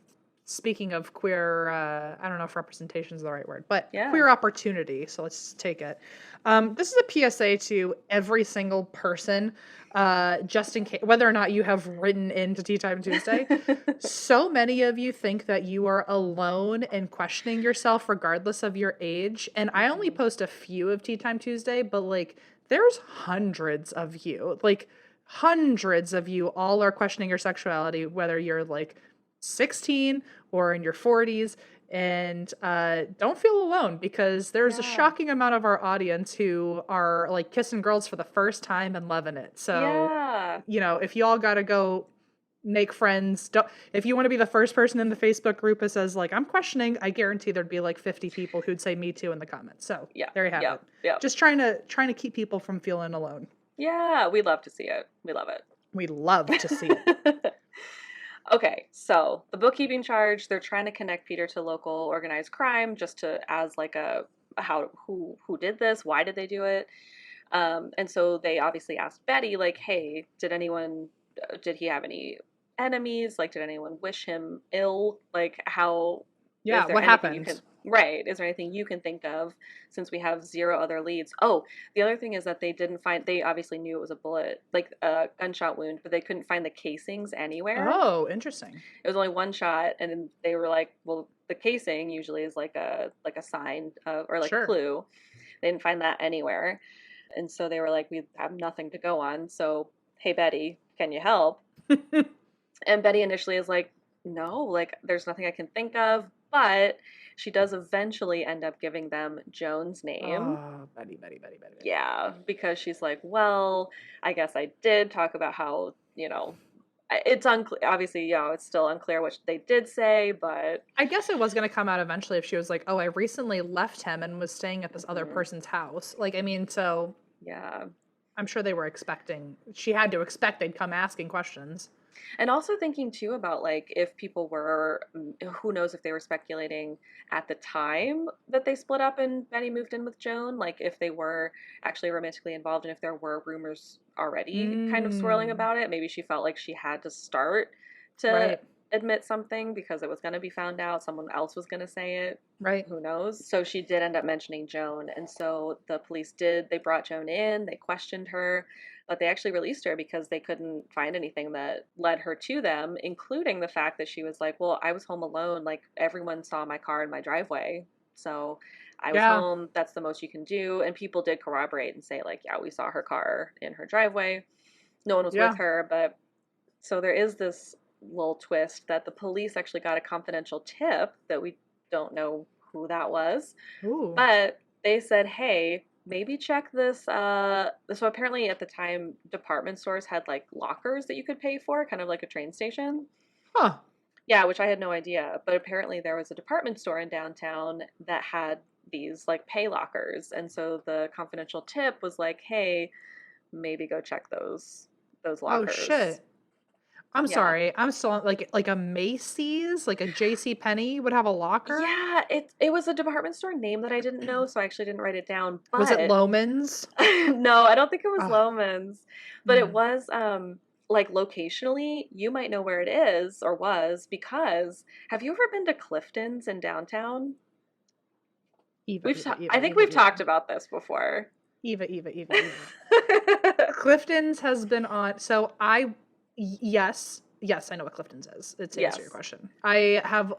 speaking of queer I don't know if representation is the right word, but Yeah. queer opportunity, so let's take it. This is a PSA to every single person, just in case whether or not you have written into Tea Time Tuesday. So many of you think that you are alone in questioning yourself regardless of your age, and I only post a few of Tea Time Tuesday, but like there's hundreds of you, like hundreds of you all are questioning your sexuality, whether you're like 16 or in your 40s. And don't feel alone, because there's a Yeah. shocking amount of our audience who are like kissing girls for the first time and loving it. So, Yeah. if you all got to go make friends, if you want to be the first person in the Facebook group that says like, I'm questioning, I guarantee there'd be like 50 people who'd say me too in the comments. So Yeah. there you have Yep. it. Yep. Just trying to keep people from feeling alone. Yeah. We love to see it. We love We love to see it. it. Okay, so the bookkeeping charge, they're trying to connect Peter to local organized crime just to as like a how who did this, why did they do it? And so they obviously asked Betty, like, hey, did he have any enemies? Like, did anyone wish him ill? Like, how is Yeah, there what anything you can, happened? right? Is there anything you can think of since we have zero other leads? Oh, the other thing is that they obviously knew it was a bullet, like a gunshot wound, but they couldn't find the casings anywhere. Oh, interesting. It was only one shot, and then they were like, well, the casing usually is like a sign or like a Sure. clue. They didn't find that anywhere. And so they were like, we have nothing to go on. So, hey, Betty, can you help? And Betty initially is like, no, like, there's nothing I can think of. But she does eventually end up giving them Joan's name. Oh, Betty. Yeah, because she's like, well, I guess I did talk about how, it's unclear. Obviously, it's still unclear what they did say, but I guess it was going to come out eventually if she was like, oh, I recently left him and was staying at this other mhm, person's house. Like, I mean, so yeah. I'm sure they were expecting, she had to expect they'd come asking questions. And also thinking too about like if people were, who knows if they were speculating at the time that they split up and Betty moved in with Joan, like if they were actually romantically involved and if there were rumors already kind of swirling Mm, about it. Maybe she felt like she had to start to right, admit something because it was going to be found out. Someone else was going to say it. right. Who knows? So she did end up mentioning Joan. And so the police they brought Joan in, they questioned her, but they actually released her because they couldn't find anything that led her to them, including the fact that she was like, well, I was home alone. Like everyone saw my car in my driveway. So I was Yeah, home. That's the most you can do. And people did corroborate and say, like, yeah, we saw her car in her driveway. No one was with yeah. her. But so there is this little twist that the police actually got a confidential tip that we don't know who that was, Ooh. but they said, hey, maybe check this. So apparently at the time, department stores had like lockers that you could pay for, kind of like a train station. Huh. Yeah, which I had no idea. But apparently there was a department store in downtown that had these like pay lockers. And so the confidential tip was like, hey, maybe go check those Oh, lockers. shit. I'm Yeah. sorry. I'm still like a Macy's, like a J.C. Penney would have a locker. Yeah, it was a department store name that I didn't know, so I actually didn't write it down. Was it But Loman's? no, I don't think it was Oh, Loman's, but it mm. was like locationally, you might know where it is or was because have you ever been to Clifton's in downtown? Eva, Eva, I Eva, think Eva, we've Eva. talked about this before. Eva. Clifton's has been on. So yes, I know what Clifton's is. To answer your Yes. question. I have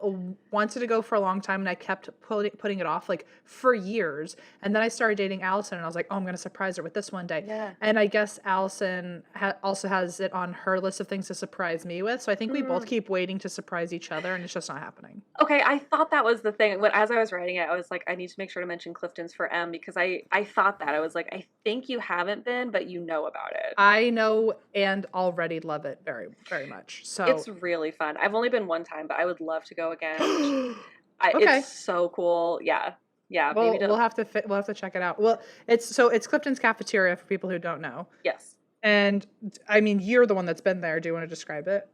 wanted to go for a long time, and I kept putting it off like for years. And then I started dating Allison, and I was like, oh, I'm gonna surprise her with this one day. Yeah. And I guess Allison also has it on her list of things to surprise me with. So I think we both Mm. keep waiting to surprise each other, and it's just not happening. Okay, I thought that was the thing. When as I was writing it, I was like, I need to make sure to mention Clifton's for M because I thought that. I was like, I think you haven't been, but you know about it. I know and already love it very, very much. So It's really fun. I've only been one time, but I would love to go again. It's okay. so cool. Yeah. Yeah, maybe Well, to we'll have to check it out. Well, it's Clifton's Cafeteria for people who don't know. yes. And I mean, you're the one that's been there. Do you want to describe it?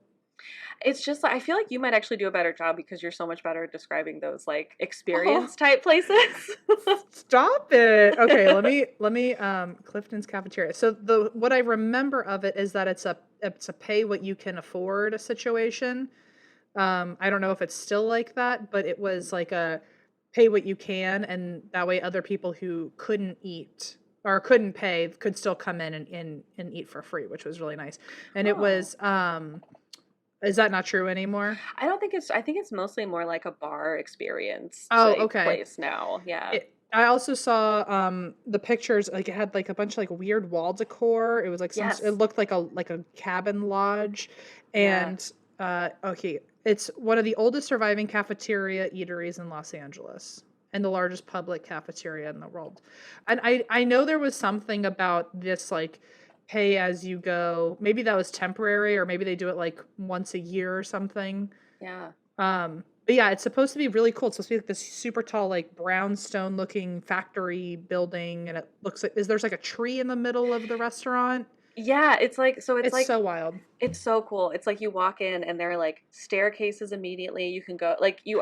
It's just I feel like you might actually do a better job because you're so much better at describing those like Oh, experience type places. stop it. Okay, let me Clifton's Cafeteria. So the what I remember of it is that it's a pay what you can afford situation. I don't know if it's still like that, but it was like a pay what you can, and that way other people who couldn't eat or couldn't pay could still come in and eat for free, which was really nice. And it Oh. was is that not true anymore? I think it's mostly more like a bar experience Oh, type okay. place now. Yeah. I also saw the pictures, like it had like a bunch of like weird wall decor. It was like it Yes. looked like a cabin lodge. Yeah. And okay, It's one of the oldest surviving cafeteria eateries in Los Angeles and the largest public cafeteria in the world. And I know there was something about this like pay as you go. Maybe that was temporary, or maybe they do it like once a year or something. Yeah. But yeah, it's supposed to be really cool. It's supposed to be like this super tall, like brownstone looking factory building, and it looks like there's like a tree in the middle of the restaurant. Yeah, it's like so it's It's like so wild. it's so cool. It's like you walk in and there are like staircases immediately. You can go like you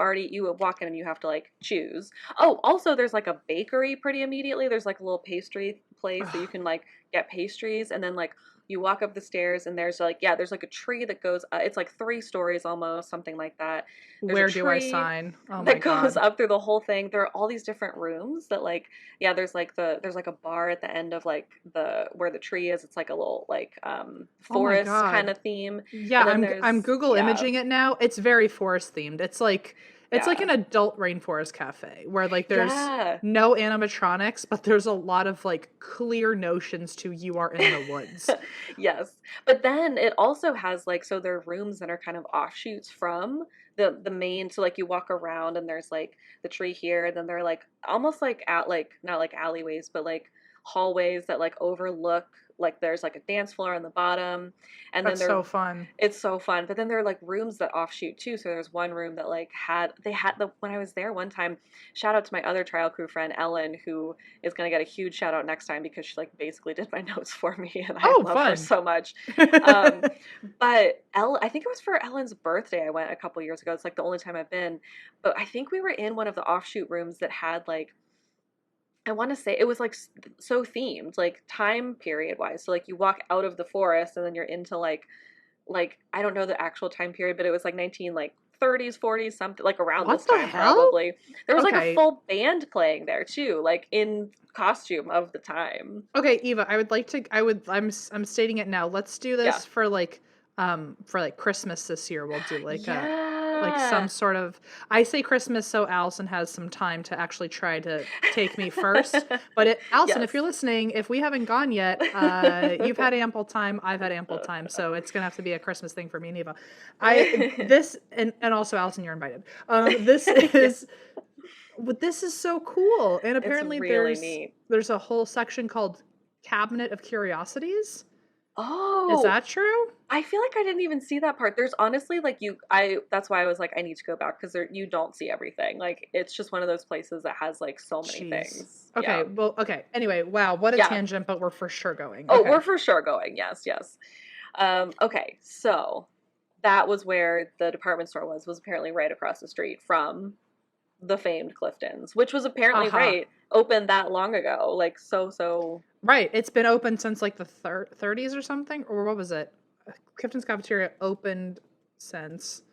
walk in and you have to like choose. Oh, also there's like a bakery pretty immediately. There's like a little pastry place that you can like get pastries, and then like you walk up the stairs and there's like there's like a tree that goes it's like 3 stories almost, something like that. There's a Where do I tree sign? Oh my that goes God. up through the whole thing. There are all these different rooms that like there's like a bar at the end of like the where the tree is. It's like a little like Oh my forest kind God. of theme. Yeah, And then I'm there's Google imaging it now. It's very forest themed. It's like yeah. an adult rainforest cafe where like there's Yeah. no animatronics, but there's a lot of like clear notions to you are in the woods. Yes. But then it also has like so there are rooms that are kind of offshoots from the main, so like you walk around and there's like the tree here, and then they're like almost like at like not like alleyways but like hallways that like overlook, like there's like a dance floor on the bottom, and then That's there so fun. it's so fun. But then there are like rooms that offshoot too. So there's one room that like they had the when I was there one time, shout out to my other trial crew friend Ellen, who is gonna get a huge shout out next time because she like basically did my notes for me and I Oh, love her fun. so much. Um but I think it was for Ellen's birthday. I went a couple years ago. It's like the only time I've been. But I think we were in one of the offshoot rooms that had like I want to say it was like so themed, like time period wise. So like you walk out of the forest and then you're into like I don't know the actual time period, but it was like 19 like 30s, 40s, something like around What this the time hell? probably. There was like a Okay. full band playing there too, like in costume of the time. Okay, Eva, I would like to I'm stating it now. Let's do Yeah. this for like Christmas this year. We'll do like a like some Yeah. sort of I say Christmas so Allison has some time to actually try to take me first. But Allison, if Yes. you're listening, if we haven't gone yet, you've had ample time, I've had ample time, so it's gonna have to be a Christmas thing for me and Eva. I this and also Allison, you're invited. This Yeah. is this is so cool. And It's apparently really neat. there's a whole section called Cabinet of Curiosities. Is Oh, that true? I feel like I didn't even see that part. There's honestly like I that's why I was like I need to go back because there you don't see everything. Like it's just one of those places that has like so many Jeez. things. Okay, Yeah. well, okay. Anyway, wow, what a Yeah. tangent, but we're for sure going. Oh, Okay. we're for sure going. Yes, yes. Okay, so that was where the department store was apparently right across the street from the famed Clifton's, which was apparently Aha. right opened that long ago. Like so Right. It's been open since like the 30s or something, or what was it? Clifton's Cafeteria opened since.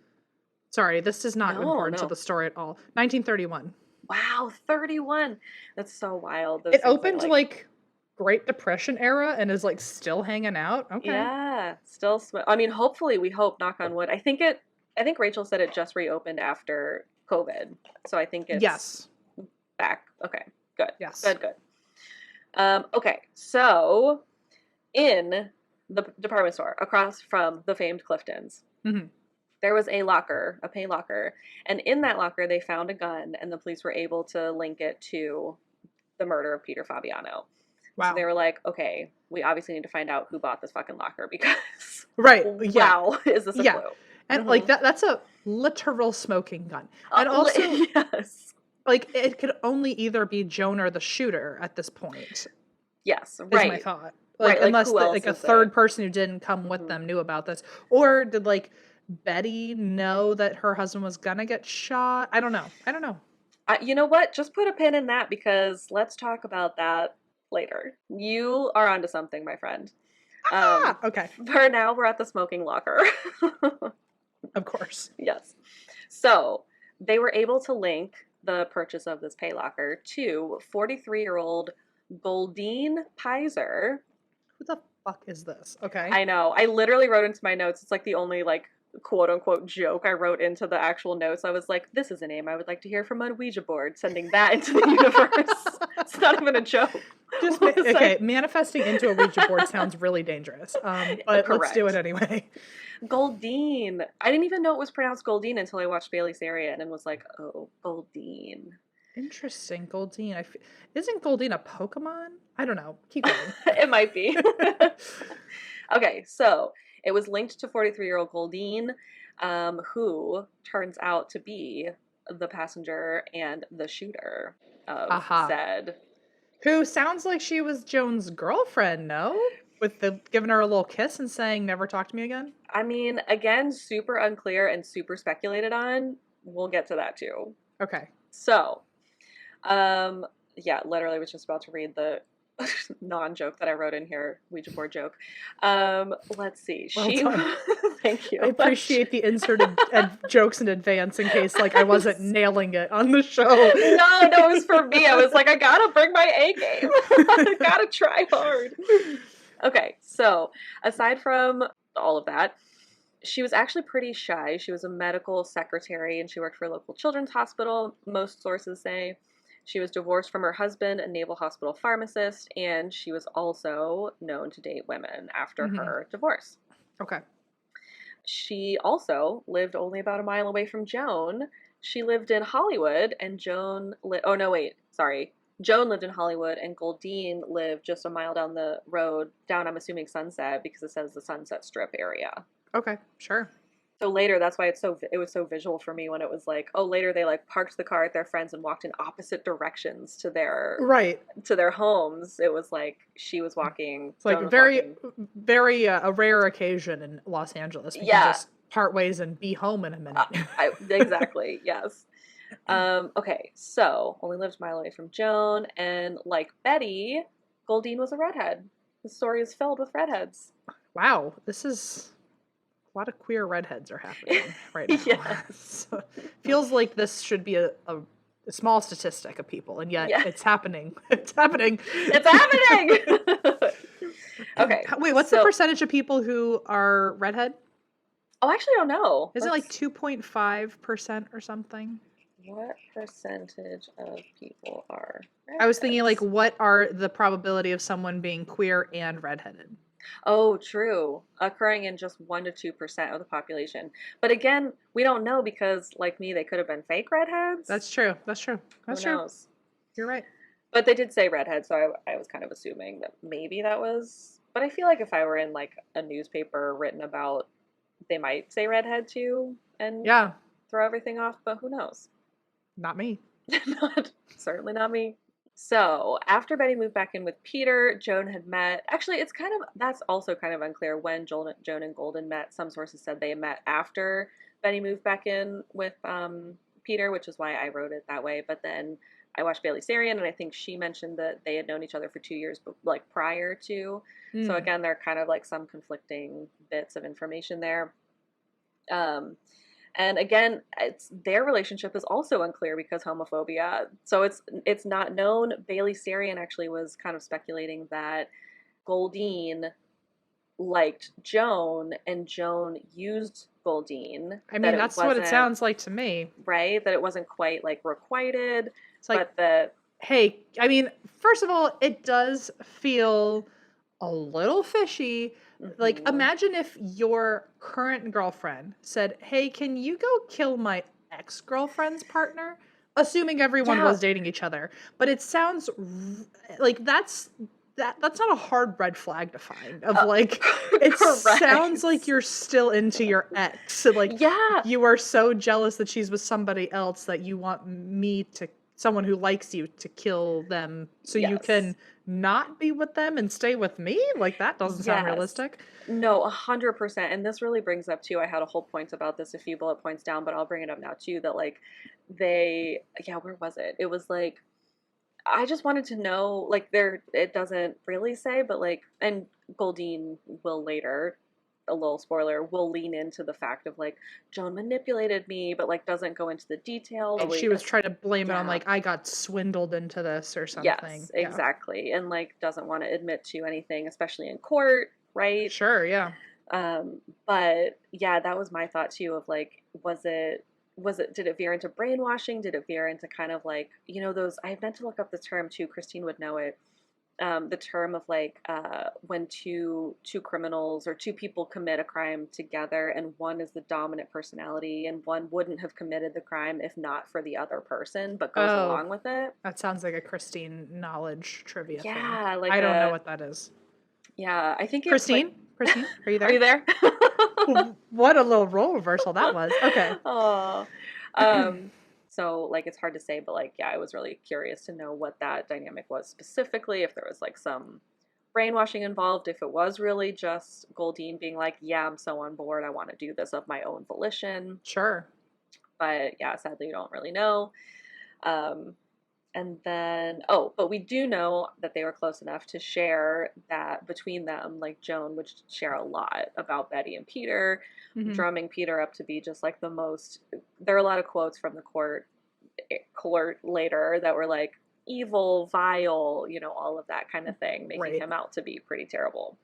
Sorry, this is not no, important to no. the story at all. 1931. Wow, 31. That's so wild. Those It things are opened like Great Depression era and is like still hanging out. Okay. yeah, still I mean, hopefully we hope, knock on wood. I think Rachel said it just reopened after COVID. So I think it's Yes. back. Okay. Good. Yes. Good, good. Okay. So in the department store across from the famed Clifton's, Hmm. there was a locker, a pay locker, and in that locker they found a gun and the police were able to link it to the murder of Peter Fabiano. So Wow. they were like, okay, we obviously need to find out who bought this fucking locker because Right. Yeah. wow, is this a Yeah. clue? And like that's a literal smoking gun. And Uh, also yes. like it could only either be Joan or the shooter at this point. Yes, Is my right. thought. Right, Like like unless who else like a is third there? person who didn't come with Mhm. them knew about this, or did like Betty know that her husband was gonna get shot? I don't know. I don't know. You know what? Just put a pin in that because let's talk about that later. You are onto something, my friend. Ah, okay. For now, we're at the smoking locker. Of course. Yes. So they were able to link the purchase of this pay locker to 43-year-old Goldine Pizer. Who the fuck is this? Okay. I know. I literally wrote into my notes. It's like the only like quote unquote joke I wrote into the actual notes. I was like, this is a name I would like to hear from a Ouija board, sending that into the universe. It's not even a joke. Just What was I- okay. Manifesting into a Ouija board sounds really dangerous. But let's do it Correct. anyway. Goldine. I didn't even know it was pronounced Goldine until I watched Bailey Sarian and was like, oh, Goldine. Interesting, Goldeen. Isn't Goldeen a Pokemon? I don't know. Keep going. It might be. Okay, so it was linked to 43-year-old Goldine, who turns out to be the passenger and the shooter of said. Who sounds like she was Joan's girlfriend, no? With the giving her a little kiss and saying, never talk to me again? I mean, again, super unclear and super speculated on. We'll get to that too. Okay. So, yeah, literally was just about to read the non-joke that I wrote in here, Ouija board joke. Let's see. Well Thank you. I appreciate the inserted jokes in advance in case like I wasn't nailing it on the show. No, it was for me. I was like, I gotta bring my A game. I gotta try hard. Okay, so aside from all of that, she was actually pretty shy. She was a medical secretary and she worked for a local children's hospital, most sources say. She was divorced from her husband, a naval hospital pharmacist, and she was also known to date women after her divorce. Okay. She also lived only about a mile away from Joan. She lived in Hollywood, and Joan lived in Hollywood, and Goldine lived just a mile down the road, down, I'm assuming, Sunset, because it says the Sunset Strip area. Okay, sure. So later, that's why it was so visual for me when it was like, oh, later they like parked the car at their friends and walked in opposite directions to their homes. It was like she was walking. It's like very a rare occasion in Los Angeles. You can just part ways and be home in a minute. Exactly. Yes. Okay. So only lived a mile away from Joan, and like Betty, Goldine was a redhead. The story is filled with redheads. Wow, this is. A lot of queer redheads are happening right now. Yes. So, feels like this should be a small statistic of people, and yet it's happening. It's happening. It's happening! Okay. Wait, what's the percentage of people who are redhead? Oh, I actually don't know. Is it like 2.5% or something? What percentage of people are redheads? I was thinking, like, what are the probability of someone being queer and redheaded? Oh, true. Occurring in just 1 to 2% of the population. But again, we don't know because, like me, they could have been fake redheads. That's true. Who knows? You're right. But they did say redhead, so I was kind of assuming that maybe that was... But I feel like if I were in, like, a newspaper written about, they might say redhead too and throw everything off, but who knows? Not me. Certainly not me. So, after Betty moved back in with Peter, Joan had met... Actually, that's also kind of unclear when Joan and Golden met. Some sources said they met after Betty moved back in with Peter, which is why I wrote it that way. But then I watched Bailey Sarian, and I think she mentioned that they had known each other for 2 years, like, prior to. So, again, there are kind of, like, some conflicting bits of information there. And again, their relationship is also unclear because homophobia. So it's not known. Bailey Sarian actually was kind of speculating that Goldine liked Joan and Joan used Goldine. I mean, that's what it sounds like to me. Right? That it wasn't quite like requited. It's like, hey, I mean, first of all, it does feel a little fishy. Like, imagine if your current girlfriend said, hey, can you go kill my ex-girlfriend's partner? Assuming everyone was dating each other. But it sounds like that's not a hard red flag to find. Of like, it sounds like you're still into your ex. Like, you are so jealous that she's with somebody else that you want someone who likes you, to kill them so you can not be with them and stay with me? Like, that doesn't sound realistic. No, 100%. And this really brings up too, I had a whole point about this, a few bullet points down, but I'll bring it up now too, that like where was it? It was like, I just wanted to know, like, it doesn't really say, but like, and Goldine will later, a little spoiler, will lean into the fact of like, Joan manipulated me, but like doesn't go into the details. And she was trying to blame it on like, I got swindled into this or something. Yes, exactly. And like doesn't want to admit to anything, especially in court, right? Sure, yeah. But yeah, that was my thought too of like, did it veer into brainwashing? Did it veer into kind of like, those, I meant to look up the term too, Christine would know it. The term of like when two criminals or two people commit a crime together and one is the dominant personality and one wouldn't have committed the crime if not for the other person but goes Oh, along with it. that sounds like a Christine knowledge trivia thing. Yeah, like I don't know a what that is. yeah, I think it's like, Christine? Christine, are you are you there? there? What a little role reversal that was. Okay. Oh, so like it's hard to say, but like yeah, I was really curious to know what that dynamic was specifically, if there was like some brainwashing involved, if it was really just Goldine being like, yeah, I'm so on board, I want to do this of my own volition. Sure. But yeah, sadly, you don't really know. Um, and then, but we do know that they were close enough to share that between them, like Joan would share a lot about Betty and Peter, Hmm. drumming Peter up to be just like the most. There are a lot of quotes from the court later that were like evil, vile, all of that kind of thing, making Right. him out to be pretty terrible.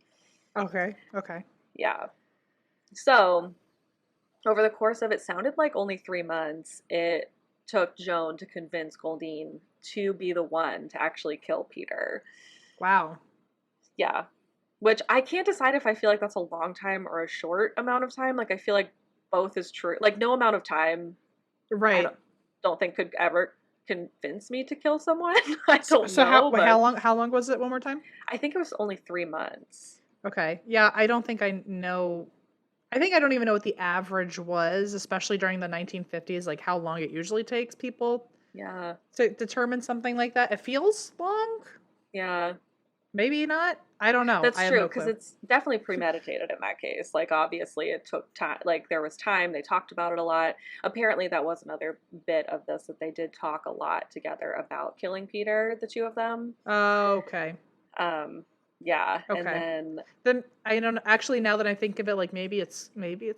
Okay. Okay. Yeah. So over the course of, it sounded like only 3 months, it took Joan to convince Goldine to be the one to actually kill Peter. Wow. Yeah. Which I can't decide if I feel like that's a long time or a short amount of time. Like I feel like both is true. Like no amount of time I Right. don't think could ever convince me to kill someone. I don't So how know, but how long was it one more time? I think it was only 3 months. Okay. Yeah, I don't think I know. I think I don't even know what the average was, especially during the 1950s, like how long it usually takes people Yeah. to determine something like that. It feels long. Yeah. Maybe not. I don't know. That's I have true, no because clue. it's definitely premeditated in that case. Like, obviously, it took time. Like, there was time. They talked about it a lot. Apparently, that was another bit of this, that they did talk a lot together about killing Peter, the two of them. Oh, okay. Um, yeah, and Okay. then Then I don't actually, now that I think of it, like maybe it's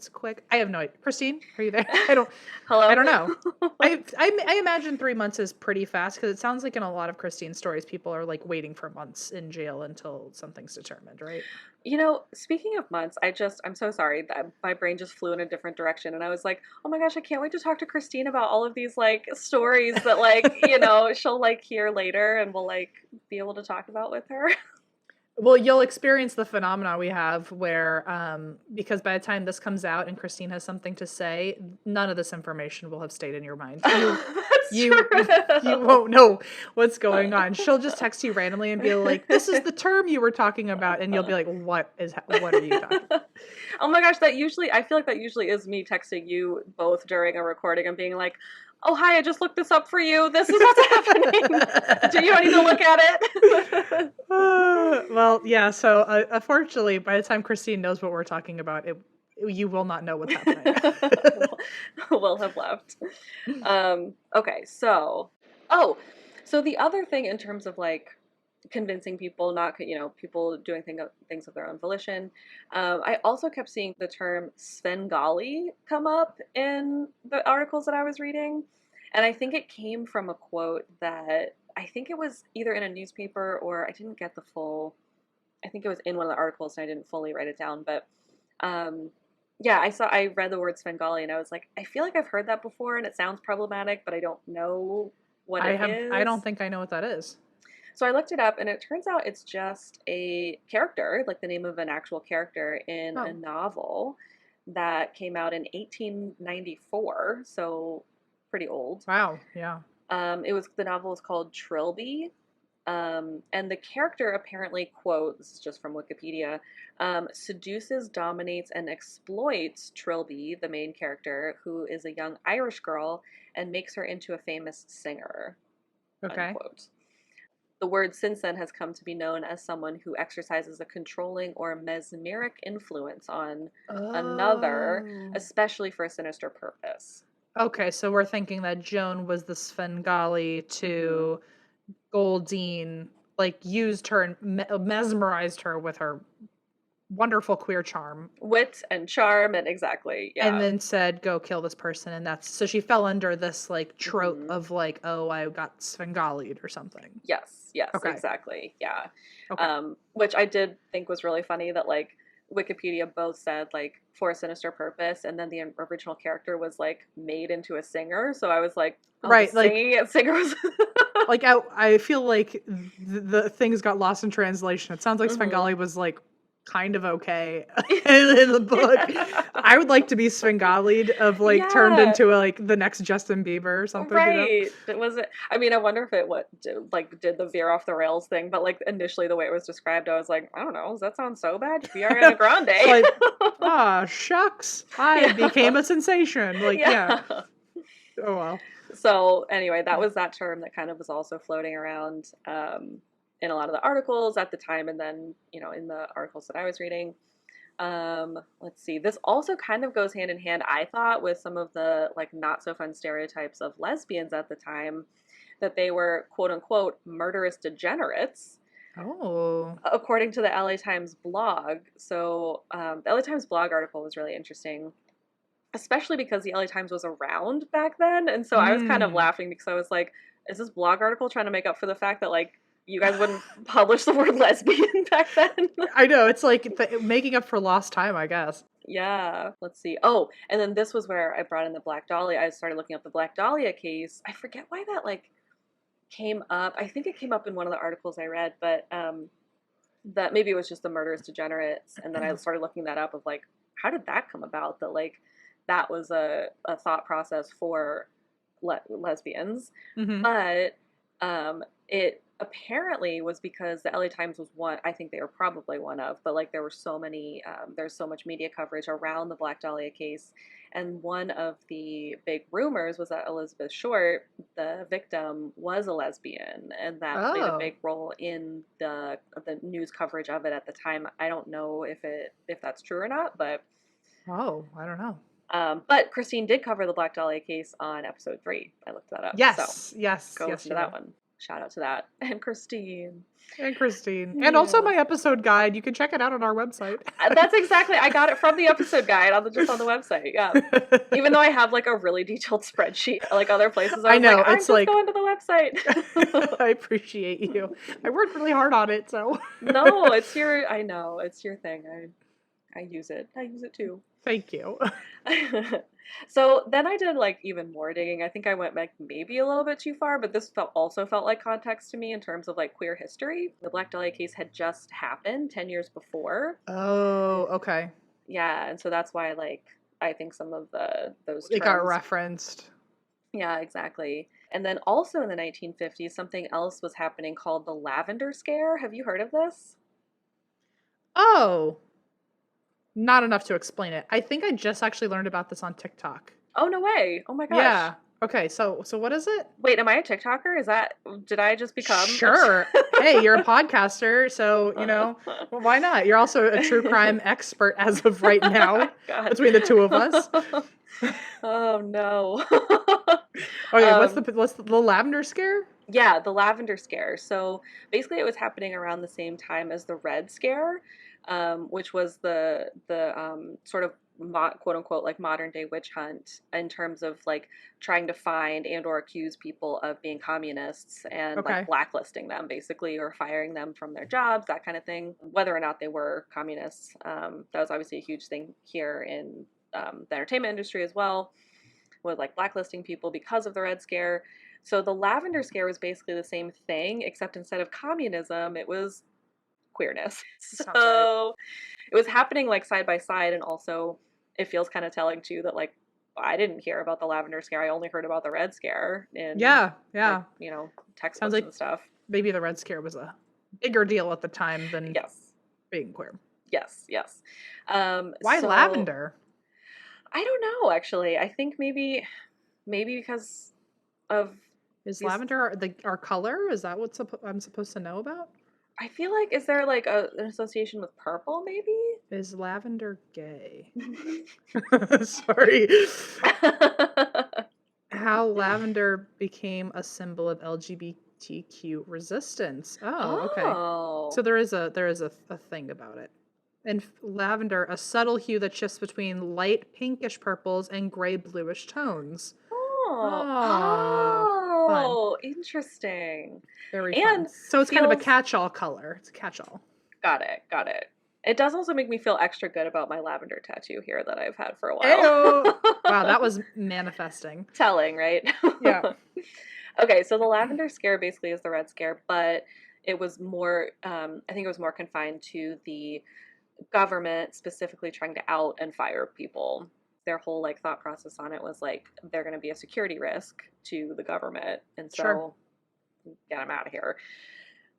quick. I have no idea. Christine, are you there? I hello. don't know. I imagine 3 months is pretty fast because it sounds like in a lot of Christine's stories, people are like waiting for months in jail until something's determined, right? Speaking of months, I'm so sorry that my brain just flew in a different direction, and I was like, oh my gosh, I can't wait to talk to Christine about all of these like stories that like she'll like hear later, and we'll like be able to talk about with her. Well, you'll experience the phenomena we have where, because by the time this comes out and Christine has something to say, none of this information will have stayed in your mind. That's You you true. won't know what's going on. She'll just text you randomly and be like, "This is the term you were talking about," and you'll be like, what are you talking?" Oh my gosh, I feel like that usually is me texting you both during a recording and being like, oh, hi, I just looked this up for you. This is what's happening. Do you need to look at it? Well, yeah. So, unfortunately, by the time Christine knows what we're talking about, you will not know what's happening. We'll have left. Okay, so, so the other thing in terms of like convincing people, not people doing things of their own volition, I also kept seeing the term Svengali come up in the articles that I was reading, and I think it came from a quote that I think it was either in a newspaper, or I didn't get the full. I think it was in one of the articles and I didn't fully write it down, but um, yeah, I read the word Svengali and I was like, I feel like I've heard that before and it sounds problematic, but I don't know what it I is. don't think I know what that is. So I looked it up and it turns out it's just a character, like the name of an actual character in a Oh, novel that came out in 1894, so pretty old. wow. Yeah. The novel is called Trilby. And the character apparently, quote, this is just from Wikipedia, seduces, dominates, and exploits Trilby, the main character, who is a young Irish girl, and makes her into a famous singer, Okay. unquote. The word since then has come to be known as someone who exercises a controlling or mesmeric influence on another, Oh. especially for a sinister purpose. Okay, so we're thinking that Joan was the Svengali Mm-hmm. to Goldine, like used her and mesmerized her with her wonderful queer charm, Wit and charm, and exactly, and yeah. then said, "Go kill this person," and that's so she fell under this like trope Mm-hmm. of like, "Oh, I got Svengali'd or something." Yes, Okay, exactly. Yeah. okay, Which I did think was really funny that like Wikipedia both said like for a sinister purpose, and then the original character was like made into a singer. So I was like, oh, the Right, like singing at singer was. like I feel like the things got lost in translation. It sounds like Mhm. Svengali was like kind of okay in the book. Yeah. I would like to be Svengali'd of like turned Yeah. into like the next Justin Bieber or something, you know? Right. It was it. I mean, I wonder if it did the veer off the rails thing, but like initially the way it was described, I was like, I don't know, does that sound so bad? We are Ariana Grande. Like, shucks, I Yeah. became a sensation. Like, yeah. Yeah. Oh well. So anyway, that was that term that kind of was also floating around in a lot of the articles at the time, and then in the articles that I was reading. Let's see. This also kind of goes hand in hand, I thought, with some of the like not so fun stereotypes of lesbians at the time, that they were quote unquote murderous degenerates, Oh. according to the LA Times blog. So the LA Times blog article was really interesting, especially because the LA Times was around back then. And so I was kind of Mm. laughing because I was like, is this blog article trying to make up for the fact that like you guys wouldn't publish the word lesbian back then? I know, it's like making up for lost time, I guess. Yeah. Let's see. Oh, and then this was where I brought in the Black Dahlia. I started looking up the Black Dahlia case. I forget why that like came up. I think it came up in one of the articles I read, but that maybe it was just the murderous degenerates. And then I started looking that up of like, how did that come about? That like that was a thought process for lesbians. Hmm. But it apparently was because the LA Times was one. I think they were probably one of, but like there were so many. There's so much media coverage around the Black Dahlia case, and one of the big rumors was that Elizabeth Short, the victim, was a lesbian, and that played a Oh. big role in the news coverage of it at the time. I don't know if that's true or not, but. Oh, I don't know. But Christine did cover the Black Dahlia case on episode 3. I looked that up. So Yes, yes, go yes, listen to you that did. one. Shout out to that. And Christine. And Christine. And also Yeah. my episode guide. You can check it out on our website. That's exactly, I got it from the episode guide just on the website. Yeah. Even though I have like a really detailed spreadsheet, like other places, I I was like, know, I'm it's just like going to the website. I appreciate you. I worked really hard on it, so No, I know, it's your thing. I use it. I use it too. thank you. So then I did like even more digging. I think I went like maybe a little bit too far, but this also felt like context to me in terms of like queer history. The Black Dahlia case had just happened 10 years before. Oh, okay. Yeah, and so that's why like I think some of those It got terms. referenced. Yeah, exactly. And then also in the 1950s, something else was happening called the Lavender Scare. Have you heard of this? Oh, not enough to explain it. I think I just actually learned about this on TikTok. Oh, no way. Oh my gosh. Yeah. Okay, so what is it? Wait, am I a TikToker? Did I just become Sure. Hey, you're a podcaster, so, well, why not? You're also a true crime expert as of right now, God. between the two of us. Oh no. Okay, what's the lavender scare? Yeah, the Lavender Scare. So basically, it was happening around the same time as the Red Scare, which was the sort of quote unquote like modern day witch hunt in terms of like trying to find and or accuse people of being communists and Okay. like blacklisting them basically or firing them from their jobs, that kind of thing, whether or not they were communists. That was obviously a huge thing here in the entertainment industry as well, with like blacklisting people because of the Red Scare. So the Lavender Scare was basically the same thing, except instead of communism, it was queerness. Sounds So it was happening like side by side, and also it feels kind of telling too that like I didn't hear about the Lavender Scare. I only heard about the Red Scare in Yeah. like, textbooks Sounds like and stuff. maybe the Red Scare was a bigger deal at the time than Yes. being queer. Yes. Yes. Why so, lavender? I don't know. Actually, I think maybe because of Is these. lavender our color? Is that what I'm supposed to know about? I feel like, is there like an association with purple? Maybe. Is lavender gay? Sorry. How lavender became a symbol of LGBTQ resistance. Oh, okay. Oh. So there is a thing about it. And lavender, a subtle hue that shifts between light pinkish purples and gray bluish tones. Oh, interesting. Very fun. And So it's kind of a feels. catch-all color. It's a catch-all. Got it. It does also make me feel extra good about my lavender tattoo here that I've had for a while. Ayo! Wow, that was manifesting. Telling, right? Yeah. Okay, so the lavender scare basically is the red scare, but it was more, I think it was more confined to the government specifically trying to out and fire people. Their whole like thought process on it was like they're going to be a security risk to the government, and Sure. so get them out of here.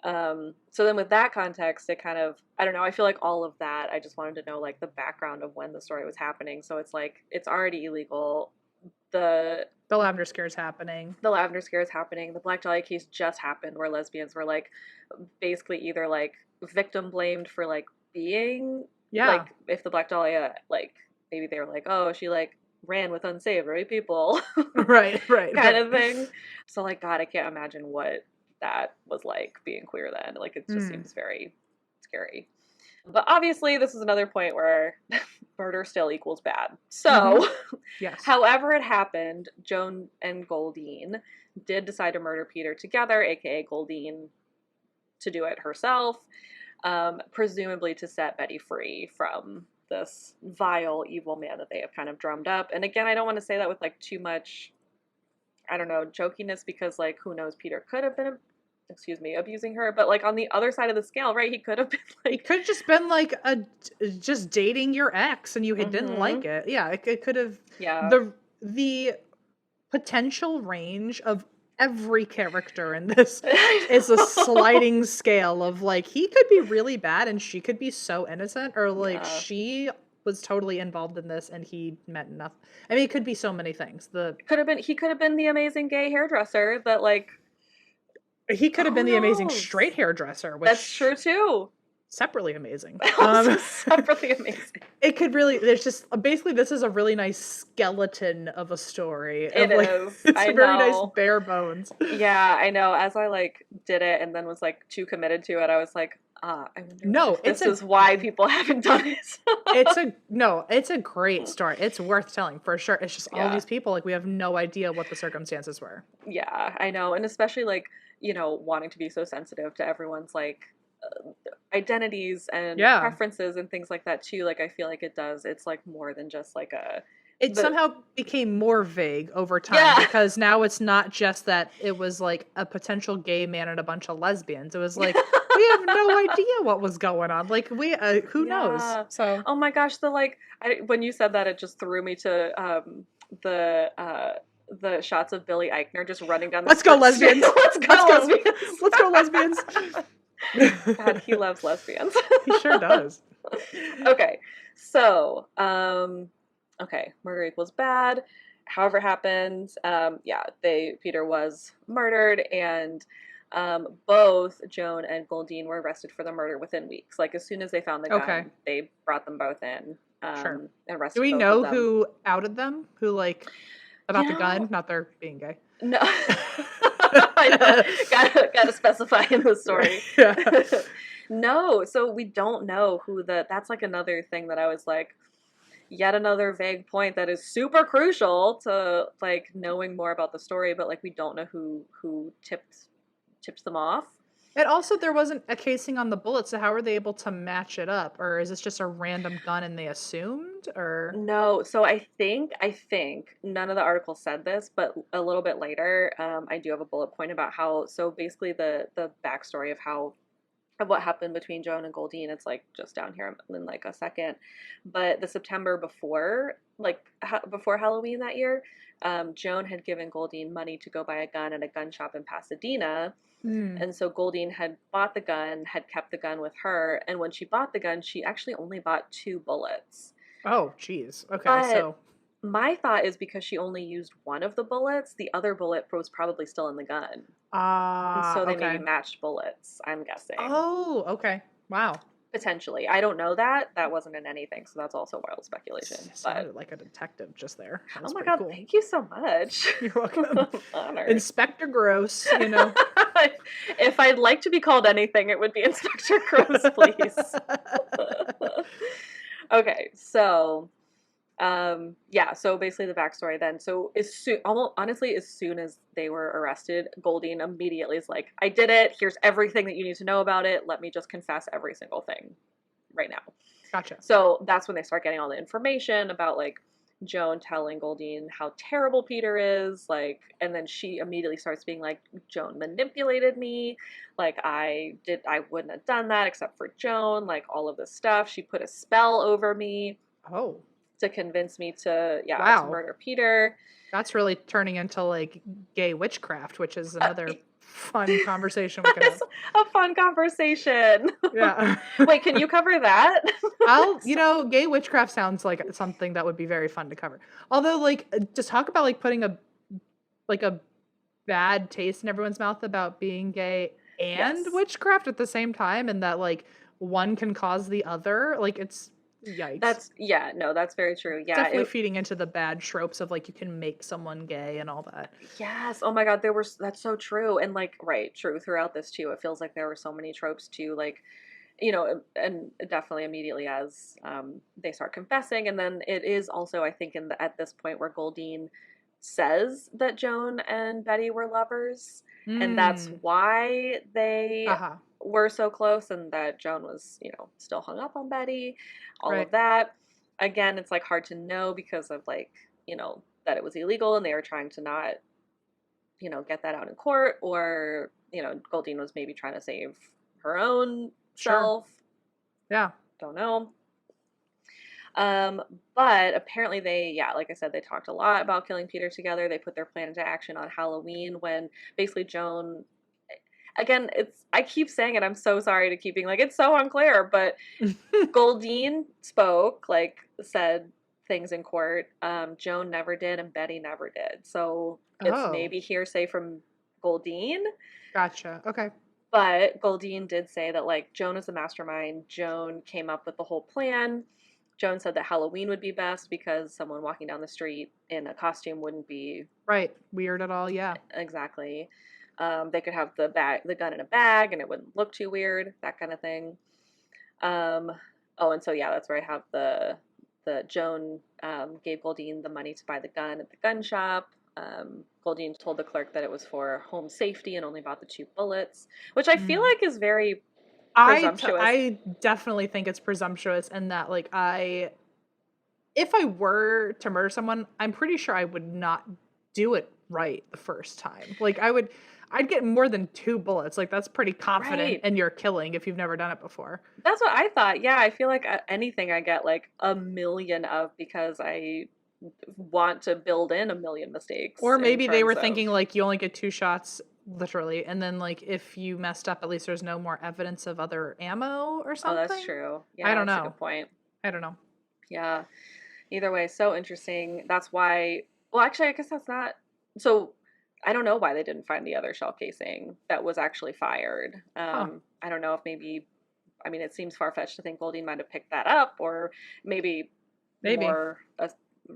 So then with that context, it kind of, I don't know, I feel like all of that, I just wanted to know like the background of when the story was happening. So it's like, it's already illegal. The The lavender scare is happening. the lavender scare is happening. The Black Dahlia case just happened where lesbians were like basically either like victim blamed for like being like, if the Black Dahlia, like maybe they were like, oh, she like ran with unsavory people. Right. Kind of thing. So like, God, I can't imagine what that was like being queer then. Like, it just seems very scary. But obviously, this is another point where murder still equals bad. So, Yes. however it happened, Joan and Goldine did decide to murder Peter together, aka Goldine to do it herself, presumably to set Betty free from this vile, evil man that they have kind of drummed up. And again, I don't want to say that with like too much, I don't know, jokiness, because like who knows, Peter could have been abusing her, but like on the other side of the scale, right, he could have been like, it could have just been like just dating your ex and you didn't like it. Yeah, it could have. Yeah. The potential range of every character in this is a sliding scale of like he could be really bad and she could be so innocent, or like she was totally involved in this and he meant nothing. I mean, it could be so many things. He could have been the amazing gay hairdresser that like he could have been the amazing straight hairdresser, which that's true too. Separately amazing. Separately amazing. It could really, there's just basically this is a really nice skeleton of a story. It is. It's very nice bare bones. Yeah, I know. As I like did it and then was like too committed to it, I was like, I wonder if this is why people haven't done it. It's a great story. It's worth telling for sure. It's just all these people, like we have no idea what the circumstances were. Yeah, I know. And especially like, you know, wanting to be so sensitive to everyone's like identities and preferences and things like that too. Like I feel like it's like more than just like it somehow became more vague over time because now it's not just that it was like a potential gay man and a bunch of lesbians. It was like we have no idea what was going on. Like we who knows? So oh my gosh, when you said that, it just threw me to the shots of Billy Eichner just running down the Let's go lesbians. Let's go lesbians. Let's go lesbians. God, he loves lesbians. He sure does. Okay. So, murder equals bad. However it happens, Peter was murdered, and both Joan and Goldine were arrested for the murder within weeks. Like as soon as they found the gun, they brought them both in. And arrested. Do we know who outed them? Who like about the gun? Not their being gay. No. Gotta specify in the story. No, so we don't know who that's like another thing that I was like, yet another vague point that is super crucial to like knowing more about the story, but like we don't know who tips them off. And also there wasn't a casing on the bullet, so how were they able to match it up? Or is this just a random gun and they assumed? Or no, so I think none of the articles said this, but a little bit later, I do have a bullet point about how, so basically the backstory of what happened between Joan and Goldine, it's like just down here in like a second, but the September before Halloween that year, Joan had given Goldine money to go buy a gun at a gun shop in Pasadena. And so Goldine had bought the gun, had kept the gun with her, and when she bought the gun, she actually only bought 2 bullets. Oh, geez. Okay, but so my thought is because she only used one of the bullets, the other bullet was probably still in the gun. And so they maybe matched bullets, I'm guessing. Oh, okay. Wow. Potentially. I don't know that. That wasn't in anything, so that's also wild speculation. Sounded like a detective just there. Oh my God, cool. Thank you so much. You're welcome. I'm honored. Inspector Gross, you know. If I'd like to be called anything, it would be Inspector Gross, please. Okay, so so basically the backstory then. So as soon as they were arrested, Goldine immediately is like, I did it. Here's everything that you need to know about it. Let me just confess every single thing. right now. Gotcha. So that's when they start getting all the information about like Joan telling Goldine how terrible Peter is, like, and then she immediately starts being like, Joan manipulated me, like I wouldn't have done that except for Joan, like all of this stuff. She put a spell over me Oh, to convince me to wow. murder Peter. That's really turning into like gay witchcraft, which is Uh, another fun conversation we could have. it's a fun conversation. Yeah. Wait, can you cover that? Gay witchcraft sounds like something that would be very fun to cover. Although, like, just talk about like putting a bad taste in everyone's mouth about being gay and Yes. witchcraft at the same time, and that like one can cause the other. Like, it's yikes. That's very true. Yeah, Definitely feeding into the bad tropes of like you can make someone gay and all that. yes. Oh my God, that's so true. And like, right, true. Throughout this too, it feels like there were so many tropes too, like, and definitely immediately as they start confessing, and then it is also, I think, at this point where Goldine says that Joan and Betty were lovers, and that's Mm. why they Haha. were so close, and that Joan was, still hung up on Betty, all Right. of that. Again, it's like hard to know because of like, that it was illegal and they were trying to not, get that out in court, or, Goldine was maybe trying to save her own Sure. self. Yeah. Don't know. Um, but apparently like I said, they talked a lot about killing Peter together. They put their plan into action on Halloween when basically Joan, again, I keep saying it, I'm so sorry to keep being like, it's so unclear, but Goldine spoke, like said things in court. Joan never did and Betty never did. So it's Oh, maybe hearsay from Goldine. gotcha. Okay. But Goldine did say that, like, Joan is the mastermind. Joan came up with the whole plan. Joan said that Halloween would be best because someone walking down the street in a costume wouldn't be Right. Weird at all. Yeah. exactly. They could have the gun in a bag, and it wouldn't look too weird. That kind of thing. Um, oh, and so yeah, that's where I have the Joan gave Goldine the money to buy the gun at the gun shop. Goldine told the clerk that it was for home safety and only bought the 2 bullets, which I feel Mm. like is very presumptuous. I definitely think it's presumptuous and that like if I were to murder someone, I'm pretty sure I would not do it right the first time. Like I'd get more than 2 bullets. Like that's pretty confident Right. in your killing if you've never done it before. That's what I thought. Yeah, I feel like anything I get like a million of because I want to build in a million mistakes Or in maybe they were terms of. thinking like you only get 2 shots literally and then like if you messed up at least there's no more evidence of other ammo or Oh, that's something. true. I Yeah, don't that's a know. good point. I don't know. Yeah. Either way, so interesting. That's why. Well, actually, I guess that's not. So, I don't know why they didn't find the other shell casing that was actually fired. Huh. I don't know if maybe. I mean, it seems far fetched to think Goldine might have picked that up, or maybe Maybe. more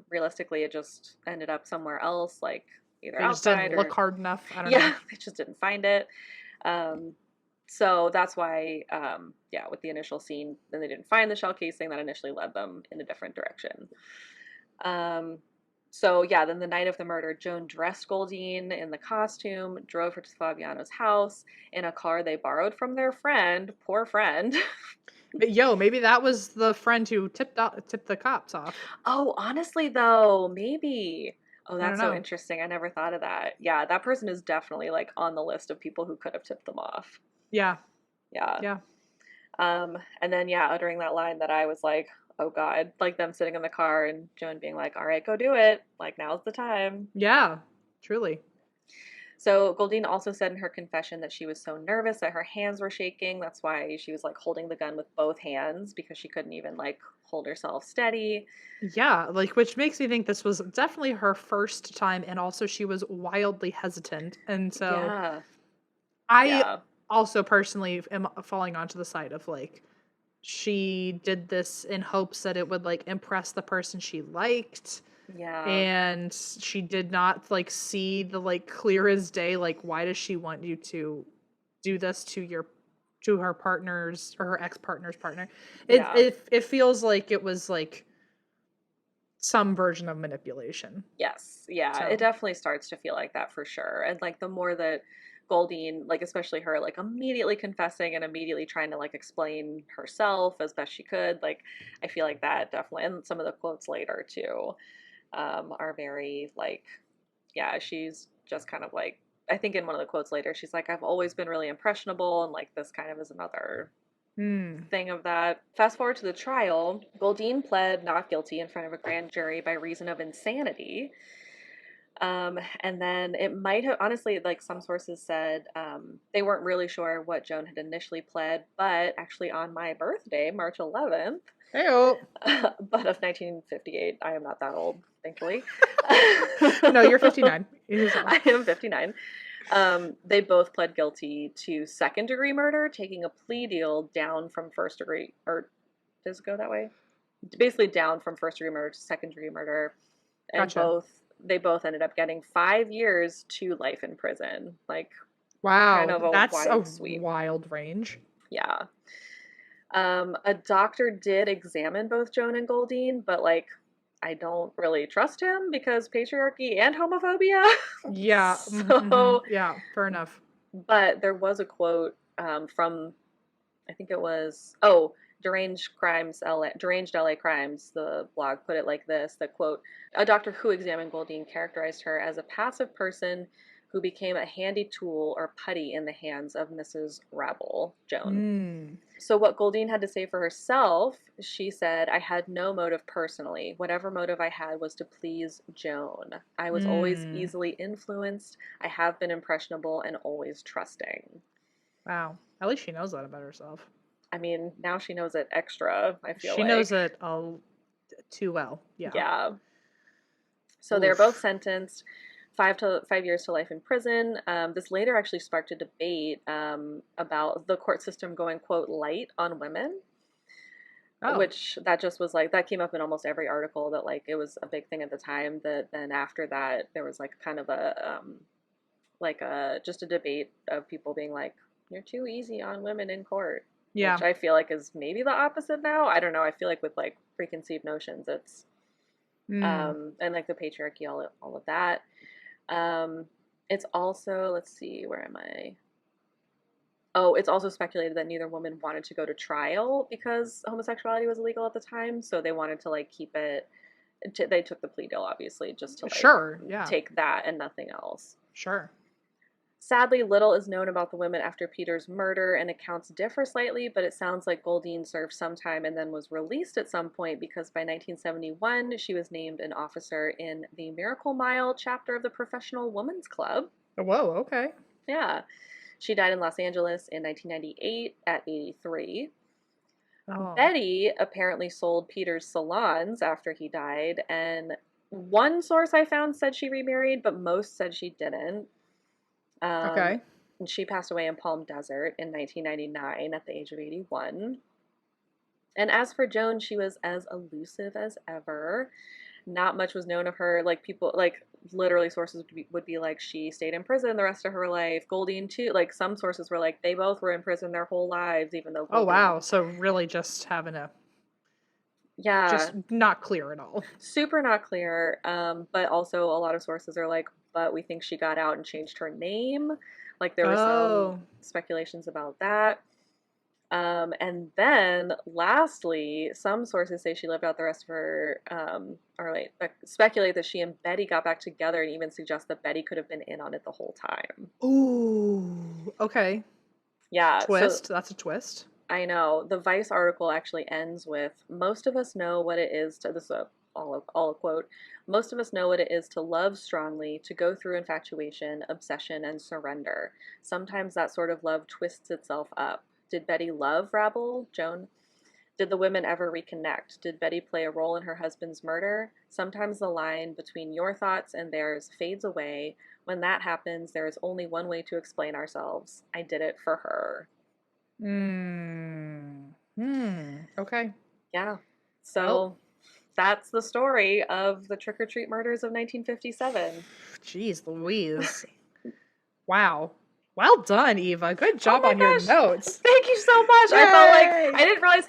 realistically, it just ended up somewhere else, like either They just outside didn't look or hard enough. I don't know. yeah, they just didn't find it. Um, so that's why, with the initial scene, then they didn't find the shell casing that initially led them in a different direction. Um, so yeah, then the night of the murder, Joan dressed Goldine in the costume, drove her to Fabiano's house in a car they borrowed from their friend, poor friend. But yo, maybe that was the friend who tipped the cops off. Oh, honestly though, maybe. Oh, I don't that's so know. interesting. I never thought of that. Yeah, that person is definitely like on the list of people who could have tipped them off. Yeah. Yeah. Yeah. And then yeah, uttering that line that I was like, oh God, like them sitting in the car and Joan being like, all right, go do it. Like now's the time. Yeah. Truly. So Goldine also said in her confession that she was so nervous that her hands were shaking. That's why she was like holding the gun with both hands because she couldn't even like hold herself steady. Yeah, like which makes me think this was definitely her first time and also she was wildly hesitant. And so Yeah. I Yeah. also personally am falling onto the side of like she did this in hopes that it would like impress the person she liked Yeah. and she did not like see the like clear as day like why does she want you to do this to her partner's or her ex-partner's partner. Yeah. It feels like it was like some version of manipulation. Yes. Yeah. So It definitely starts to feel like that for sure. And like the more that Goldine, like especially her, like immediately confessing and immediately trying to like explain herself as best she could, like I feel like that definitely, and some of the quotes later too, are very like, yeah, she's just kind of like, I think in one of the quotes later, she's like, I've always been really impressionable, and like this kind of is another thing of that. Fast forward to the trial, Goldine pled not guilty in front of a grand jury by reason of insanity. And then it might have, honestly, like some sources said they weren't really sure what Joan had initially pled, but actually on my birthday, March 11th, Heyo. but of 1958, I am not that old, thankfully. No, you're 59. I am 59. They both pled guilty to second-degree murder, taking a plea deal down from first degree, or does it go that way? Basically down from first-degree murder to second-degree murder, and Gotcha. they both ended up getting 5 years to life in prison. Like, kind Wow, of a that's a wide sweep. wild range. Yeah. A doctor did examine both Joan and Goldine, but like, I don't really trust him because patriarchy and homophobia. Yeah. So, Yeah, fair enough. but there was a quote from, I think it was, Deranged LA Crimes, the blog put it like this, that quote, a doctor who examined Goldine characterized her as a passive person who became a handy tool or putty in the hands of Mrs. Rabble, Joan. So what Goldine had to say for herself, she said, I had no motive personally. Whatever motive I had was to please Joan. I was always easily influenced. I have been impressionable and always trusting. Wow. At least she knows that about herself. I mean, now she knows it extra, I feel She like. knows it too well. Yeah. Yeah. So they're both sentenced 5 years to life in prison. This later actually sparked a debate about the court system going, quote, light on women. Oh. Which that just was like, that came up in almost every article, that like it was a big thing at the time. That then after that there was like kind of a just a debate of people being like, you're too easy on women in court. Yeah. Which I feel like is maybe the opposite now. I don't know. I feel like with like preconceived notions, it's and like the patriarchy, all of that. It's also, let's see, where am I? Oh, it's also speculated that neither woman wanted to go to trial because homosexuality was illegal at the time, so they wanted to like keep it. They took the plea deal, obviously, just to like take that and nothing else. Sure. Sadly, little is known about the women after Peter's murder, and accounts differ slightly, but it sounds like Goldine served some time and then was released at some point because by 1971, she was named an officer in the Miracle Mile chapter of the Professional Women's Club. Whoa, okay. Yeah. She died in Los Angeles in 1998 at 83. Oh. Betty apparently sold Peter's salons after he died, and one source I found said she remarried, but most said she didn't. Okay. And she passed away in Palm Desert in 1999 at the age of 81. And as for Joan, she was as elusive as ever. Not much was known of her. Like people, like literally sources would be like, she stayed in prison the rest of her life. Goldine too. Like some sources were like, they both were in prison their whole lives, even though. Goldine... Oh wow! So really, just having a. Yeah. Just not clear at all. Super not clear. But also a lot of sources are like, but we think she got out and changed her name. Like there were some speculations about that. And then lastly, some sources say she lived out the rest of her, speculate that she and Betty got back together and even suggest that Betty could have been in on it the whole time. Ooh, okay. Yeah. Twist. So, that's a twist. I know. The Vice article actually ends with, most of us know what it is to, this is all a quote, most of us know what it is to love strongly, to go through infatuation, obsession, and surrender. Sometimes that sort of love twists itself up. Did Betty love Rabble, Joan? Did the women ever reconnect? Did Betty play a role in her husband's murder? Sometimes the line between your thoughts and theirs fades away. When that happens, there is only one way to explain ourselves. I did it for her. Okay. Yeah. So that's the story of the trick-or-treat murders of 1957. Jeez Louise. Wow. Well done, Eva. Good job on your notes. Thank you so much. Yay! I felt like I didn't realize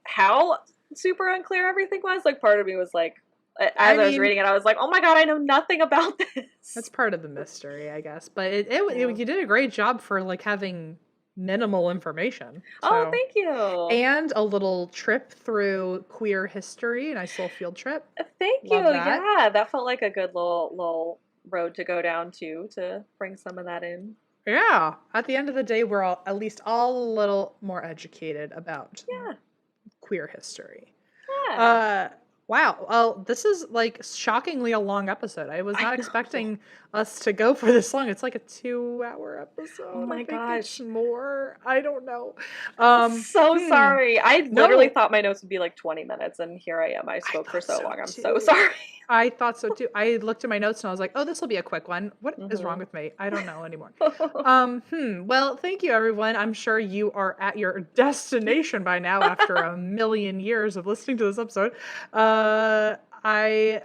how super unclear everything was. Like part of me was like, As I I was mean, reading it, I was like, oh my god, I know nothing about this. that's part of the mystery, I guess. But Yeah. you did a great job for like having minimal information. Oh, So, thank you. and a little trip through queer history, a nice little field trip. Thank Love you. that. Yeah, that felt like a good little road to go down to bring some of that in. Yeah. At the end of the day, we're all at least all a little more educated about Yeah. queer history. Yeah. Uh, wow. Well, this is like shockingly a long episode. I was I not know. expecting us to go for this long. It's like a 2-hour Oh episode. I my think it's gosh. more. I don't know. I'm so Hmm. sorry. I literally No, thought my notes would be like 20 minutes, and here I am. I I spoke for thought so so long. I'm so too. sorry. I thought so too. I looked at my notes and I was like, "Oh, this will be a quick one." What is wrong Hmm. with me? I don't know anymore. Well, thank you everyone. I'm sure you are at your destination by now after a million years of listening to this episode. Uh I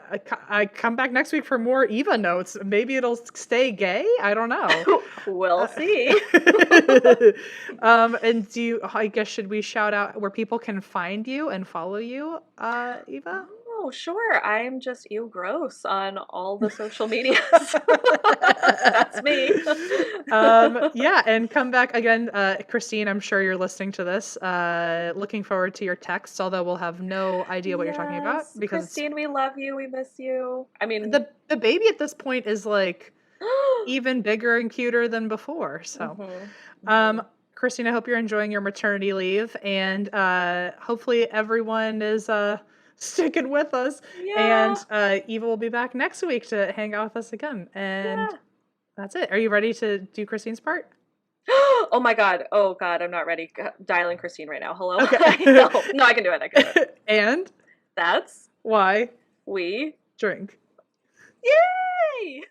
come back next week for more Eva notes. Maybe it'll stay gay. I don't know. We'll Uh, see. and I guess, should we shout out where people can find you and follow you, Eva? Oh, sure. I'm just ew gross on all the social medias. That's me. Yeah, and come back again, Christine. I'm sure you're listening to this. Looking forward to your texts, although we'll have no idea what you're talking about Yes, because it's Christine, we love you. We miss you. I mean, the baby at this point is like even bigger and cuter than before. So, hmm um, hmm Christine, I hope you're enjoying your maternity leave, and hopefully everyone is sticking with us. And Yeah, Eva will be back next week to hang out with us again. And yeah. that's it. Are you ready to do Christine's part? Oh my God. Oh God, I'm not ready. Dialing Christine right now. Hello. Okay. No, no, I can do it. I can do it. And That's why we. drink? Yay!